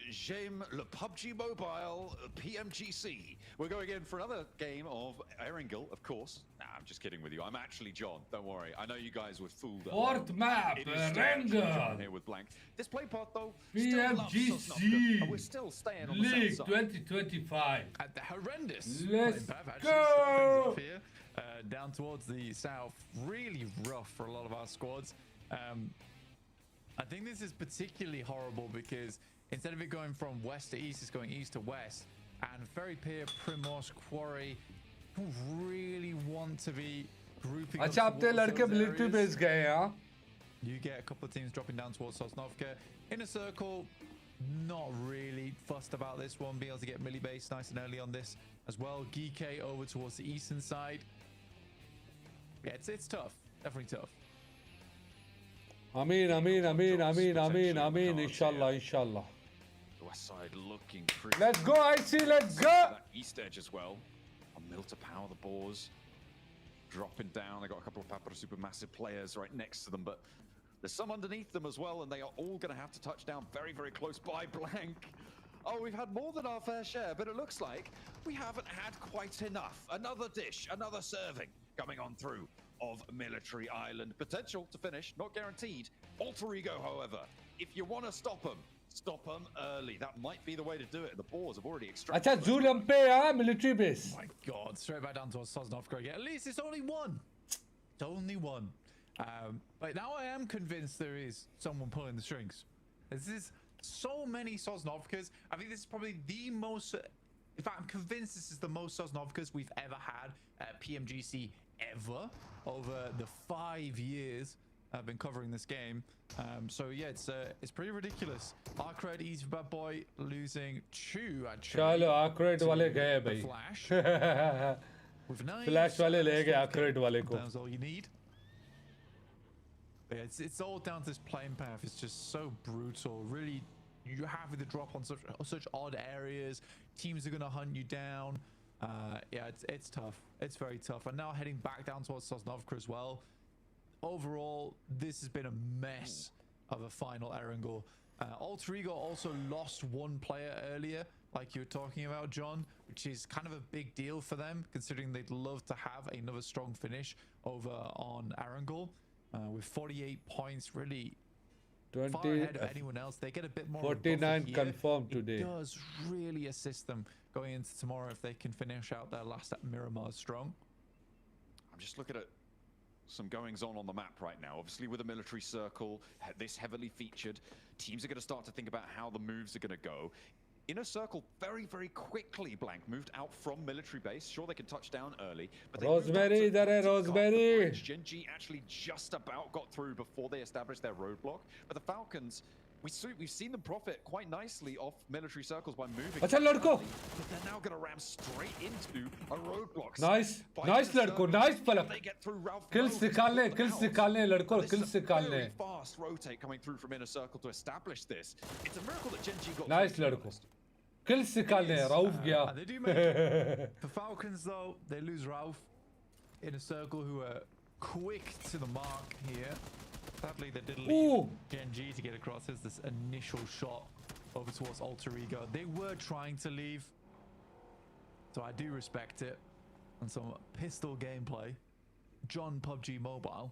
j'aime le PUBG Mobile PMGC. We're going in for another game of Erangel, of course. Nah, I'm just kidding with you. I'm actually John, don't worry. I know you guys were fooled. Fourth map, Erangel. Here with Blank. This play part, though, PMGC. we're still staying on the League south side. 2025. At the horrendous. Let's go! Down towards the south, really rough for a lot of our squads. I think this is particularly horrible because instead of it going from west to east, it's going east to west. And Ferry Pier, Primorsk, Quarry really want to be grouping up अच्छा अब ते लड़के military base गए हैं. You get a couple of teams dropping down towards Sosnovka. Inner Circle, not really fussed about this one, being able to get milli base nice and early on this as well. Geek over towards the eastern side. Yeah, it's tough. Definitely tough. Ameen, inshallah. The west side looking pretty. Let's go, IC, let's go! That east edge as well. On mill to power the boars. Dropping down. They got a couple of Papara Supermassive players right next to them, but there's some underneath them as well, and they are all going to have to touch down very, very close by. Blank. Oh, we've had more than our fair share, but it looks like we haven't had quite enough. Another dish, another serving coming on through of Military Island. Potential to finish, not guaranteed. Alter Ego, however, if you want to stop them early. That might be the way to do it. The Boars have already extracted. अच्छा Zulum पे यार military base. Oh my God, straight back down towards Sosnovka again. At least it's only one. It's only one. But now I am convinced there is someone pulling the strings. This is so many Sosnovkas. I think this is probably the most. In fact, I'm convinced this is the most Sosnovkas we've ever had at PMGC ever over the 5 years I've been covering this game. So yeah, it's pretty ridiculous. Arcred, easy bad boy, losing 2 actually. चलो Arcred वाले गए भाई. Flash. With 9. Flash वाले ले गए Arcred वाले को. That's all you need. But yeah, it's all down to this playing path. It's just so brutal. Really, you have to drop on such odd areas. Teams are gonna hunt you down. Yeah, it's tough. It's very tough. And now heading back down towards Sosnovka as well. Overall, this has been a mess of a final Erangel. Alter Ego also lost 1 player earlier, like you were talking about, John, which is kind of a big deal for them, considering they'd love to have another strong finish over on Erangel. With 48 points, really 20, far ahead of anyone else. They get a bit more. 49 confirmed today. It does really assist them going into tomorrow if they can finish out their last at Miramar strong. I'm just looking at some goings on the map right now. Obviously, with a military circle, this heavily featured, teams are going to start to think about how the moves are going to go. Inner Circle very, very quickly, Blank, moved out from military base. Sure, they can touch down early, but they Rosemary, there is Rosemary. Gen G actually just about got through before they established their roadblock. But the Falcons, we've seen them profit quite nicely off military circles by moving. अच्छा लड़को. But they're now going to ram straight into a roadblock. Nice लड़को, nice पलक. Kills निकालने लड़को, kills निकालने. Fast rotate coming through from Inner Circle to establish this. It's a miracle that Gen G got. Nice लड़को. Kills निकालने, Rauf गया. They do make it. The Falcons though, they lose Rauf. Inner Circle, who are quick to the mark here. Sadly, they did leave Gen G to get across. There's this initial shot over towards Alter Ego. They were trying to leave, so I do respect it. And some pistol gameplay. John PUBG Mobile.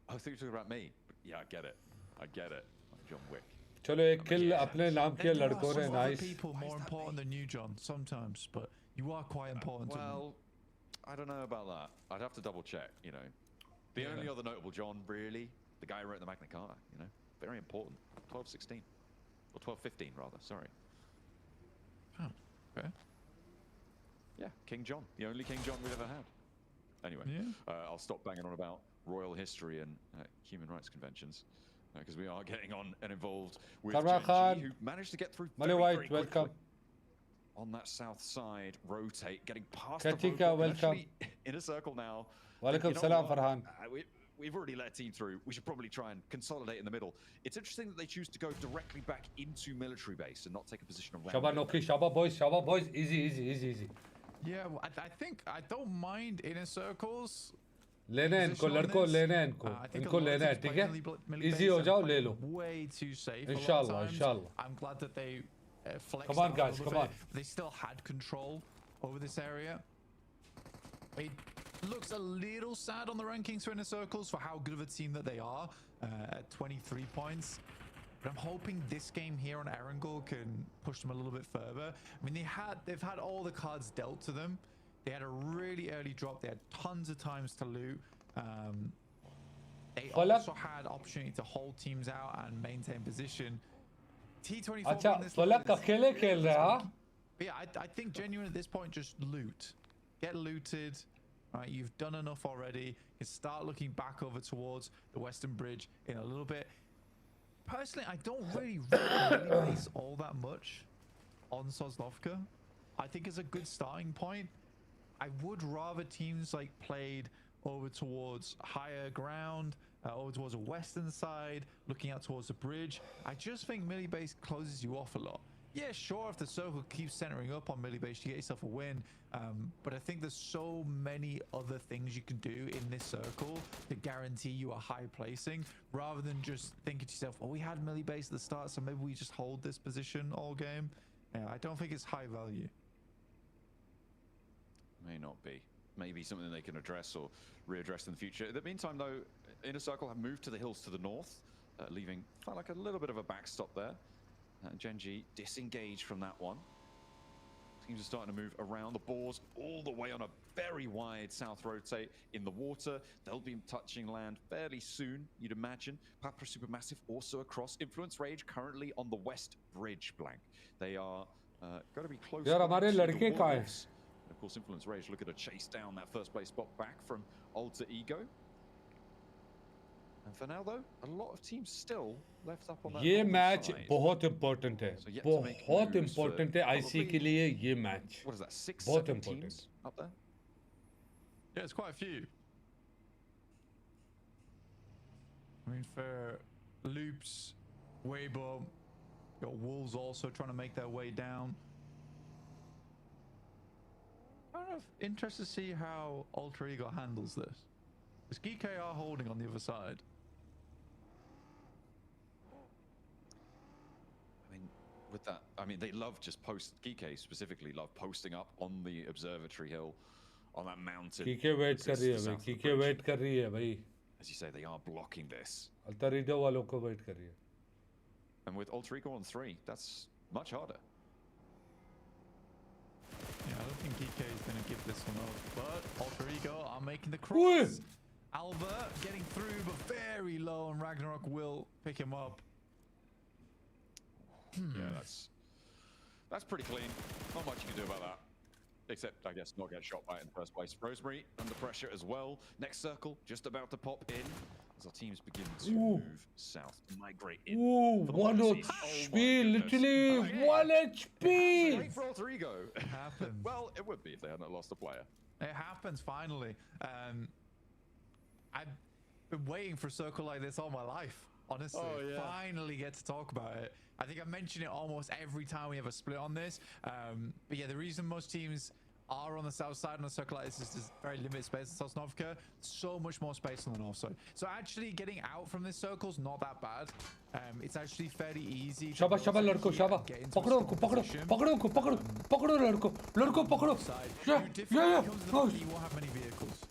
I was thinking about me. Yeah, I get it. Like John Wick. चलो एक kill अपने नाम के लड़कों ने. Nice. People more important than you, John, sometimes, but you are quite important. Well, I don't know about that. I'd have to double check, you know. The only other notable John, really, the guy who wrote the Magna Carta, you know, very important. 1216. Or 1215, rather, sorry. Oh, okay. Yeah, King John. The only King John we've ever had. Anyway, I'll stop banging on about royal history and human rights conventions, because we are getting on and involved with Gen G, who managed to get through very quickly. Welcome. On that south side, rotate, getting past the Katika, welcome. Inner Circle now. Walaikum salam, Farhan. We've already let a team through. We should probably try and consolidate in the middle. It's interesting that they choose to go directly back into military base and not take a position around. Shaba boys, easy. Yeah, well, I think I don't mind Inner Circles. लेना है इनको लड़कों लेना है इनको लेना है ठीक है easy हो जाओ ले लो way too safe inshallah I'm glad that they flexed. Come on guys, come on. They still had control over this area. It looks a little sad on the rankings for Inner Circles for how good of a team that they are at 23 points. But I'm hoping this game here on Erangel can push them a little bit further. I mean, they've had all the cards dealt to them. They had a really early drop. They had tons of times to loot. They also had opportunity to hold teams out and maintain position. T24 अच्छा फलक अकेले खेल रहा है. Yeah, I think genuinely at this point just loot. Get looted. Right, you've done enough already. You can start looking back over towards the Western Bridge in a little bit. Personally, I don't really base all that much on Sosnovka. I think it's a good starting point. I would rather teams like played over towards higher ground, over towards the western side, looking out towards the bridge. I just think melee base closes you off a lot. Yeah, sure, if the circle keeps centering up on Millibase, you get yourself a win. But I think there's so many other things you can do in this circle to guarantee you a high placing, rather than just thinking to yourself, oh, we had Millibase at the start, so maybe we just hold this position all game. Yeah, I don't think it's high value. May not be. Maybe something they can address or readdress in the future. In the meantime, though, Inner Circle have moved to the hills to the north, leaving felt like a little bit of a backstop there. Genji disengaged from that one. Teams are starting to move around the boars all the way on a very wide south rotate in the water. They'll be touching land fairly soon, you'd imagine. Papra Supermassive also across. Influence Rage currently on the west bridge, Blank. They are going to be close to the wolves. Of course, Influence Rage looking to chase down that first place spot back from Alter Ego. And for now, though, a lot of teams still left up on that. ये match बहुत important है, बहुत important है IC के लिए ये match. What is that? 6, बहुत 7 important teams up there? Yeah, it's quite a few. I mean, for Loops, Weibo, got Wolves also trying to make their way down. I'm kind of interested to see how Alter Ego handles this. Is GKR holding on the other side? I mean, with that, I mean, they love just GK specifically love posting up on the observatory hill, on that mountain. GK wait कर रही है भाई, GK wait कर रही है भाई. As you say, they are blocking this. Alter Ego वालों को wait कर रही है. And with Alter Ego on 3, that's much harder. Yeah, I don't think GK is going to give this one up, but Alter Ego are making the cross. Alba getting through, but very low, and Ragnarok will pick him up. Yeah, that's pretty clean. Not much you can do about that. Except, I guess, not get shot by it in the first place. Rosemary under pressure as well. Next circle just about to pop in as our teams begin to move south, migrate in. Ooh, 1 HP, literally 1 HP. Great for Alter Ego. It happens. Well, it would be if they hadn't lost a player. It happens finally. I've been waiting for a circle like this all my life, honestly. Oh, yeah. Finally get to talk about it. I think I mention it almost every time we have a split on this. But yeah, the reason most teams are on the south side on a circle like this is there's very limited space in Sosnovka. So much more space on the north side. So actually getting out from this circle is not that bad. It's actually fairly easy. शाबाश शाबाश लड़को शाबाश. पकड़ो उनको, पकड़ो, पकड़ो उनको, पकड़ो, पकड़ो लड़को, पकड़ो. Yeah. You won't have many vehicles.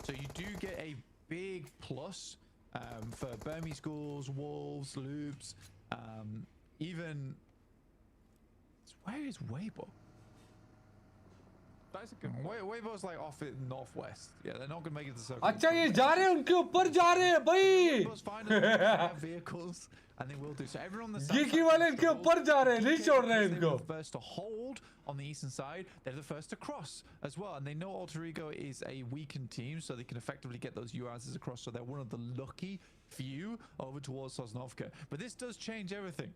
So you do get a big plus for Burmese schools, Wolves, Loops, even. Where is Weibo? That's a good one. Weibo's like off it northwest. Yeah, they're not gonna make it to the circle. अच्छा ये जा रहे हैं उनके ऊपर जा रहे हैं भाई. Weibo's finally have vehicles, and they will do so. Everyone on the south GK वाले इनके ऊपर जा रहे हैं, नहीं छोड़ रहे हैं इनको. They're the first to hold on the eastern side. They're the first to cross as well, and they know Alter Ego is a weakened team, so they can effectively get those UAZs across. So they're one of the lucky few over towards Sosnovka. But this does change everything.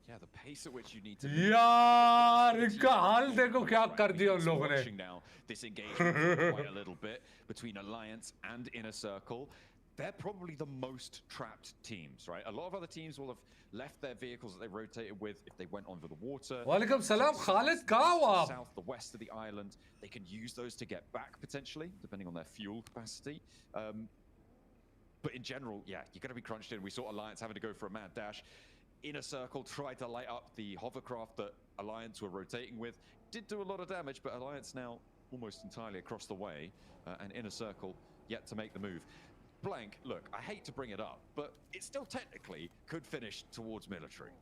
Yeah, the pace at which you need to. यार इनका हाल देखो क्या कर दिया उन लोगों ने. Now this engagement quite a little bit between Alliance and Inner Circle. They're probably the most trapped teams, right? A lot of other teams will have left their vehicles that they rotated with if they went over the water. वालेकुम सलाम खालिद कहाँ हो आप? South, the west of the island, they can use those to get back potentially, depending on their fuel capacity. But in general, yeah, you're going to be crunched in. We saw Alliance having to go for a mad dash. Inner Circle tried to light up the hovercraft that Alliance were rotating with. Did do a lot of damage, but Alliance now almost entirely across the way, and Inner Circle yet to make the move. Blank, look, I hate to bring it up, but it still technically could finish towards military.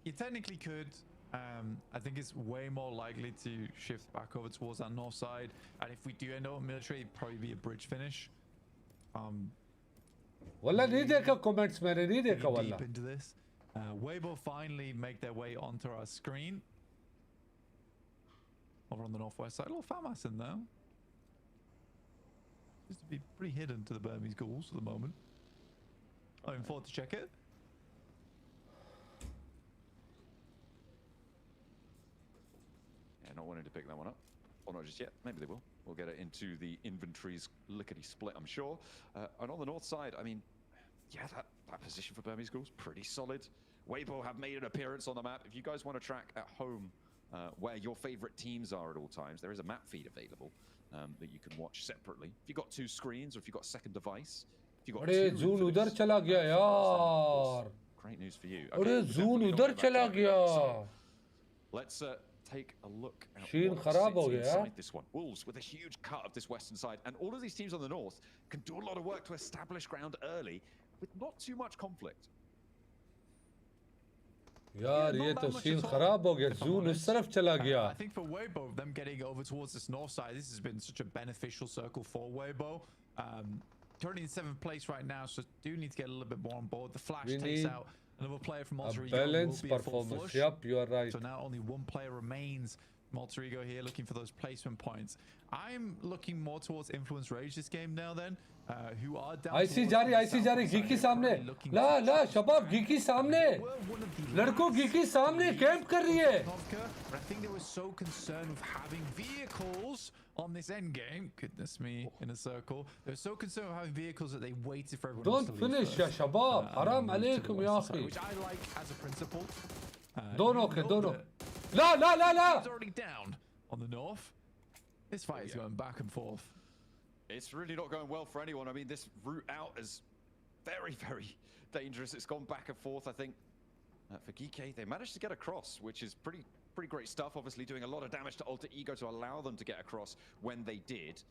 You technically could. I think it's way more likely to shift back over towards that north side, and if we do end up military, it'd probably be a bridge finish. वल्ला नहीं देखा comments मैंने नहीं देखा वल्ला. Deep into this, Weibo finally make their way onto our screen. Over on the northwest side, a little FAMAS in there. Seems to be pretty hidden to the Burmese ghouls at the moment. Looking forward to check it. Yeah, not wanting to pick that one up. Or not just yet. Maybe they will. We'll get it into the inventory's lickety split, I'm sure. And on the north side, I mean, yeah, that position for Burmese ghouls pretty solid. Weibo have made an appearance on the map. If you guys want to track at home where your favorite teams are at all times, there is a map feed available that you can watch separately. If you've got two screens or if you've got a second device, if you've got two Zoon udhar chala gaya yaar. Great news for you. Zoon udhar chala gaya. Let's take a look at inside this one. Wolves with a huge cut of this western side, and all of these teams on the north can do a lot of work to establish ground early with not too much conflict. यार ये तो scene खराब हो गया Zoon उस तरफ चला गया. I think for Weibo, them getting over towards this north side, this has been such a beneficial circle for Weibo. Currently in 7th place right now, so do need to get a little bit more on board. The flash takes out another player from Alter Ego. Balanced performance. Yep, you are right. So now only one player remains from Alter Ego here, looking for those placement points. I'm looking more towards Influence Rage this game now then, who are down IC jari Geeky सामने. ला शबाब Geeky सामने. लड़कों Geeky सामने camp कर रही है. I think they were so concerned with having vehicles on this end game. Goodness me, in a circle. They were so concerned with having vehicles that they waited for everyone else to leave. Don't finish يا شباب. حرام عليكم يا أخي. Which I like as a principle. दोनों के दोनों. لا. He's already down on the north. This fight is going back and forth. It's really not going well for anyone. I mean, this route out is very, very dangerous. It's gone back and forth, I think. For Geeky, they managed to get across, which is pretty great stuff. Obviously doing a lot of damage to Alter Ego to allow them to get across when they did.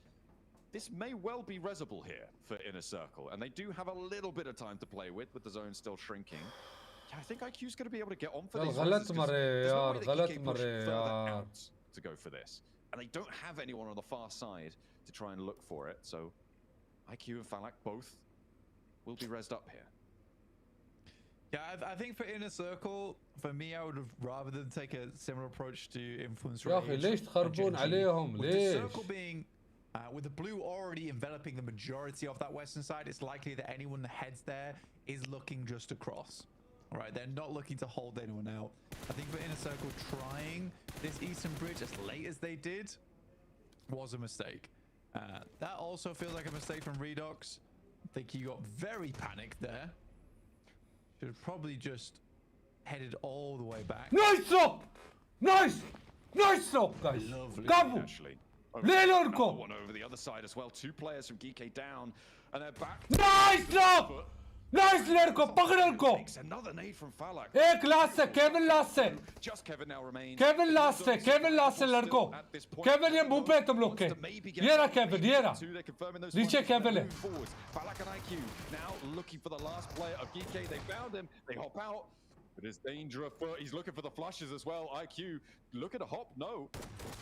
This may well be resable here for Inner Circle, and they do have a little bit of time to play with the zone still shrinking. Yeah, I think IQ's going to be able to get on for this. غلط مرة यार غلط مرة यार. To go for this. And they don't have anyone on the far side to try and look for it, so IQ and Falak both will be rezzed up here. Yeah, I think for Inner Circle, for me, I would have rather than take a similar approach to Influence يا أخي ليش تخربون عليهم with ليش؟ the circle being with the blue already enveloping the majority of that western side, it's likely that anyone that heads there is looking just across. All right, they're not looking to hold anyone out. I think for Inner Circle, trying this eastern bridge as late as they did was a mistake. That also feels like a mistake from Redox. I think he got very panicked there. Should have probably just headed all the way back. Nice drop! Nice drop, guys. Lovely, actually. One over the other side as well. Two players from Geeky down, and they're back. Nice drop! Nice लड़को पकड़ उनको. Another nade from Falak. एक last है Kevin last है. Just Kevin now remains. Kevin last है लड़को. Kevin ये मुंह पे तुम लोग के. ये रहा Kevin ये रहा. नीचे Kevin है. Falak and IQ now looking for the last player of Geeky. They found him. They hop out. It is danger afoot. He's looking for the flushes as well. IQ looking to hop. No.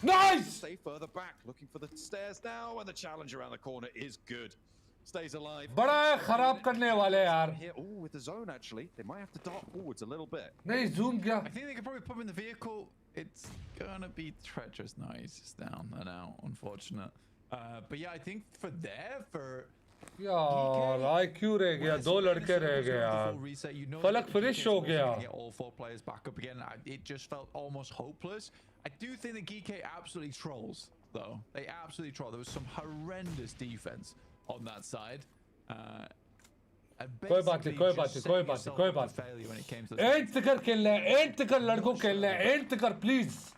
Nice. Stay further back. Looking for the stairs now, and the challenge around the corner is good. Stays alive. बड़ा खराब करने वाले यार. Here, with the zone actually, they might have to dart forwards a little bit. नहीं zoom क्या? I think they could probably put him in the vehicle. It's gonna be treacherous. No, he's just down and out. Unfortunate. But yeah, I think for यार IQ रह गया, दो लड़के रह गए यार. फलक finish हो गया. Get all four players back up again. It just felt almost hopeless. I do think that Geeky absolutely trolls, though. They absolutely troll. There was some horrendous defense on that side. कोई बात नहीं and कर खेलना है and कर लड़कों खेलना है एंड कर please.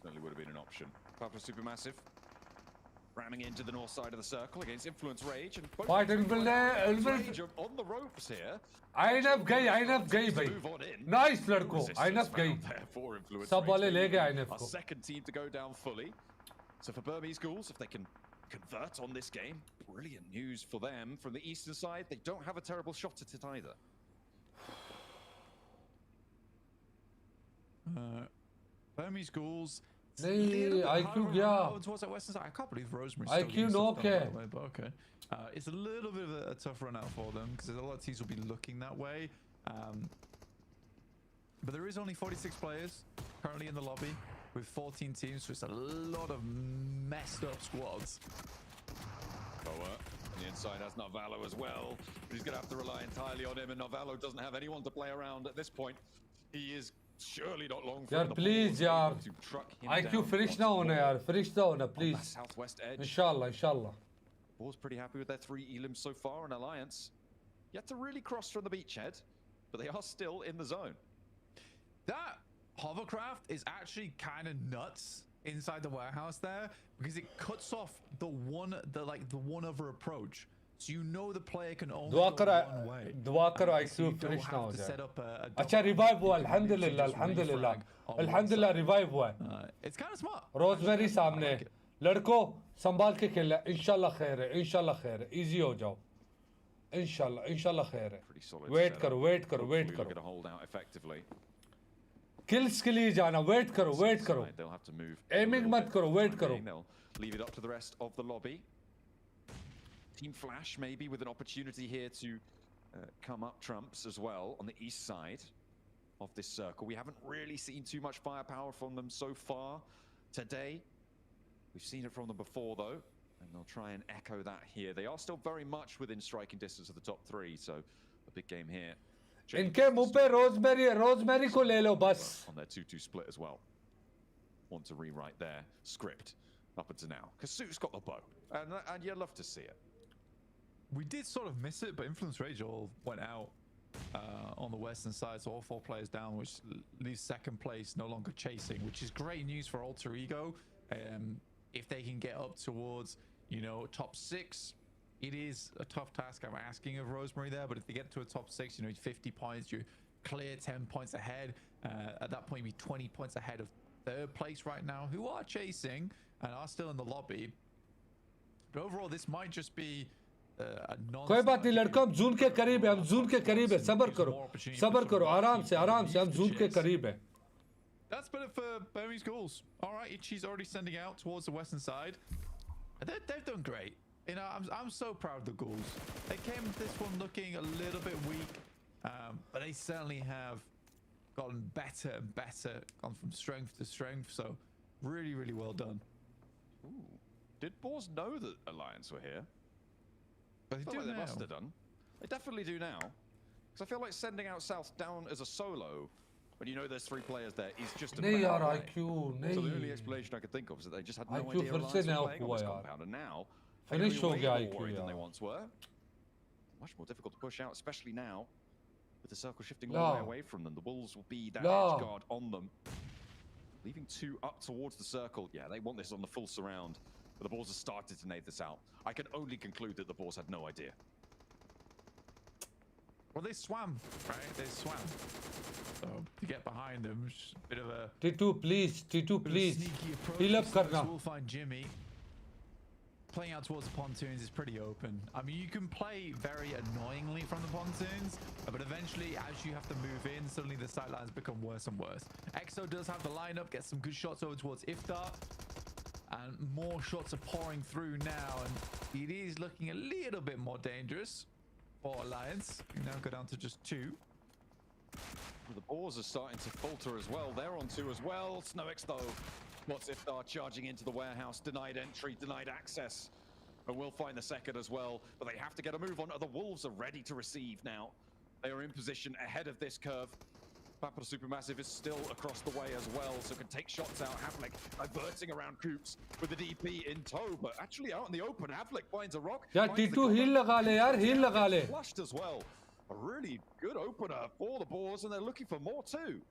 Certainly would have been an option. Papa Supermassive ramming into the north side of the circle against Influence Rage, and both Rage are on the ropes here. INF गई भाई. Nice लड़कों. INF गई. सब वाले ले गए INF Our को. second team to go down fully. So for Burmese Ghouls, if they can convert on this game, brilliant news for them. From the eastern side, they don't have a terrible shot at it either. Burmese Ghouls. नहीं IQ गया. Towards that western side. I can't believe Rosemary. IQ no okay. But okay. It's a little bit of a tough run out for them because a lot of teams will be looking that way. But there is only 46 players currently in the lobby with 14 teams, so it's a lot of messed up squads. Boa on the inside has Narvalo as well, but he's going to have to rely entirely on him, and Narvalo doesn't have anyone to play around at this point. He is surely not long for यार please यार. IQ finish ना होना यार. Finish ना होना please. Southwest edge. Inshallah. Boar's pretty happy with their 3 elims so far in Alliance. Yet to really cross from the beachhead. but they are still in the zone. That hovercraft is actually kind of nuts inside the warehouse there, because it cuts off the one other approach. So you know the player can only go one way. दुआ करो IQ finish ना हो जाए. अच्छा revive हुआ अल्हम्दुलिल्लाह अल्हम्दुलिल्लाह अल्हम्दुलिल्लाह revive हुआ. It's kind of smart. Rosemary सामने लड़कों संभाल के खेलना इंशाल्लाह खैर है इंशाल्लाह खैर है easy हो जाओ इंशाल्लाह खैर है. वेट करो kills के लिए जाना वेट करो aiming मत करो वेट करो. They'll leave it up to the rest of the lobby. Team Flash maybe with an opportunity here to come up trumps as well on the east side of this circle. We haven't really seen too much firepower from them so far today. We've seen it from them before though, and they'll try and echo that here. They are still very much within striking distance of the top three, so a big game here. इनके मुंह पे rosemary को ले लो बस. On their 2-2 split as well. Want to rewrite their script up until now. Kasu's got the bow, and you love to see it. We did sort of miss it, but Influence Rage all went out on the western side, so all 4 players down, which leaves second place no longer chasing, which is great news for Alter Ego. If they can get up towards, you know, top 6, it is a tough task I'm asking of Rosemary there, but if they get to a top 6, you know, 50 points, you're clear 10 points ahead. At that point, you'd be 20 points ahead of third place right now, who are chasing and are still in the lobby. But overall, this might just be कोई बात नहीं लड़कों हम जून के करीब है सबर करो आराम से हम जून के करीब है. That's better for Burmese Ghouls. All right, she's already sending out towards the western side. They've done great. You know, I'm so proud of the Ghouls. They came this one looking a little bit weak, but they certainly have gotten better and better, gone from strength to strength. So really, really well done. Ooh. Did Boars know that Alliance were here? But They must have done. They definitely do now. Because I feel like sending out South down as a solo, when you know there's 3 players there, is just a नहीं यार IQ. So the only explanation I could think of is that they just had no idea Alliance was playing on this compound, and now finish हो गया IQ than they once were. Much more difficult to push out, especially now with the circle shifting all the way away from them. The Wolves will be that edge guard on them, leaving 2 up towards the circle. Yeah, they want this on the full surround. But the Boars have started to nade this out. I can only conclude that the Boars had no idea. Well, they swam, right? They swam. So to get behind them, bit of a T2 please. Heal up karna. We'll find Jimmy. Playing out towards the pontoons is pretty open. I mean, you can play very annoyingly from the pontoons, but eventually, as you have to move in, suddenly the sight lines become worse and worse. EXO does have the lineup, gets some good shots over towards Iftar. And more shots are pouring through now, and it is looking a little bit more dangerous for Alliance. We now go down to just 2. The Boars are starting to falter as well. They're on 2 as well. Snowix, though, what's Iftar charging into the warehouse? Denied entry, denied access. But we'll find the second as well. But they have to get a move on. The Wolves are ready to receive now. They are in position ahead of this curve. Papa Supermassive is still across the way as well, so can take shots out. Havlik diverting around Coops with the DP in tow, but actually out in the open, Havlik finds a rock. Yeah, T2 heal लगा ले यार, heal लगा ले. Flushed as well. A really good opener for the Boars, and they're looking for more too.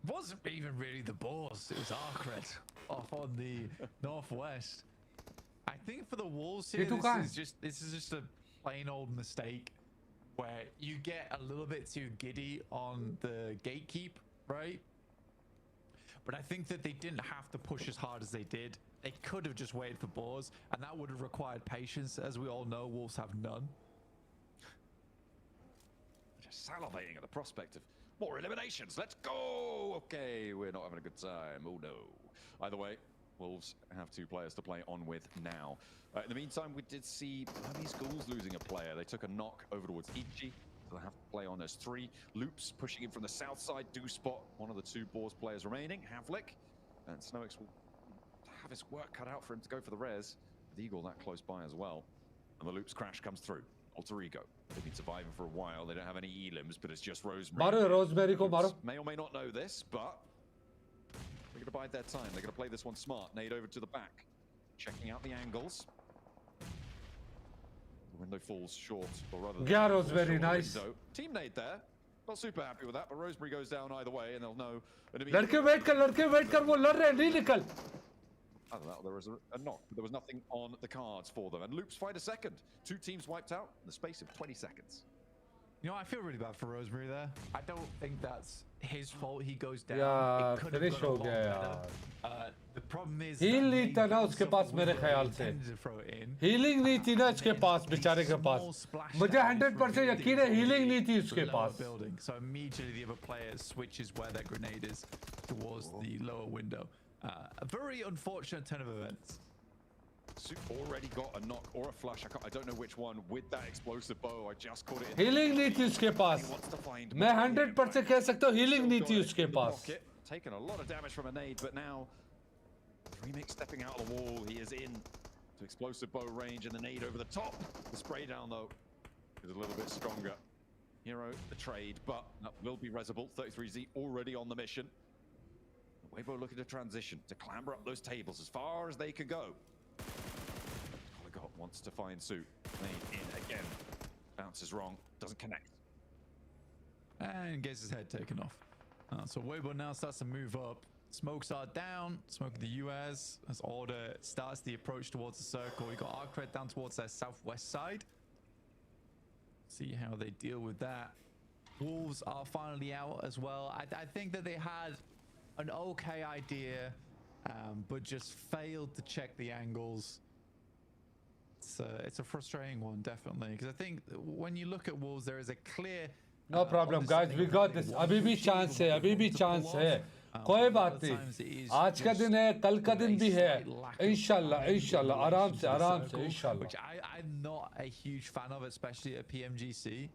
Wasn't even really the Boars, it was Arcred off on the northwest. I think for the Wolves here, this is just a plain old mistake, where you get a little bit too giddy on the gatekeep, right? But I think that they didn't have to push as hard as they did. They could have just waited for Boars, and that would have required patience. As we all know, Wolves have none. Just salivating at the prospect of more eliminations. Let's go! Okay, we're not having a good time. Oh no. Either way, Wolves have 2 players to play on with now. In the meantime, we did see Burmese Ghouls losing a player. They took a knock over towards Ichi. So they'll have to play on as 3. Loops pushing in from the south side. Do spot one of the 2 Boars players remaining, Havlik. And Snowix will have his work cut out for him to go for the res. With Eagle that close by as well. And the Loops crash comes through. Alter Ego. They've been surviving for a while. They don't have any elims, but it's just Rosemary. Rosemary ko maro. May or may not know this, but they're going to bide their time. They're going to play this one smart. Nade over to the back. Checking out the angles. The window falls short, or rather... Gyara's very nice. Team nade there. Not super happy with that, but Rosemary goes down either way, and they'll know. लड़के wait कर वो लड़ रहे हैं नहीं निकल. I don't know, there was a knock, but there was nothing on the cards for them. And Loops find a second. 2 teams wiped out in the space of 20 seconds. You know, I feel really bad for Rosemary there. I don't think that's his fault. He goes down. यार finish हो गया यार. The problem is heal नहीं था ना उसके पास मेरे ख्याल से. Healing नहीं थी ना उसके पास बेचारे के पास. मुझे 100% यकीन है healing नहीं थी उसके पास. So immediately the other player switches where their grenade is towards the lower window. A very unfortunate turn of events. Soup already got a knock or a flash. I don't know which one with that explosive bow. I just caught it. Healing नहीं थी उसके पास. मैं 100% कह सकता हूँ healing नहीं थी उसके पास. Taken a lot of damage from a nade, but now Remix stepping out of the wall. He is in to explosive bow range and the nade over the top. The spray down though is a little bit stronger. Hero the trade, but that will be Resable. 33Z already on the mission. Weibo looking to transition to clamber up those tables as far as they can go. Colligot wants to find Suit. Nade in again. Bounces wrong. Doesn't connect. And gets his head taken off. So Weibo now starts to move up. Smokes are down. Smoke the US as Order starts the approach towards the circle. You got Arcred down towards their southwest side. See how they deal with that. Wolves are finally out as well. I think that they had an okay idea, but just failed to check the angles. It's a frustrating one, definitely, because I think when you look at Wolves, there is a clear. No problem, guys. We got this. अभी भी chance है. अभी भी chance है. कोई बात नहीं. आज का दिन है, कल का दिन भी है. इंशाल्लाह, आराम से, इंशाल्लाह. Which I'm not a huge fan of, especially at PMGC.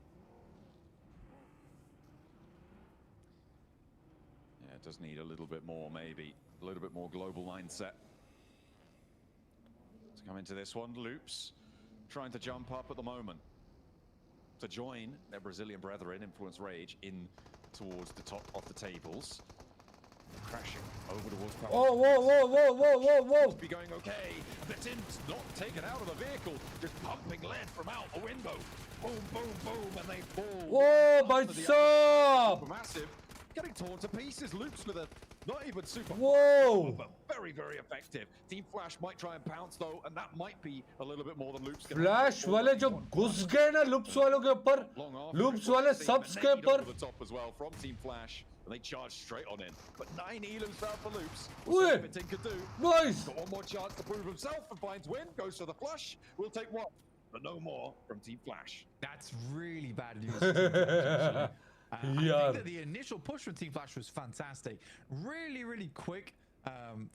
Yeah, it does need a little bit more, maybe a little bit more global mindset to come into this one. Loops trying to jump up at the moment to join their Brazilian brethren, Influence Rage, in towards the top of the tables. Crashing over towards whoa. Be going okay. Betin's not taken out of the vehicle, just pumping lead from out the window. Boom, and they fall. Whoa, my son! Massive, getting torn to pieces. Loops with a not even super. Whoa! But very, very effective. Team Flash might try and pounce though, and that might be a little bit more than Loops. Flash वाले जो घुस गए ना Loops वालों के ऊपर, Loops वाले subs के ऊपर. The top as well from Team Flash. And they charge straight on in. But 9 elims found for Loops. Wait. Could do. Nice. Got one more chance to prove himself and finds win. Goes for the flush. We'll take one, but no more from Team Flash. That's really bad news. For Team Flash, I think that the initial push from Team Flash was fantastic. Really quick.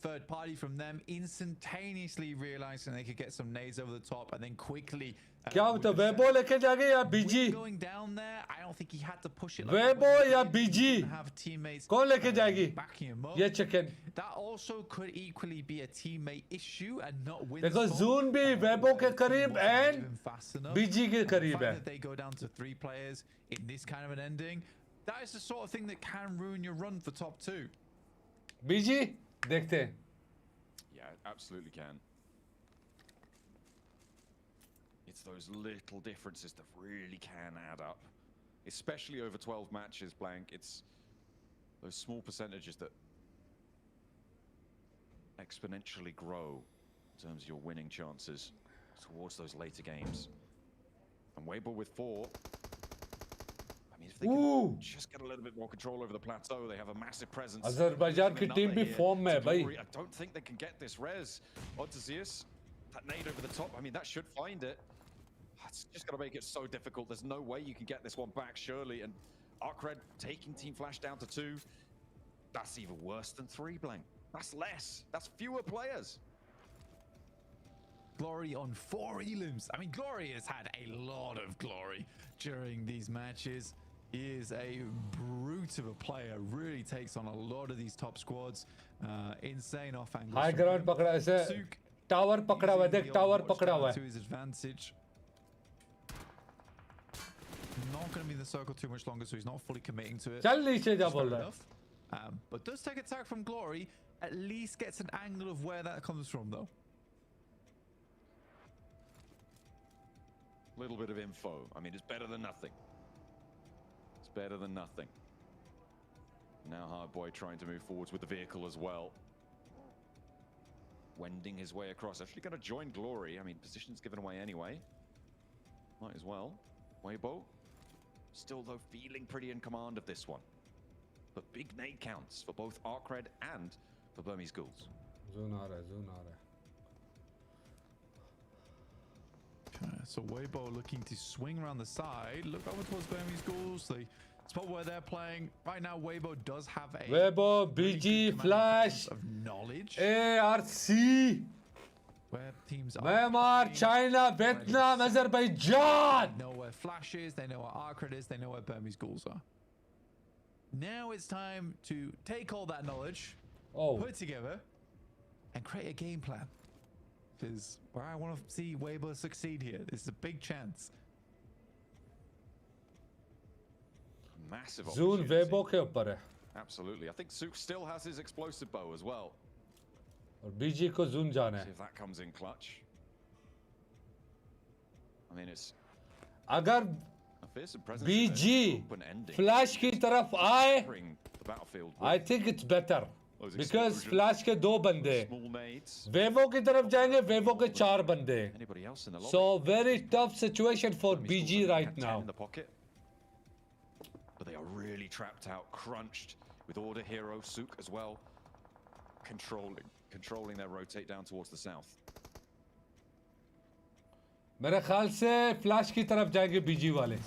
Third party from them instantaneously realizing they could get some nades over the top and then quickly क्या मतलब Weibo लेके जाएंगे या बीजी? Going down there, I don't think he had to push it. Weibo या बीजी? Have teammates कौन लेके जाएगी? Backing him up. ये chicken. That also could equally be a teammate issue and not win. देखो Zoon भी वेबो के करीब and बीजी के करीब है. They go down to 3 players in this kind of an ending. That is the sort of thing that can ruin your run for top 2. बीजी देखते हैं. Yeah, absolutely can. It's those little differences that really can add up, especially over 12 matches, Blank. It's those small percentages that exponentially grow in terms of your winning chances towards those later games. And Weibo with 4. I mean, if they can just get a little bit more control over the plateau, they have a massive presence. Azerbaijan की team भी form में है भाई. I don't think they can get this res onto Zeus. That nade over the top, I mean, that should find it. It's just going to make it so difficult. There's no way you can get this one back, surely. And Arcred taking Team Flash down to 2. That's even worse than 3, Blank. That's less. That's fewer players. Glory on 4 elims. I mean, Glory has had a lot of glory during these matches. He is a brute of a player. Really takes on a lot of these top squads. Insane off angle. High ground पकड़ा ऐसे. Tower पकड़ा हुआ है. देख tower पकड़ा हुआ है. To his advantage. Not going to be in the circle too much longer, so he's not fully committing to it. चल नीचे जा बोल रहा है. But does take attack from Glory. At least gets an angle of where that comes from, though. Little bit of info. I mean, it's better than nothing. It's better than nothing. Now Hardboy trying to move forwards with the vehicle as well. Wending his way across. Actually going to join Glory. I mean, position's given away anyway. Might as well. Weibo. Still, though, feeling pretty in command of this one. But big nade counts for both Arcred and for Burmese Ghouls. Zunara. Okay, so Weibo looking to swing around the side. Look over towards Burmese Ghouls. The spot where they're playing right now. Weibo does have a Weibo, BG, Flash, of knowledge. ARC, Where teams are Myanmar, China, Vietnam, Azerbaijan. They know where Flash is. They know where Arcred is. They know where Burmese Ghouls are. Now it's time to take all that knowledge, put it together, and create a game plan. Because where I want to see Weibo succeed here, this is a big chance. Massive Zune Weibo के ऊपर है. Absolutely. I think Sook still has his explosive bow as well. और BG को Zune जाना See है. if that comes in clutch. I mean, it's अगर a fearsome presence. BG Open ending. Flash की तरफ आए, Bring the battlefield. I think it's better. Those Because explosions, Flash के दो बंदे, small nades. Weibo की तरफ जाएंगे, Weibo के चार बंदे. Anybody else in the lobby? So very tough situation for Burmese BG Ghouls right had 10 now. in the pocket. But they are really trapped out, crunched with Order Hero, Sook as well. Controlling their rotate down towards the south. मेरे ख्याल से Flash की तरफ जाएंगे BG वाले.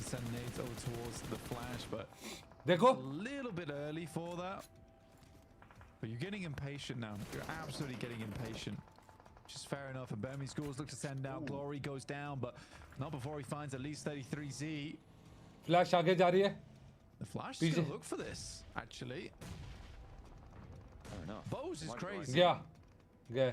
Send nades over towards the Flash, but देखो. a little bit early for that. But you're getting impatient now. You're absolutely getting impatient. Which is fair enough. And Burmese Ghouls look to send out. Glory goes down, but not before he finds at least 33Z. Flash आगे जा रही है. The Flash BG. still look for this, actually. Fair enough. Bose is Might be crazy. right. Yeah.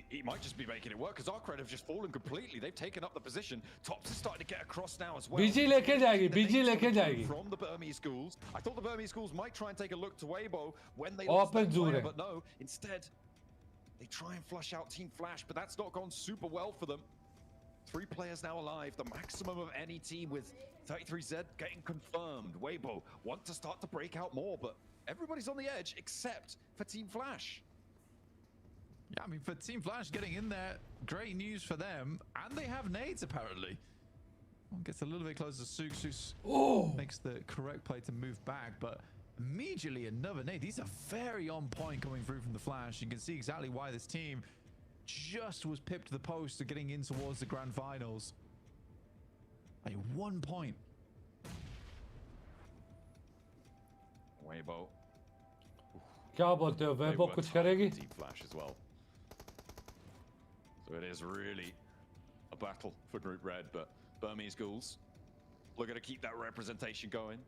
He might just be making it work because Arcred have just fallen completely. They've taken up the position. Tops is starting to get across now as well. BG लेके जाएगी. The BG nades लेके coming जाएगी. through from the Burmese Ghouls. I thought the Burmese Ghouls might try and take a look to Weibo when they Open lost their player, zone. but no. Instead, they try and flush out Team Flash, but that's not gone super well for them. 3 players now alive, the maximum of any team with 33Z getting confirmed. Weibo want to start to break out more, but everybody's on the edge except for Team Flash. Yeah, I mean, for Team Flash getting in there, great news for them. And they have nades, apparently. One gets a little bit closer to Sook. Sook makes the correct play to move back, but immediately another nade. These are very on point coming through from the Flash. You can see exactly why this team just was pipped to the post to getting in towards the grand finals. By 1 point. Weibo. क्या बोलते हो? They Weibo were कुछ tight करेगी? Team Flash as well. So it is really a battle for Group Red, but Burmese Ghouls looking to keep that representation going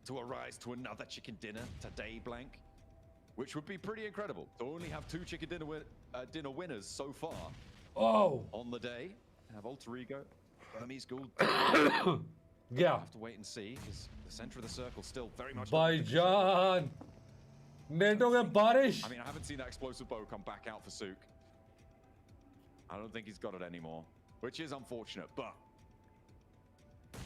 to arise to another chicken dinner today, Blank, which would be pretty incredible to only have 2 chicken dinner winners so far on the day. Have Alter Ego, Burmese Ghoul. Yeah. Have to wait and see because the center of the circle still very much. भाईजान. नेटों के बारिश. I mean, I haven't seen that explosive bow come back out for Sook. I don't think he's got it anymore, which is unfortunate, but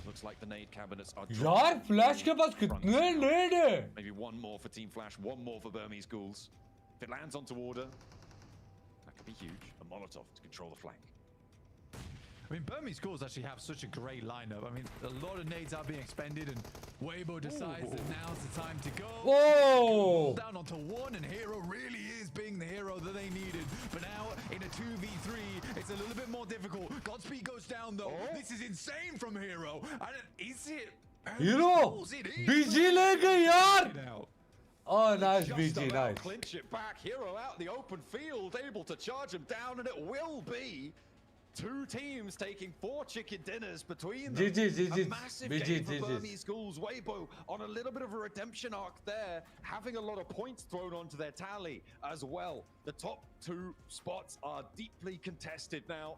looks like the nade cabinets are यार Flash के पास कितने nade हैं? Maybe 1 more for Team Flash, 1 more for Burmese Ghouls. If it lands onto order, that could be huge. A Molotov to control the flank. I mean, Burmese Ghouls actually have such a great lineup. I mean, a lot of nades are being expended, and Weibo decides that now's the time to go. Whoa! Down onto 1, and Hero really is being the hero that they needed. But now, in a 2v3, it's a little bit more difficult. Godspeed goes down, though. This is insane from Hero. And is it? Hero! BG लेके यार! Oh, nice Just BG, about nice. clinch it back. Hero out in the open field, able to charge him down, and it will be 2 teams taking 4 chicken dinners between them. GG, a massive BG, game for GG. Burmese Ghouls. Weibo on a little bit of a redemption arc there, having a lot of points thrown onto their tally as well. The top 2 spots are deeply contested now.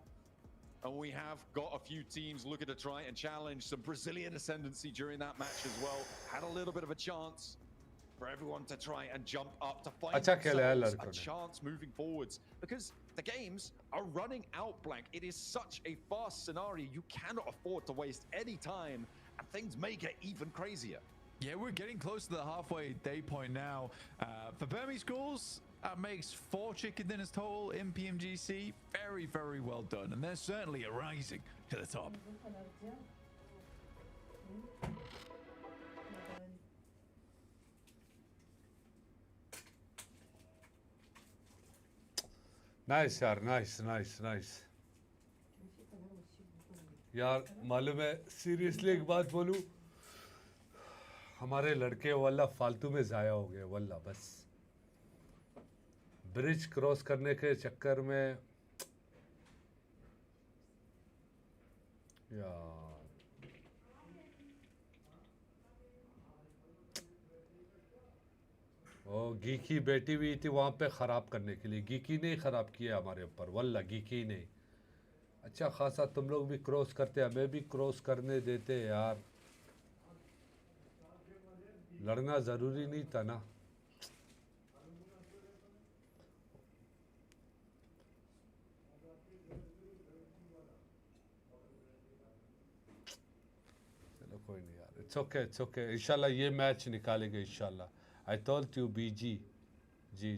And we have got a few teams looking to try and challenge some Brazilian ascendancy during that match as well. Had a little bit of a chance for everyone to try and jump up to find themselves a chance moving forwards, because the games are running out, Blank. It is such a fast scenario. You cannot afford to waste any time and things may get even crazier. Yeah, we're getting close to the halfway day point now. For Burmese schools, that makes 4 chicken dinners total in PMGC. Very, very well done. And they're certainly rising to the top. Nice यार, nice यार। मालूम है, seriously एक बात बोलूं, हमारे लड़के वल्ला फालतू में ज़ाया हो गए वल्ला। बस ब्रिज क्रॉस करने के चक्कर में यार वो गीकी बेटी भी थी वहाँ पे ख़राब करने के लिए। गीकी ने ख़राब किया हमारे ऊपर वल्ला, गीकी ने। अच्छा खासा तुम लोग भी क्रॉस करते, हमें भी क्रॉस करने देते यार। लड़ना ज़रूरी नहीं था ना। चलो कोई नहीं यार, इट्स ओके। इंशाल्लाह ये मैच निकालेंगे इंशाल्लाह। I told you BG, ji,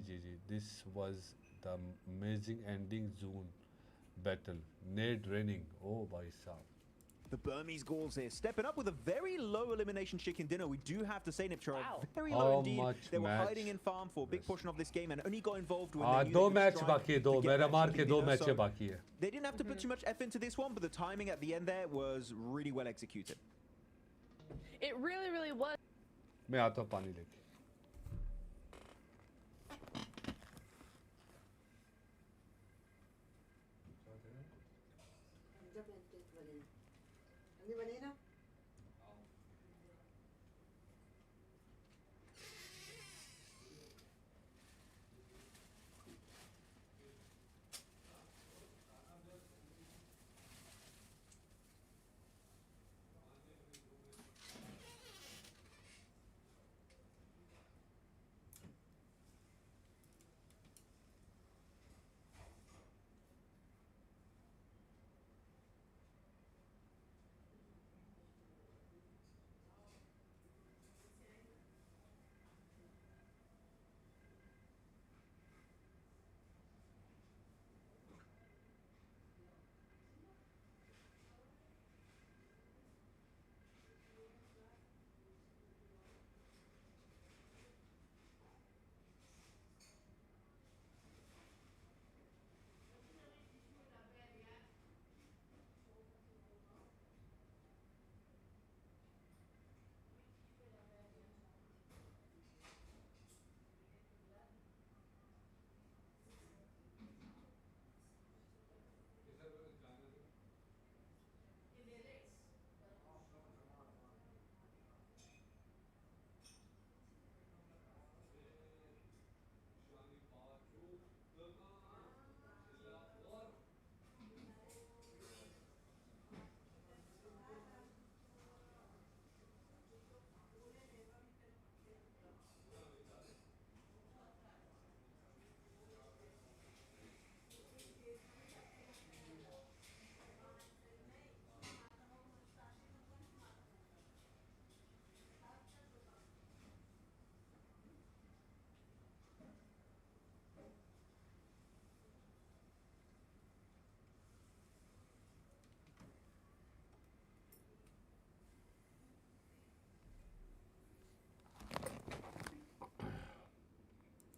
this was the amazing ending zone battle. Nade raining, oh भाई साहब। The Burmese Gauls here stepping up with a very low elimination chicken dinner. We do have to say, Nipchara, very low indeed. They were hiding in farm for a big portion of this game and only got involved when they knew दो they match could बाकी है, दो मेरा मार के दो match बाकी है। They didn't have to put too much effort into this one, but the timing at the end there was really well executed. It really was. मैं आता हूँ पानी लेके।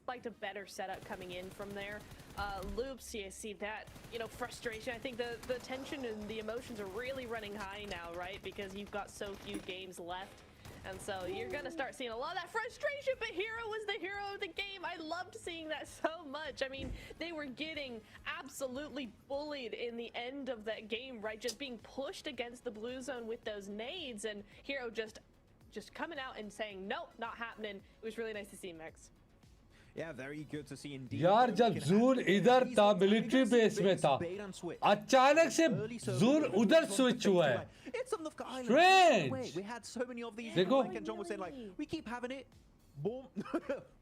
Liked a better setup coming in from there. Loops, you see that, frustration. I think the tension and the emotions are really running high now, right? Because you've got so few games left. And so you're going to start seeing a lot of that frustration, but Hero was the hero of the game. I loved seeing that so much. I mean, they were getting absolutely bullied in the end of that game, right? Just being pushed against the blue zone with those nades, and Hero just coming out and saying, nope, not happening. It was really nice to see, Mex. Yeah, very good to see indeed. यार जब जून इधर था military base में था, अचानक से जून उधर switch हुआ है। Strange. We had so many of these. देखो, like John was saying, like we keep having it. Boom,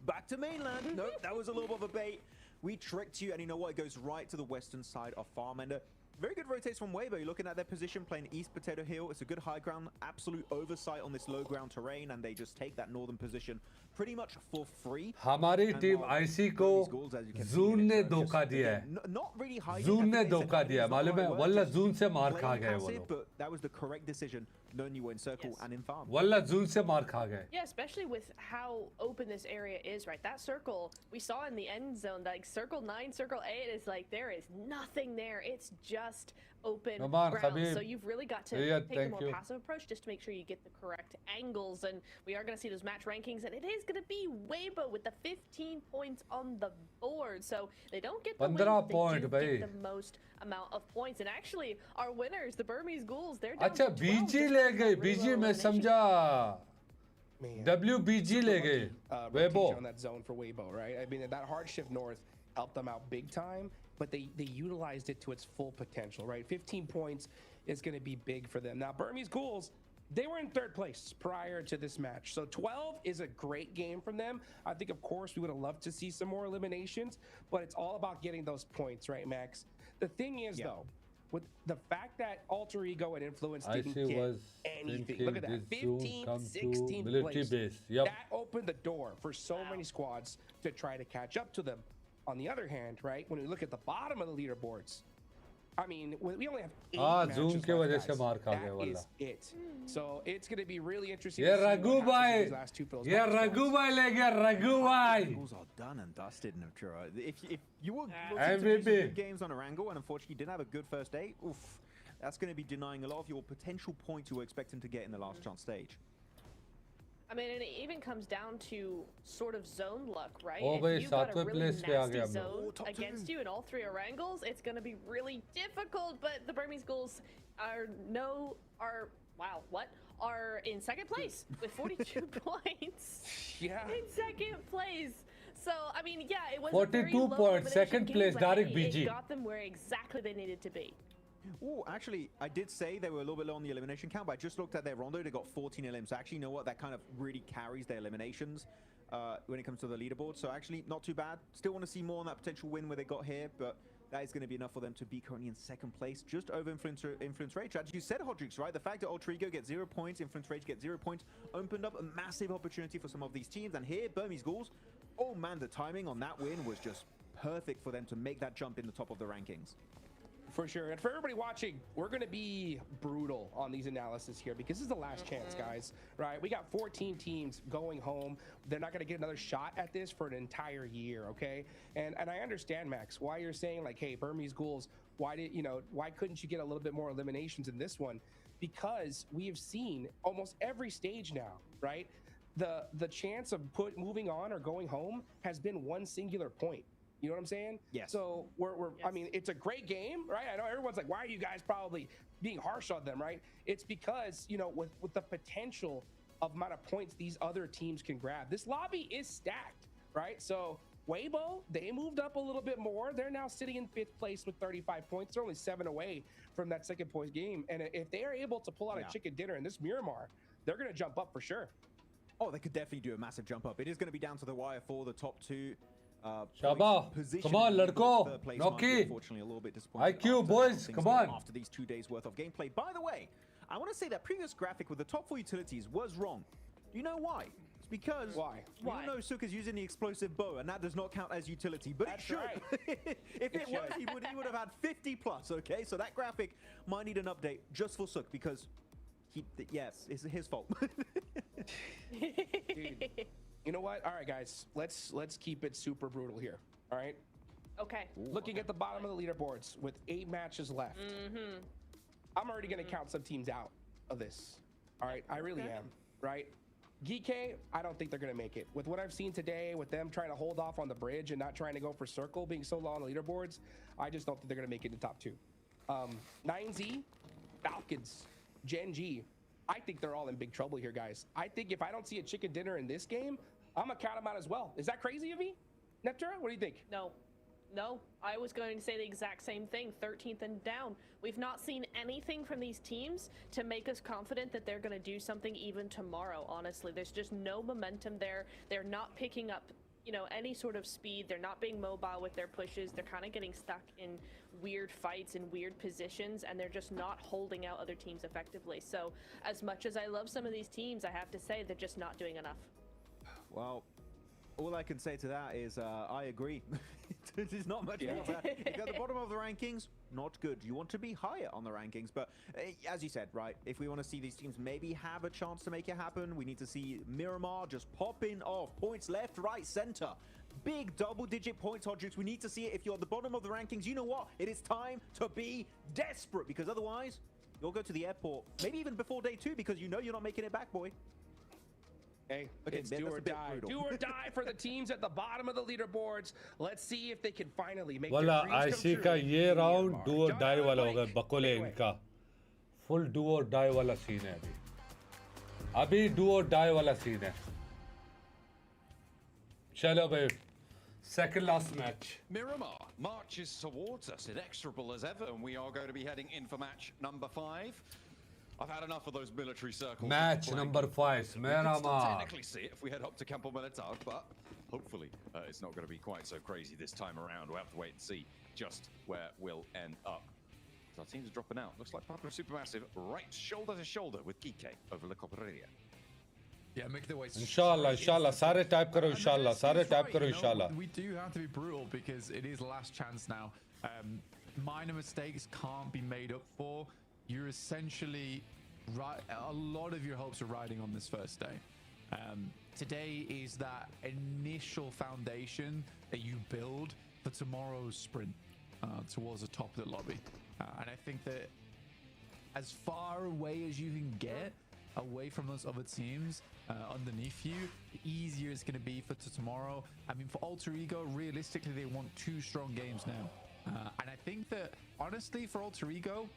back to mainland. No, that was a little bit of a bait. We tricked you, and you know what? It goes right to the western side of Farmender. very good rotates from Weibo. You're looking at their position, playing East Potato Hill. It's a good high ground, absolute oversight on this low ground terrain, and they just take that northern position pretty much for free. हमारी team IC को जून ने धोखा दिया है. जून ने धोखा दिया, मालूम है? वल्ला जून से मार खा गए वो लोग. But that was the correct decision, knowing you were in circle and in farm. वल्ला जून से मार खा गए. Yeah, especially with how open this area is, right? That circle we saw in the end zone, like circle 9, circle 8 is like there is nothing there. It's just open ground. So you've really got to take a more passive approach just to make sure you get the correct angles. And we are going to see those match rankings, and it is going to be Weibo with the 15 points on the board. So they don't get the win, they do get the most amount of points. And actually, our winners, the Burmese Ghouls, they're down अच्छा BG ले गए. BG मैं समझा. WBG ले गए. Weibo on that zone for Weibo, right? I mean, that hard shift north helped them out big time, but they utilized it to its full potential, right? 15 points is going to be big for them. Now, Burmese Ghouls, they were in 3rd place prior to this match. So 12 is a great game from them. I think, of course, we would have loved to see some more eliminations, but it's all about getting those points, right, Max? The thing is, though, with the fact that Alter Ego and Influence didn't get anything. Look at that, 15, 16 place. That opened the door for so many squads to try to catch up to them. On the other hand, right, when we look at the bottom of the leaderboards, I mean, we only have 8 matches left, guys. That is it. So it's going to be really interesting to see what happens in these last 2 fields. Yeah, Raghu bhai le gaya, Raghu bhai. Angles are done and dusted, Natura. If you were looking to do good games on a Wrangle and unfortunately didn't have a good first day, oof, that's going to be denying a lot of your potential points you were expecting to get in the last chance stage. I mean, and it even comes down to sort of zone luck, right? Oh, if you've got a really nasty zone against you in all 3 Wrangles, it's going to be really difficult. But the Burmese Ghouls are in 2nd place with 42 points. Yeah. In 2nd place. So, I mean, yeah, it was 42 points, 2nd place, direct BG. It got them where exactly they needed to be. Oh, actually, I did say they were a little bit low on the elimination count, but I just looked at their rondo. They got 14 elims. So actually, you know what? That kind of really carries their eliminations when it comes to the leaderboard. So actually, not too bad. Still want to see more on that potential win where they got here, but that is going to be enough for them to be currently in 2nd place, just over Influence Rage. As you said, Hodrix, right? The fact that Alter Ego gets 0 points, Influence Rage gets 0 points, opened up a massive opportunity for some of these teams. And here, Burmese Ghouls, oh man, the timing on that win was just perfect for them to make that jump in the top of the rankings. For sure. And for everybody watching, we're going to be brutal on these analysis here because this is the last chance, guys, right? We got 14 teams going home. They're not going to get another shot at this for an entire year, okay? And I understand, Max, why you're saying, like, hey, Burmese Ghouls, why couldn't you get a little bit more eliminations in this one? Because we have seen almost every stage now, right? The chance of moving on or going home has been one singular point. You know what I'm saying? Yes. So I mean, it's a great game, right? I know everyone's like, why are you guys probably being harsh on them, right? It's because, you know, with the potential of amount of points these other teams can grab. This lobby is stacked, right? So Weibo, they moved up a little bit more. They're now sitting in 5th place with 35 points. They're only 7 away from that 2nd place game. And if they are able to pull out a chicken dinner in this Miramar, they're going to jump up for sure. Oh, they could definitely do a massive jump up. It is going to be down to the wire for the top 2. Shaba, come on, ladko, Noki. IQ, boys, come on. After these 2 days worth of gameplay. By the way, I want to say that previous graphic with the top 4 utilities was wrong. Do you know why? It's because we all know Sook is using the explosive bow, and that does not count as utility, but it should. Right. If it was, he would have had 50 plus. Okay, so that graphic might need an update just for Sook because yes, it's his fault. Dude. You know what? All right, guys, let's keep it super brutal here. All right. Okay. Looking at the bottom of the leaderboards with 8 matches left, I'm already going to count some teams out of this. All right, I really am. Right. Geekay, I don't think they're going to make it. With what I've seen today, with them trying to hold off on the bridge and not trying to go for circle, being so low on the leaderboards, I just don't think they're going to make it to top 2. 9Z, Falcons, Gen G. I think they're all in big trouble here, guys. I think if I don't see a chicken dinner in this game, I'm going to count them out as well. Is that crazy of me? Neptura, what do you think? No, I was going to say the exact same thing. 13th and down. We've not seen anything from these teams to make us confident that they're going to do something even tomorrow, honestly. There's just no momentum there. They're not picking up you know, any sort of speed. They're not being mobile with their pushes. They're kind of getting stuck in weird fights and weird positions, and they're just not holding out other teams effectively. So as much as I love some of these teams, I have to say they're just not doing enough. Well, all I can say to that is I agree. There's not much more to that. You got the bottom of the rankings, not good. You want to be higher on the rankings, but as you said, right, if we want to see these teams maybe have a chance to make it happen, we need to see Miramar just popping off. Points left, right, center. Big double-digit points, Hodgix. We need to see it. If you're at the bottom of the rankings, you know what? It is time to be desperate, because otherwise, you'll go to the airport, maybe even before day 2, because you know you're not making it back, boy. Hey, okay, it's do or die. Do or die for the teams at the bottom of the leaderboards. Let's see if they can finally make their dreams come IC true. का ये round do और die वाला होगा बकोले इनका full do और die वाला scene है अभी डू और डाई वाला सीन है चलो भाई second last match. Miramar marches towards us, inexorable as ever, and we are going to be heading in for match number 5. I've had enough of those military circles. Match number 5, Miramar. We can technically see it if we head up to Campo Militar, but hopefully it's not going to be quite so crazy this time around. We'll have to wait and see just where we'll end up. So our teams are dropping out. Looks like Papa Supermassive right shoulder to shoulder with Geeke over La Copereria. Yeah, make the way. Inshallah, inshallah. Sare type karo, inshallah. Sare type karo, inshallah. We do have to be brutal because it is last chance now. Minor mistakes can't be made up for. You're essentially right. A lot of your hopes are riding on this first day. Today is that initial foundation that you build for tomorrow's sprint towards the top of the lobby. And I think that as far away as you can get away from those other teams underneath you, the easier it's going to be for tomorrow. I mean, for Alter Ego, realistically, they want 2 strong games now. And I think that, honestly, for Alter Ego,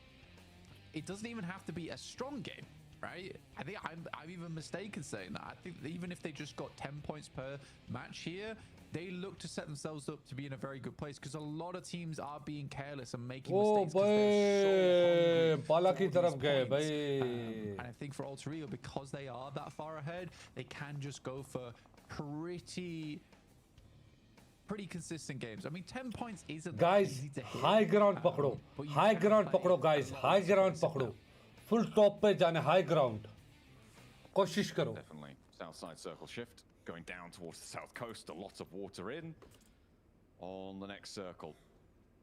it doesn't even have to be a strong game, right? I think I'm even mistaken saying that. I think that even if they just got 10 points per match here, they look to set themselves up to be in a very good place because a lot of teams are being careless and making mistakes. And I think for Alter Ego, because they are that far ahead, they can just go for pretty consistent games. I mean, 10 points isn't guys, easy to hit. High ground pakdo. High ground pakdo, guys. High ground pakdo. Full top pe jane high ground. Koshish karo. Definitely. South side circle shift. Going down towards the south coast. A lot of water in. On the next circle.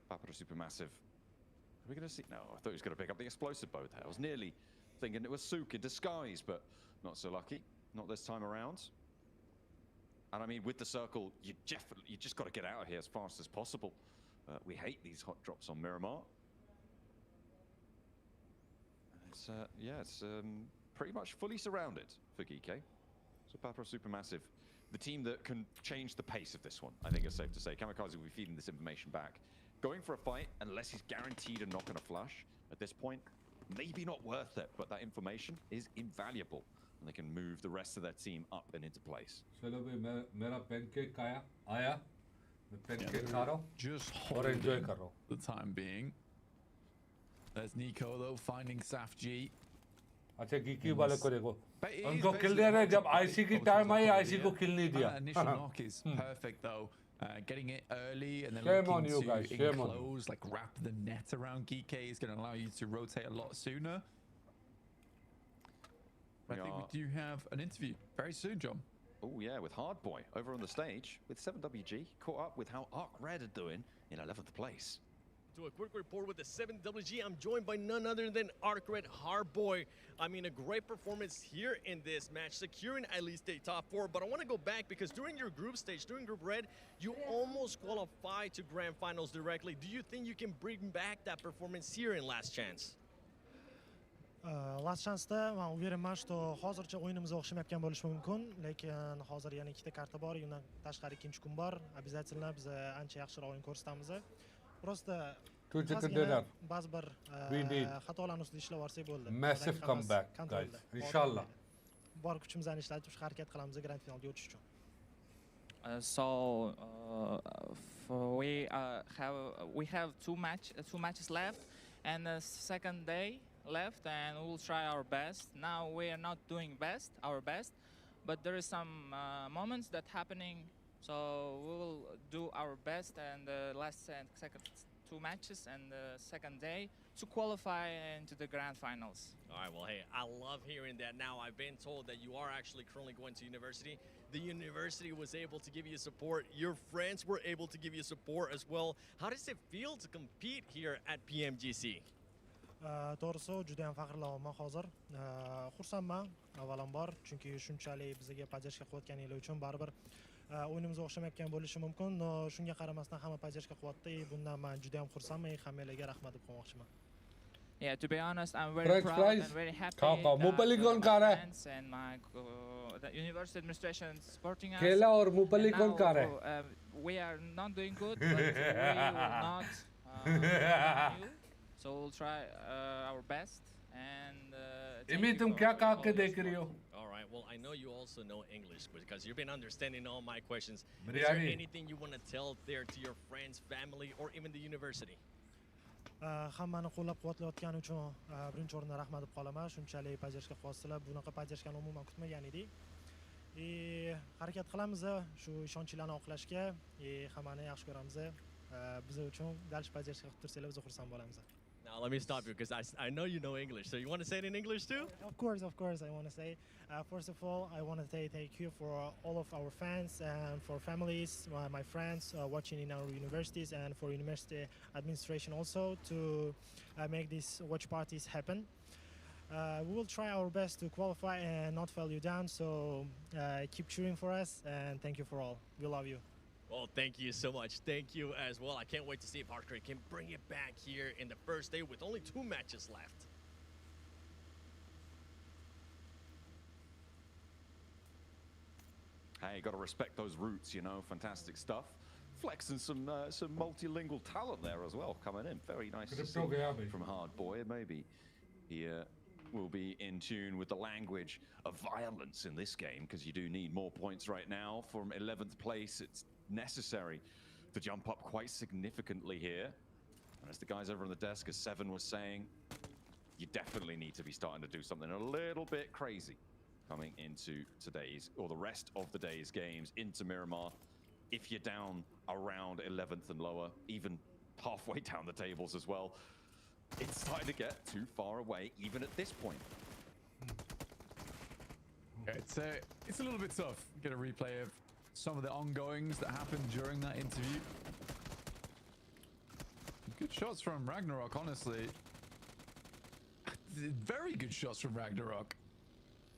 Papa Supermassive. Are we going to see? No, I thought he was going to pick up the explosive bow there. I was nearly thinking it was Sook in disguise, but not so lucky. Not this time around. And I mean, with the circle, you just got to get out of here as fast as possible. We hate these hot drops on Miramar. It's it's pretty much fully surrounded for Geeke. So Papa Supermassive, the team that can change the pace of this one, I think it's safe to say. Kamikaze will be feeding this information back. Going for a fight, unless he's guaranteed a knock and a flush, at this point, maybe not worth it, but that information is invaluable. And they can move the rest of their team up and into place. चलो भाई मेरा pancake आया मैं pancake खा रहा हूँ just और enjoy कर रहा हूँ the time being. There's Nico though finding Saf G. अच्छा Geeky वाले को देखो उनको kill दिया ना जब IC की time आई IC को kill नहीं दिया Initial knock is perfect though. Getting it early and then shame on looking you guys, to shame on enclose, like wrap the net around Geeke is going to allow you to rotate a lot sooner. I think we do have an interview very soon, John. Oh yeah, with Hardboy over on the stage with 7WG, caught up with how Arc Red are doing in 11th place. To a quick report with the 7WG, I'm joined by none other than Arc Red Hardboy. I mean, a great performance here in this match, securing at least a top 4. But I want to go back because during your group stage, during Group Red, you almost qualified to Grand Finals directly. Do you think you can bring back that performance here in Last Chance? Last Chance'da men uvermanman, что hozircha o'yinimiz o'xshamayotgan bo'lishi mumkin, lekin hozir yana 2 ta karta bor, undan tashqari ikkinchi kun bor. Обязательно biz ancha yaxshiroq o'yin ko'rsatamiz. Просто ba'zi bir xatolarni ustida ishlab olsak bo'ldi. Massive comeback, guys. Inshallah. Bor kuchimizni ishlatib harakat qilamiz Grand Finalga o'tish uchun. So we have two matches left and the second day left, and we'll try our best. Now we are not doing our best, but there is some moments that happening So we will do our best and the last and second 2 matches and the second day to qualify into the grand finals. All right, well, hey, I love hearing that. Now, I've been told that you are actually currently going to university. The university was able to give you support. Your friends were able to give you support as well. How does it feel to compete here at PMGC? To'g'risi juda ham faxrlanyapman hozir. Xursandman avvalambor, chunki shunchalik bizga поддержка qilayotganinglar uchun baribir o'yinimiz o'xshamayotgan bo'lishi mumkin. Shunga qaramasdan hamma поддержка qilyapti. Bundan men juda ham xursandman. Hammalarga rahmat deb qo'ymoqchiman. Yeah, to be honest, I'm very proud and very happy that my friends and my the university administration is supporting us. केला और मूंगफली कौन खा रहा है? We are not doing good, but we will not you. So we'll try our best and Emmy तुम क्या कहा के देख रही हो? All right, well, I know you also know English because you've been understanding all my questions. Is Biryani. there anything you want to tell there to your friends, family, or even the university? Hammani qo'llab-quvvatlayotgani uchun birinchi o'rinda rahmat deb qolaman. Shunchalik поддержка qilyapsizlar. Bunaqa поддержкani umuman kutmagan edik. Harakat qilamiz shu ishonchlarni oqlashga. Hammani yaxshi ko'ramiz. Biz uchun dalsh поддержка qilib tursanglar biz xursand bo'lamiz. Now, let me stop you because I know you know English. So you want to say it in English too? Of course, I want to say. First of all, I want to say thank you for all of our fans and for families, my friends watching in our universities, and for university administration also to make these watch parties happen. We will try our best to qualify and not fail you down. So keep cheering for us, and thank you for all. We love you. Well, thank you so much. Thank you as well. I can't wait to see if Hardcore can bring it back here in the first day with only 2 matches left. Hey, got to respect those roots, you know. Fantastic stuff. Flexing some multilingual talent there as well, coming in. Very nice to see from Hard Boy. Maybe he will be in tune with the language of violence in this game, because you do need more points right now. From 11th place, it's necessary to jump up quite significantly here. And as the guys over on the desk, as Seven was saying, you definitely need to be starting to do something a little bit crazy coming into today's, or the rest of the day's games into Miramar. If you're down around 11th and lower, even halfway down the tables as well, it's starting to get too far away, even at this point. It's a little bit tough. Get a replay of some of the ongoings that happened during that interview. Good shots from Ragnarok, honestly. Very good shots from Ragnarok.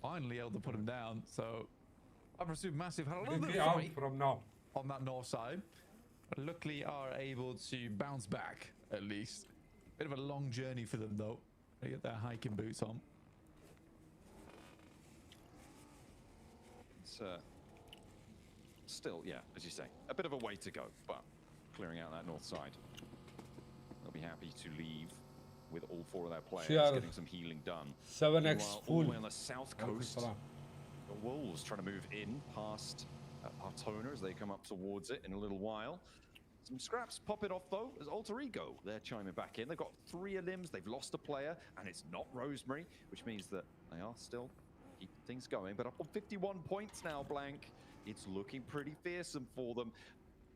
Finally able to put him down. So Upper Supermassive had a little bit of fight from now on that north side, but luckily are able to bounce back at least. Bit of a long journey for them though. They get their hiking boots on. It's still, yeah, as you say, a bit of a way to go, but clearing out that north side. They'll be happy to leave with all 4 of their players getting some healing done. 7x full. All the way on the south coast, the Wolves trying to move in past Artona as they come up towards it in a little while. Some scraps popping off though as Alter Ego, they're chiming back in. They've got 3 limbs, they've lost a player, and it's not Rosemary, which means that they are still keeping things going. But up on 51 points now, Blank. It's looking pretty fearsome for them.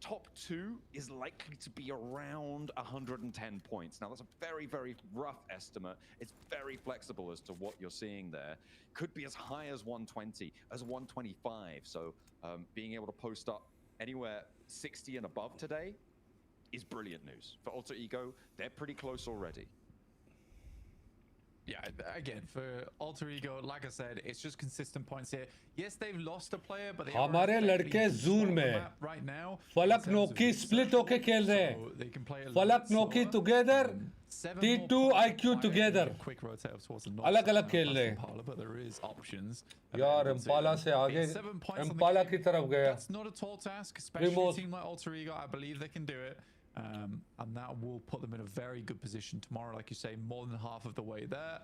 Top 2 is likely to be around 110 points. Now, that's a very, very rough estimate. It's very flexible as to what you're seeing there. Could be as high as 120, as 125. So being able to post up anywhere 60 and above today is brilliant news. For Alter Ego, they're pretty close already. Yeah, again, for Alter Ego, like I said, it's just consistent points here. Yes, they've lost a player, but they हमारे लड़के जून में right now. फलक Noki split होके खेल रहे हैं. फलक Noki together, T2 IQ together. अलग-अलग खेल रहे हैं. But there is options. यार इम्पाला से आगे इम्पाला की तरफ गया. That's not a tall task, especially a team like Alter Ego. I believe they can do it. And that will put them in a very good position tomorrow, like you say, more than half of the way there.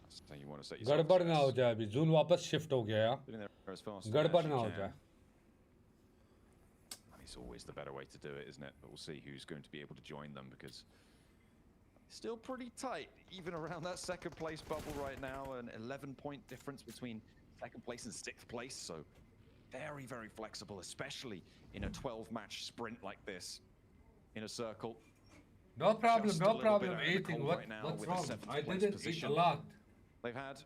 So you want to set गड़बड़ ना हो जाए अभी जून वापस shift हो गया गड़बड़ ना हो जाए. It's always the better way to do it, isn't it? But we'll see who's going to be able to join them, because still pretty tight, even around that second place bubble right now. An 11-point difference between second place and sixth place. So very, very flexible, especially in a 12-match sprint like this in a circle. No problem, no problem eating. What's wrong? I didn't eat a lot. They've had,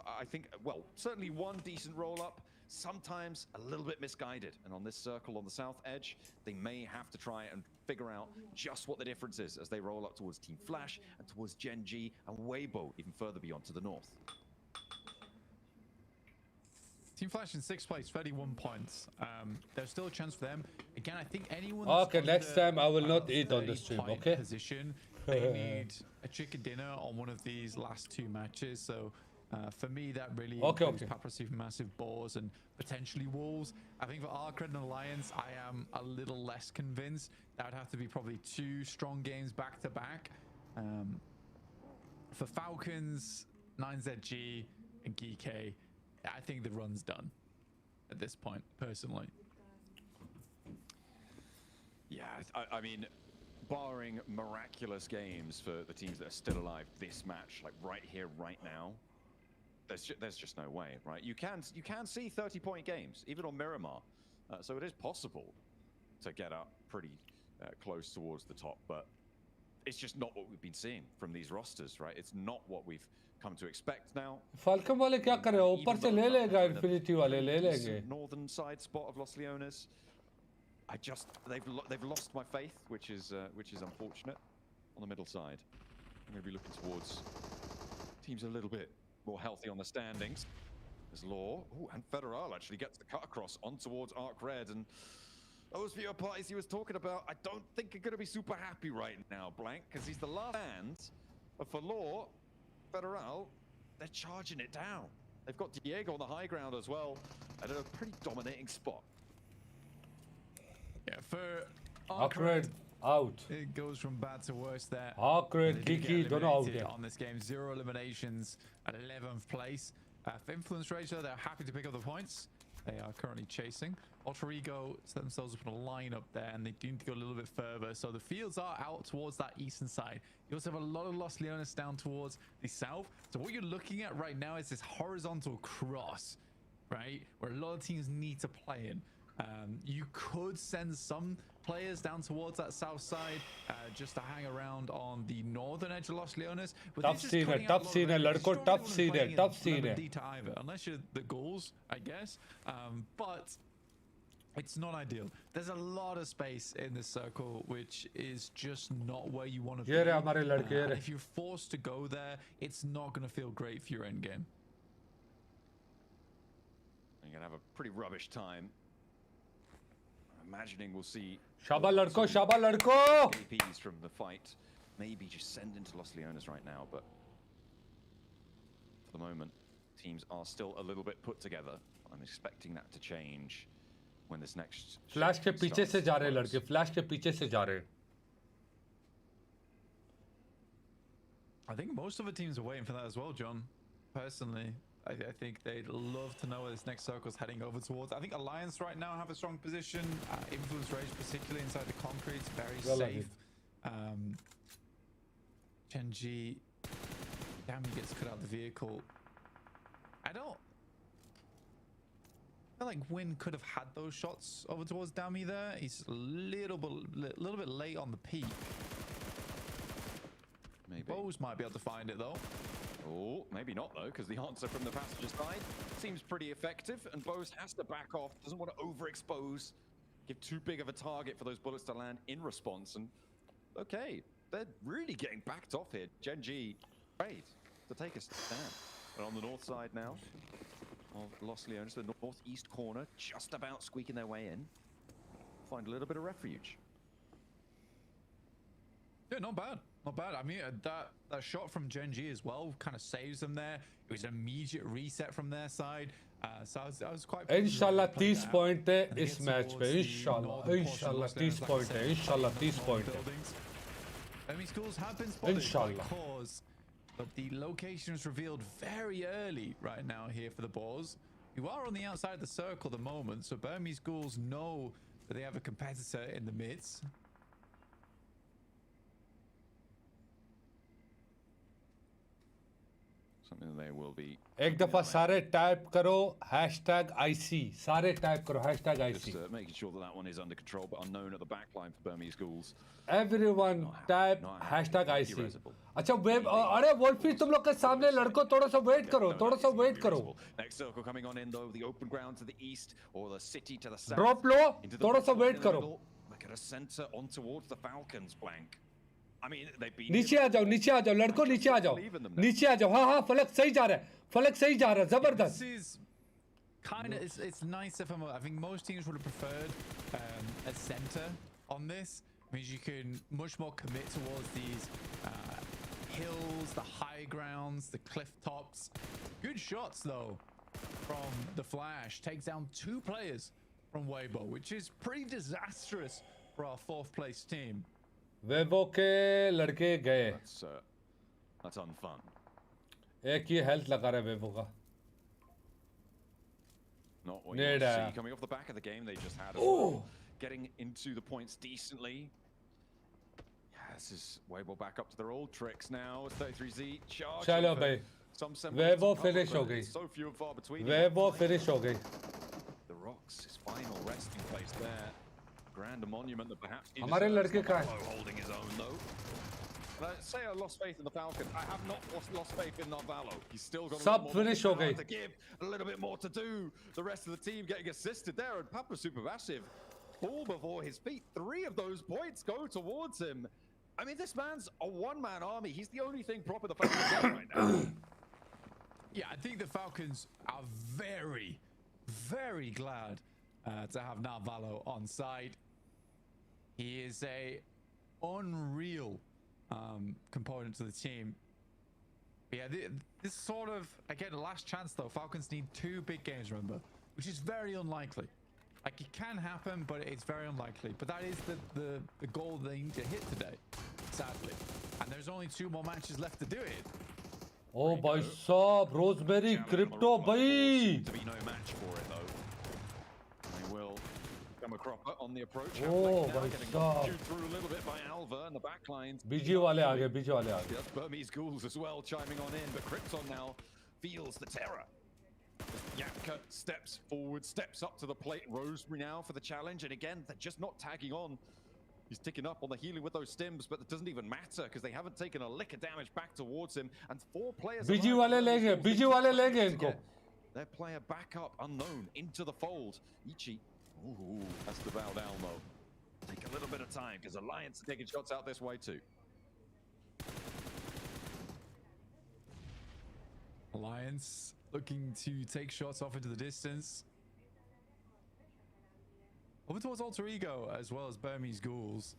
I think, well, certainly one decent roll-up, sometimes a little bit misguided. And on this circle on the south edge, they may have to try and figure out just what the difference is as they roll up towards Team Flash and towards Gen G and Weibo even further beyond to the north. Team Flash in sixth place, 31 points. There's still a chance for them. Again, I think anyone. Okay, next time I will not eat on the stream. Okay. Position. They need a chicken dinner on one of these last two matches. So for me, that really includes Paprasy, Massive Boars, and potentially Wolves. I think for Arcred and Alliance, I am a little less convinced. That would have to be probably 2 strong games back to back. For Falcons, 9ZG, and GK. I think the run's done at this point, personally. Yeah, I mean, barring miraculous games for the teams that are still alive this match, like right here, right now, there's just no way, right? You can see 30-point games, even on Miramar. So it is possible to get up pretty close towards the top, but it's just not what we've been seeing from these rosters, right? It's not what we've come to expect now. Falcon वाले क्या कर रहे हो? ऊपर से ले लेगा Infinity वाले ले लेंगे. Northern side spot of Los Leones. They've lost my faith, which is unfortunate. On the middle side, I'm going to be looking towards teams a little bit more healthy on the standings. There's Law, and Federal actually gets the cut across on towards Arc Red, and those viewer parties he was talking about, I don't think are going to be super happy right now, Blank, because he's the last hand. But for Law, Federal, they're charging it down. They've got Diego on the high ground as well, at a pretty dominating spot. Yeah, for Arcred out. It goes from bad to worse there. Arcred, Kiki, don't know on this game. 0 eliminations at 11th place. For Influence Racer, they're happy to pick up the points. They are currently chasing. Alter Ego set themselves up in a line up there, and they do need to go a little bit further. So the fields are out towards that eastern side. You also have a lot of Los Leones down towards the south. So what you're looking at right now is this horizontal cross, right? Where a lot of teams need to play in. You could send some players down towards that south side just to hang around on the northern edge of Los Leones. Tough scene है, tough scene है, लड़कों, tough scene है, tough scene है. Unless you're the Ghouls, I guess. But it's not ideal. There's a lot of space in this circle, which is just not where you want to be. If you're forced to go there, it's not going to feel great for your end game. You're going to have a pretty rubbish time. Imagining we'll see Shaba ladko KPs from the fight. Maybe just send into Los Leones right now, but for the moment, teams are still a little bit put together. I'm expecting that to change when this next Flash के पीछे से जा रहे लड़के, Flash के पीछे से जा रहे. I think most of the teams are waiting for that as well, John. Personally, I think they'd love to know where this next circle is heading over towards. I think Alliance right now have a strong position. Influence Rage, particularly inside the concrete, is very safe. Genji, damn, he gets cut out of the vehicle. I feel like Win could have had those shots over towards Dami there. He's a little bit late on the peak. Maybe. Bose might be able to find it though. Oh, maybe not though, because the answer from the passenger side seems pretty effective, and Bose has to back off, doesn't want to overexpose, give too big of a target for those bullets to land in response. And okay, they're really getting backed off here. Gen G, great to take a stand. But on the north side now of Los Leones, the northeast corner, just about squeaking their way in, find a little bit of refuge. Yeah, not bad. Not bad. I mean, that shot from Gen G as well kind of saves them there. It was an immediate reset from their side. So I was quite... Inshallah 30 point है इस match पे. Inshallah 30 point है. Inshallah 30 point है. Enemy schools have been spotted because the location is revealed very early right now here for the Boars. You are on the outside of the circle at the moment, so Burmese Ghouls know that they have a competitor in the midst. something they will be. एक दफा सारे type करो #IC सारे type करो #IC. Just making sure that one is under control, but unknown at the back line for Burmese Ghouls. Everyone type #IC. अच्छा web अरे वोल्फी तुम लोग के सामने लड़को थोड़ा सा वेट करो Next circle coming on in though, the open ground to the east or the city to the south. Drop लो थोड़ा सा वेट करो. Look at a center on towards the Falcons blank. I mean, they've been नीचे आ जाओ लड़को नीचे आ जाओ हाँ फलक सही जा रहा है जबरदस्त. This is kind of it's nicer for I think most teams would have preferred a center on this. Means you can much more commit towards these hills, the high grounds, the cliff tops. Good shots though from the Flash. Takes down 2 players from Weibo, which is pretty disastrous for our 4th place team. Weibo के लड़के गए. That's unfun. एक ही health लगा रहा है Weibo का. Not what you want to see coming off the back of the game. They just had as well. Getting into the points decently. Yeah, this is Weibo back up to their old tricks now. 33Z charge. चलो भाई. Weibo finish हो गई. So few and far between. Weibo finish हो गई. The Rocks, his final resting place there. Grand monument that perhaps he हमारे लड़के का है. Holding his own though. Say I lost faith in the Falcon. I have not lost faith in Narvalo. He's still got a Sub finish हो गई. to give, a little bit more to do. The rest of the team getting assisted there, and Papa Supermassive fall before his feet. 3 of those points go towards him. I mean, this man's a one-man army. He's the only thing proper the Falcons got right now. Yeah, I think the Falcons are very, very glad to have Narvalo on side. He is a unreal component to the team. Yeah, this sort of, again, last chance though. Falcons need 2 big games, remember, which is very unlikely. Like, it can happen, but it's very unlikely. But that is the goal they need to hit today, sadly. And there's only 2 more matches left to do it. Oh, भाई साहब, Rosemary Crypto भाई. To be no match for it though. They will come a cropper on the approach. Oh, भाई साहब. Through a little bit by Alva and the back lines. बीजी वाले आ गए. That's Burmese Ghouls as well chiming on in, but Krypton now feels the terror. Yapka steps forward, steps up to the plate. Rosemary now for the challenge, and again they're just not tagging on. He's ticking up on the healing with those stims, but it doesn't even matter because they haven't taken a lick of damage back towards him. And 4 players. बीजी वाले लेंगे इनको. Their player back up unknown into the fold. Ichi. Ooh, that's the bow down though. Take a little bit of time because Alliance are taking shots out this way too. Alliance looking to take shots off into the distance. Over towards Alter Ego as well as Burmese Ghouls.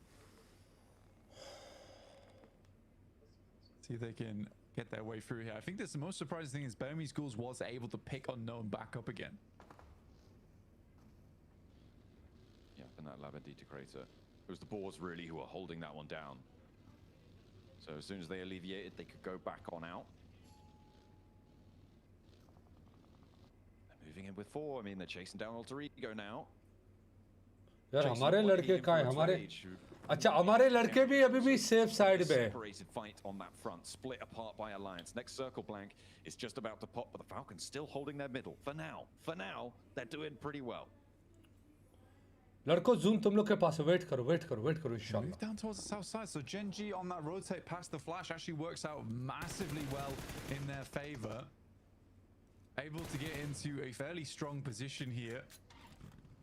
See if they can get their way through here. I think that's the most surprising thing is Burmese Ghouls was able to pick Unknown back up again. Yeah, and that Lavandita crater. It was the Boars really who were holding that one down. So as soon as they alleviated, they could go back on out. They're moving in with 4. I mean, they're chasing down Alter Ego now. यार हमारे लड़के कहाँ हैं हमारे अच्छा हमारे लड़के भी अभी भी सेफ साइड पे हैं separated fight on that front, split apart by Alliance. Next circle blank is just about to pop, but the Falcons still holding their middle for now they're doing pretty well. लड़को जून तुम लोग के पास wait करो इंशाल्लाह. Move down towards the south side, so Genji on that rotate past the Flash actually works out massively well in their favor. Able to get into a fairly strong position here.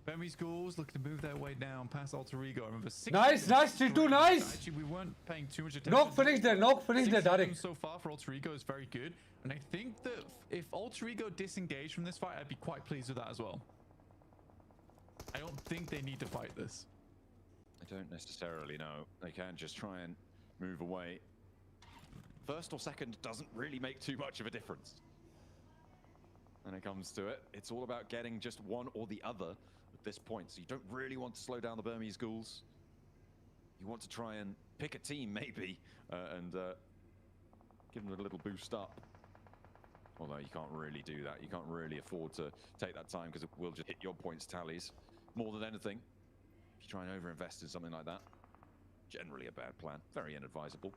Burmese Ghouls looking to move their way down past Alter Ego. Remember, 6 nice, T2, nice. Actually, we weren't paying too much attention. Knock finish there, Derek. So far for Alter Ego is very good, and I think that if Alter Ego disengaged from this fight, I'd be quite pleased with that as well. I don't think they need to fight this. I don't necessarily know. They can just try and move away. First or second doesn't really make too much of a difference. When it comes to it, it's all about getting just one or the other at this point. So you don't really want to slow down the Burmese Ghouls. You want to try and pick a team maybe and give them a little boost up. Although you can't really do that. You can't really afford to take that time because it will just hit your points tallies more than anything. If you try and overinvest in something like that, generally a bad plan. Very inadvisable.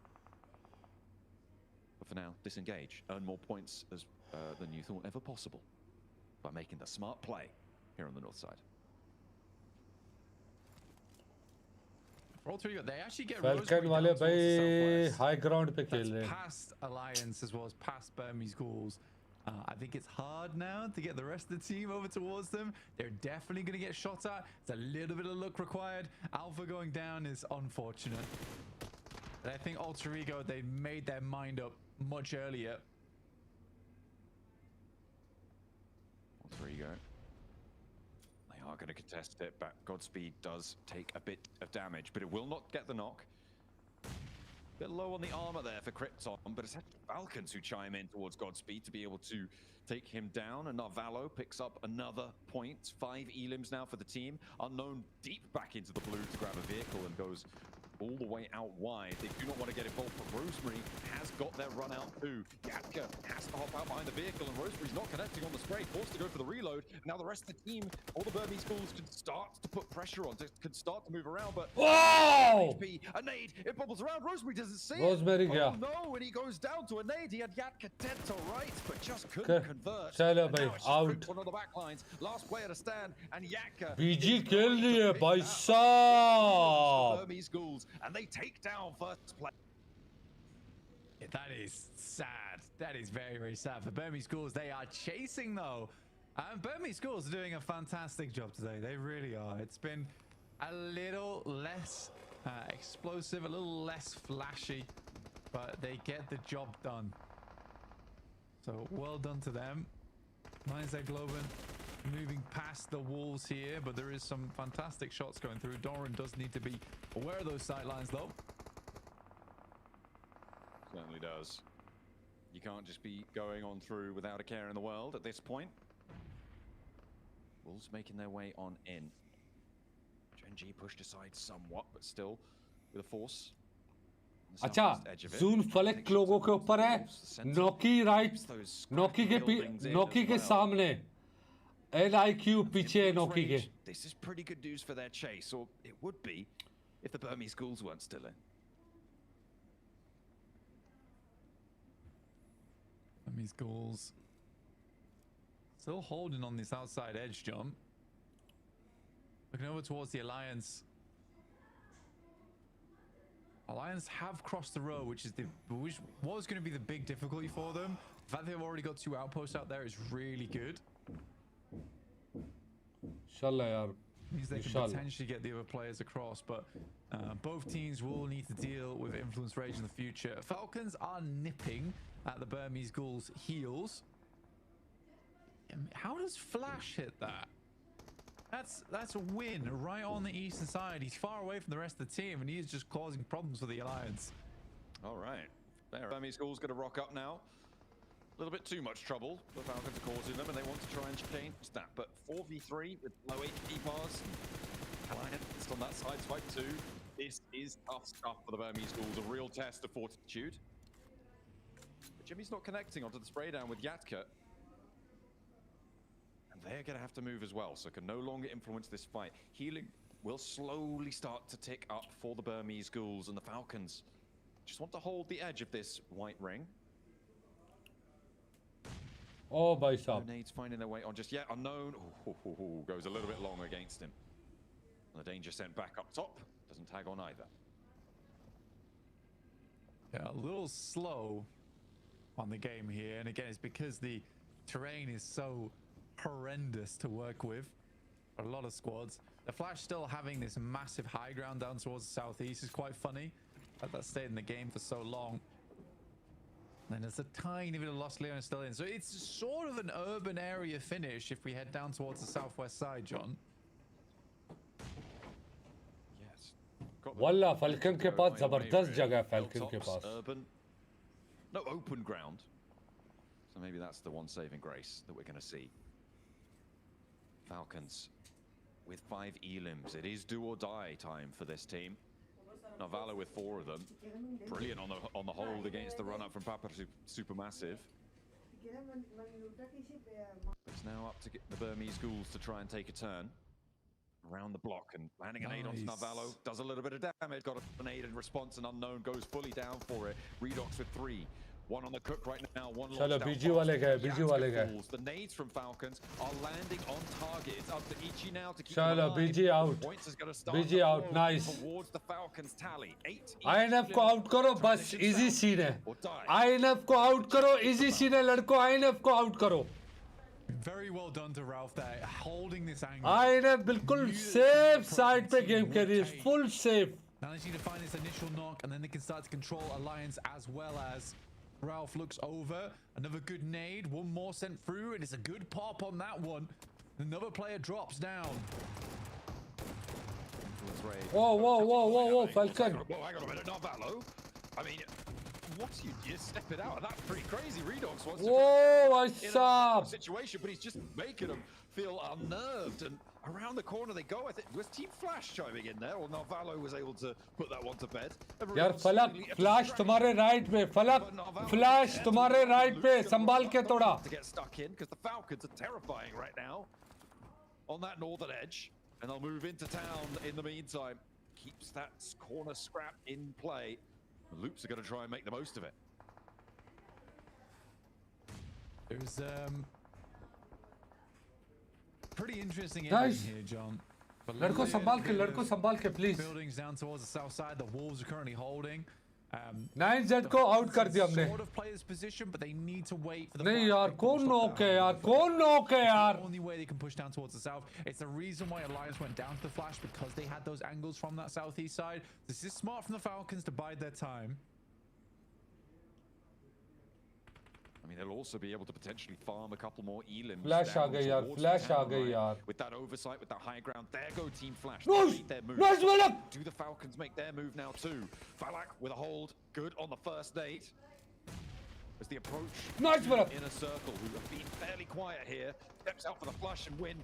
The for now, disengage. Earn more points than you thought ever possible by making the smart play here on the north side. For all three, they actually get Falcon wale bhai high ground pe khel rahe hain. Past Alliance as well as past Burmese Ghouls. I think it's hard now to get the rest of the team over towards them. They're definitely going to get shot at. It's a little bit of luck required. Alpha going down is unfortunate. But I think Alter Ego, they made their mind up much earlier. Alter Ego. They are going to contest it, but Godspeed does take a bit of damage, but it will not get the knock. Bit low on the armor there for Krypton, but it's actually Falcons who chime in towards Godspeed to be able to take him down. And Narvalo picks up another point. 5 elims now for the team. Unknown deep back into the blue to grab a vehicle and goes all the way out wide. They do not want to get involved, but Rosemary has got their run out too. Yatka has to hop out behind the vehicle, and Rosemary's not connecting on the spray, forced to go for the reload. Now the rest of the team, all the Burmese Ghouls, can start to put pressure on, can start to move around, but Whoa! HP, a nade, it bubbles around. Rosemary doesn't see Rosemary, it. yeah. Oh no, and he goes down to a nade. He had Yatka dead to right, but just couldn't convert. Chalo And bhai, now it's just out. Krypton on the back lines. Last player to stand, and Yatka BG kill liye bhai saab. Burmese Ghouls, and they take down first play. Yeah, that is sad. That is very, very sad for Burmese Ghouls. They are chasing though. And Burmese Ghouls are doing a fantastic job today. They really are. It's been a little less explosive, a little less flashy, but they get the job done. So well done to them. Mindset Globen moving past the walls here, but there is some fantastic shots going through. Doran does need to be aware of those sidelines though. Certainly does. You can't just be going on through without a care in the world at this point. Wolves making their way on in. Gen G pushed aside somewhat, but still with a force. अच्छा जून फलक लोगों के ऊपर है Noki right Noki के सामने LIQ पीछे है नोकी के. This is pretty good news for their chase, or it would be if the Burmese Ghouls weren't still in. Burmese Ghouls still holding on this outside edge jump. Looking over towards the Alliance. Alliance have crossed the road, which was going to be the big difficulty for them. The fact they've already got 2 outposts out there is really good. Inshallah, yaar. Means they can potentially get the other players across, but both teams will need to deal with Influence Rage in the future. Falcons are nipping at the Burmese Ghouls' heels. How does Flash hit that? That's a win right on the eastern side. He's far away from the rest of the team, and he is just causing problems for the Alliance. All right. Burmese Ghouls going to rock up now. A little bit too much trouble the Falcons are causing them, and they want to try and change that. But 4v3 with low HP bars. Alliance on that side swipe too. This is tough stuff for the Burmese Ghouls. A real test of fortitude. But Jimmy's not connecting onto the spray down with Yatka. They're going to have to move as well, so can no longer influence this fight. Healing will slowly start to tick up for the Burmese Ghouls, and the Falcons just want to hold the edge of this white ring. Oh, bhai saab. Nades finding their way on just yet unknown. Ooh, goes a little bit long against him. And the danger sent back up top. Doesn't tag on either. Yeah, a little slow on the game here, and again, it's because the terrain is so horrendous to work with. A lot of squads. The Flash still having this massive high ground down towards the southeast is quite funny. That stayed in the game for so long. And there's a tiny bit of Lost Leon still in. So it's sort of an urban area finish if we head down towards the southwest side, John. Yes. Wallah, Falcon के पास जबरदस्त जगह है Falcon के पास. Urban. No open ground. So maybe that's the one saving grace that we're going to see. Falcons with 5 elims. It is do or die time for this team. Narvalo with 4 of them. Brilliant on the hold against the run up from Papa Supermassive. It's now up to get the Burmese Ghouls to try and take a turn around the block, and landing an aid onto Narvalo does a little bit of damage. Got a nade in response, and Unknown goes fully down for it. Redox with 3. One on the cook right now, one Chalo, launched out BG wale fast. gaye, BG wale gaye. Falls. The nades from Falcons are landing on target. It's up to Ichi now to keep Chalo, them alive. BG out. Points is going to start BG to out, flow nice. towards the Falcons tally. 8 INF को out करो बस easy scene है INF को out करो easy scene है लड़को INF को out करो Very well done to Ralph there, holding this angle. INF बिल्कुल सेफ साइड पे गेम कर रही है full safe. Managing to find this initial knock, and then they can start to control Alliance as well as Ralph looks over. Another good nade, one more sent through, and it's a good pop on that one. Another player drops down. Whoa, Falcon. Whoa, hang on a minute, not Valo. I mean, what you step it out? That's pretty crazy. Redox wants to Whoa, I in saw. a situation, but he's just making them feel unnerved. And around the corner they go. I think was Team Flash chiming in there, or Narvalo was able to put that one to bed. यार फलक flash तुम्हारे right पे फलक flash तुम्हारे right पे संभाल के तोड़ा to get stuck in because the Falcons are terrifying right now on that northern edge, and they'll move into town in the meantime. Keeps that corner scrap in play. The Loops are going to try and make the most of it. There's pretty interesting Nice. here, John. लड़को संभाल के please. Buildings down towards the south side. The Wolves are currently holding. 9Z को out कर दिया हमने. Sort of players position, but they need to wait for the. नहीं यार कौन नॉक है यार कौन नॉक है यार. The only way they can push down towards the south. It's the reason why Alliance went down to the Flash, because they had those angles from that southeast side. This is smart from the Falcons to bide their time. I mean, they'll also be able to potentially farm a couple more elims. Flash आ गई यार, flash आ गई यार. With that oversight, with that high ground, there go Team Flash. Nice! They made their move. Nice, Falak! Do the Falcons make their move now too? Falak with a hold, good on the first date. As the approach, Nice, Falak! Inner Circle, who have been fairly quiet here, steps out for the flush and win.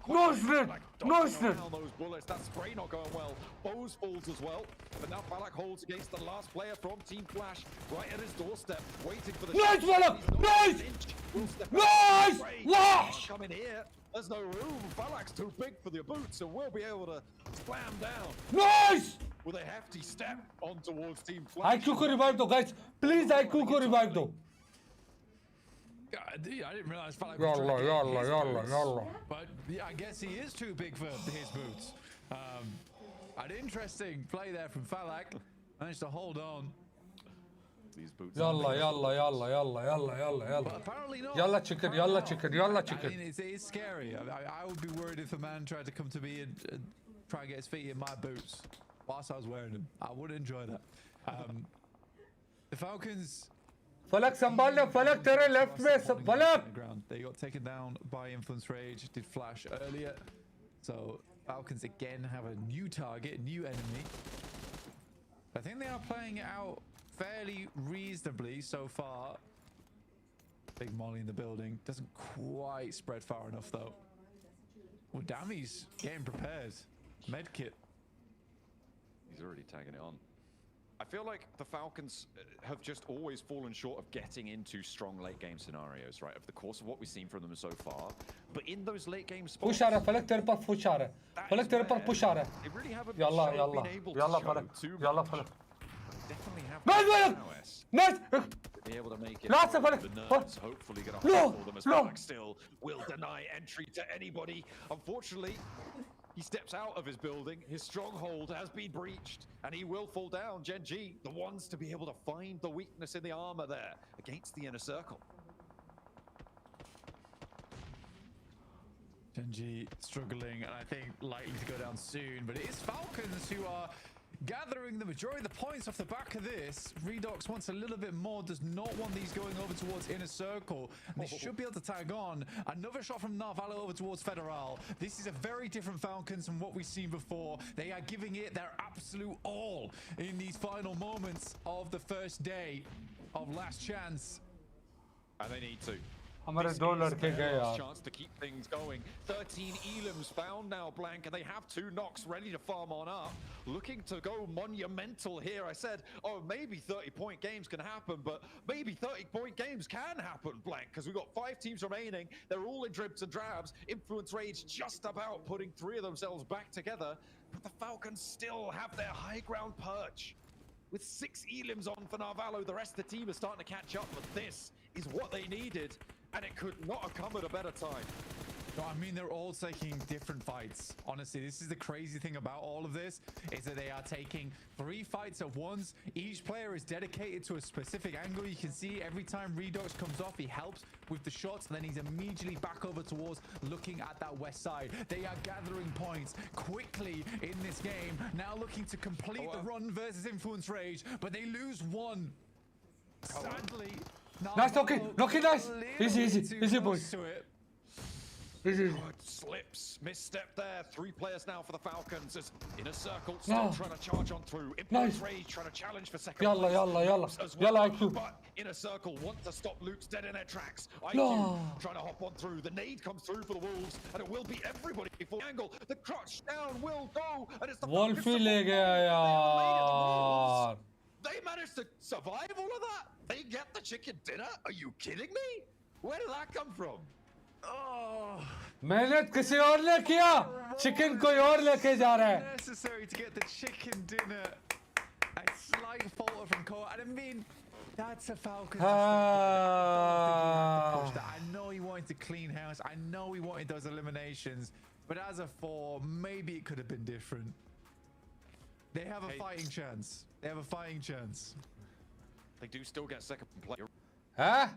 Nice, Falak nice, dodging around those bullets. That spray not going well. Bose falls as well. But now Falak holds against the last player from Team Flash, right at his doorstep, waiting for the Nice, Falak! Nice! Nice! Wow! Come in here. There's no room. Falak's too big for the boots, so we'll be able to slam down. Nice! With a hefty step on towards Team Flash. IQ को revive दो guys, please IQ को revive दो. I didn't realize Falak was trying to get his boots. But yeah, I guess he is too big for his boots. An interesting play there from Falak. Managed to hold on. These boots. Yalla chicken. I mean, it's scary. I would be worried if a man tried to come to me and try and get his feet in my boots whilst I was wearing them. I would enjoy that. The Falcons. Falak संभाल ले Falak तेरे left में Falak. They got taken down by Influence Rage. Did flash earlier. So Falcons again have a new target, new enemy. I think they are playing it out fairly reasonably so far. Big Molly in the building. Doesn't quite spread far enough though. Well, Dammy's getting prepared. Medkit. He's already tagging it on. I feel like the Falcons have just always fallen short of getting into strong late game scenarios, right? Over the course of what we've seen from them so far. But in those late game spots, push आ रहा Falak तेरे पर push आ रहा है. Falak तेरे पर push आ रहा है. they really haven't Yalla been able to Yalla show Falak. too Yalla much. Falak. Definitely have Nice Falak. Nice. to be able to make it. Last Falak. The nerves hopefully going to No, hold them as no. Falak still will deny entry to anybody. Unfortunately, he steps out of his building. His stronghold has been breached, and he will fall down. Gen G, the ones to be able to find the weakness in the armor there against the Inner Circle. Gen G struggling, and I think likely to go down soon. But it is Falcons who are gathering the majority of the points off the back of this. Redox wants a little bit more, does not want these going over towards Inner Circle. And they should be able to tag on. Another shot from Narvalo over towards Federal. This is a very different Falcons from what we've seen before. They are giving it their absolute all in these final moments of the first day of Last Chance. And they need to. हमारे दो लड़के गए यार. Chance to keep things going. 13 elims found now, Blank, and they have 2 knocks ready to farm on up. Looking to go monumental here. I said, oh, maybe 30-point games can happen, but maybe 30-point games can happen, Blank, because we've got 5 teams remaining. They're all in dribs and drabs. Influence Rage just about putting 3 of themselves back together, but the Falcons still have their high ground perch. with 6 elims on for Narvalo. The rest of the team is starting to catch up, but this is what they needed, and it could not have come at a better time. No, I mean, they're all taking different fights. Honestly, this is the crazy thing about all of this, is that they are taking 3 fights at once. Each player is dedicated to a specific angle. You can see every time Redox comes off, he helps with the shots, and then he's immediately back over towards looking at that west side. They are gathering points quickly in this game, now looking to complete the run versus Influence Rage, but they lose 1. Sadly. Nice, okay, nice. Easy, boys. Slips, misstep there. 3 players now for the Falcons. As in a circle, still trying to charge on through. Influence Rage trying to challenge for second place. Yalla, IQ. But in a circle, want to stop Luke's dead in their tracks. IQ trying to hop on through. The nade comes through for the Wolves, and it will be everybody for angle. The crutch down will go, and it's the Wolfie le gaya yaar. They managed to survive all of that. They get the chicken dinner. Are you kidding me? Where did that come from? मेहनत किसी और ने किया chicken कोई और लेके जा रहा है necessary to get the chicken dinner. A slight falter from Cole. I mean, that's a Falcon. I know he wanted to clean house. I know he wanted those eliminations, but as a 4, maybe it could have been different. They have a fighting chance. They have a fighting chance. They do still get second place. हाँ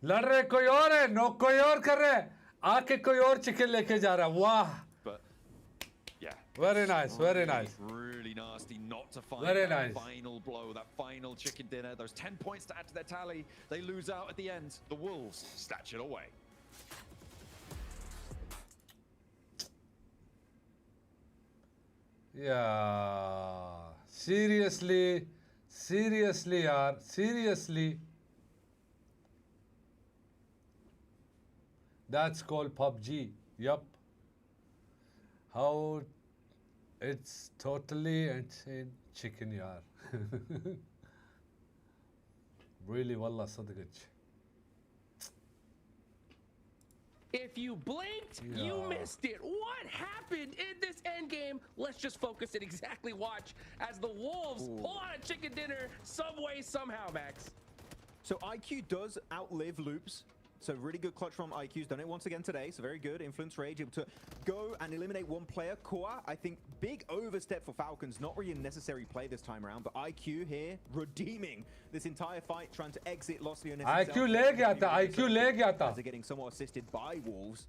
लड़ रहे कोई और है knock कोई और कर रहे आके कोई और चिकन लेके जा रहा वाह very nice Really nasty not to find very that nice. Final blow, that final chicken dinner. Those 10 points to add to their tally. They lose out at the end. The Wolves snatch it away. Yeah, seriously yaar, seriously. That's called PUBG. Yup. How it's totally insane chicken yaar. Really, wallah sadaqach. If you blinked, you missed it. What happened in this end game? Let's just focus and exactly watch as the Wolves pull out a chicken dinner some way, somehow, Max. So IQ does outlive Loops. So really good clutch from IQ's done it once again today. So very good. Influence Rage able to go and eliminate 1 player. Koa, I think big overstep for Falcons. Not really a necessary play this time around, but IQ here redeeming this entire fight, trying to exit Los Leones. IQ le gaya tha. As they're getting somewhat assisted by Wolves.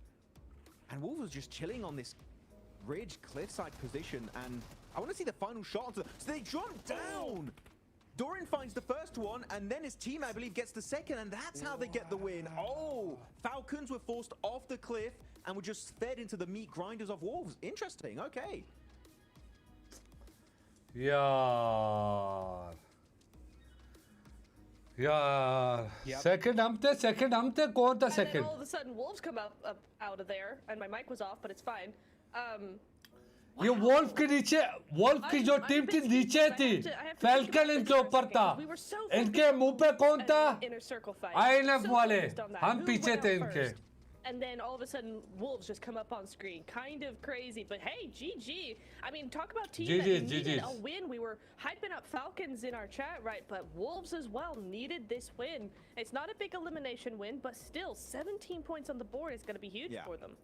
And Wolves was just chilling on this ridge cliffside position. And I want to see the final shot. So they jump down. Doran finds the first one, and then his team, I believe, gets the second, and that's how they get the win. Oh, Falcons were forced off the cliff and were just fed into the meat grinders of Wolves. Interesting, okay. Yaar. Second humte, kaun tha second? And then all of a sudden, Wolves come up out of there, and my mic was off, but it's fine. ये Wolff के नीचे Wolff की जो team थी नीचे थी falcon इनके ऊपर था इनके मुंह पे कौन था आईएनएफ वाले हम पीछे थे इनके And then all of a sudden, Wolves just come up on screen. Kind of crazy, but hey, GG. I mean, talk about team that needed a win. We were hyping up Falcons in our chat, right? But Wolves as well needed this win. It's not a big elimination win, but still, 17 points on the board is going to be huge for them.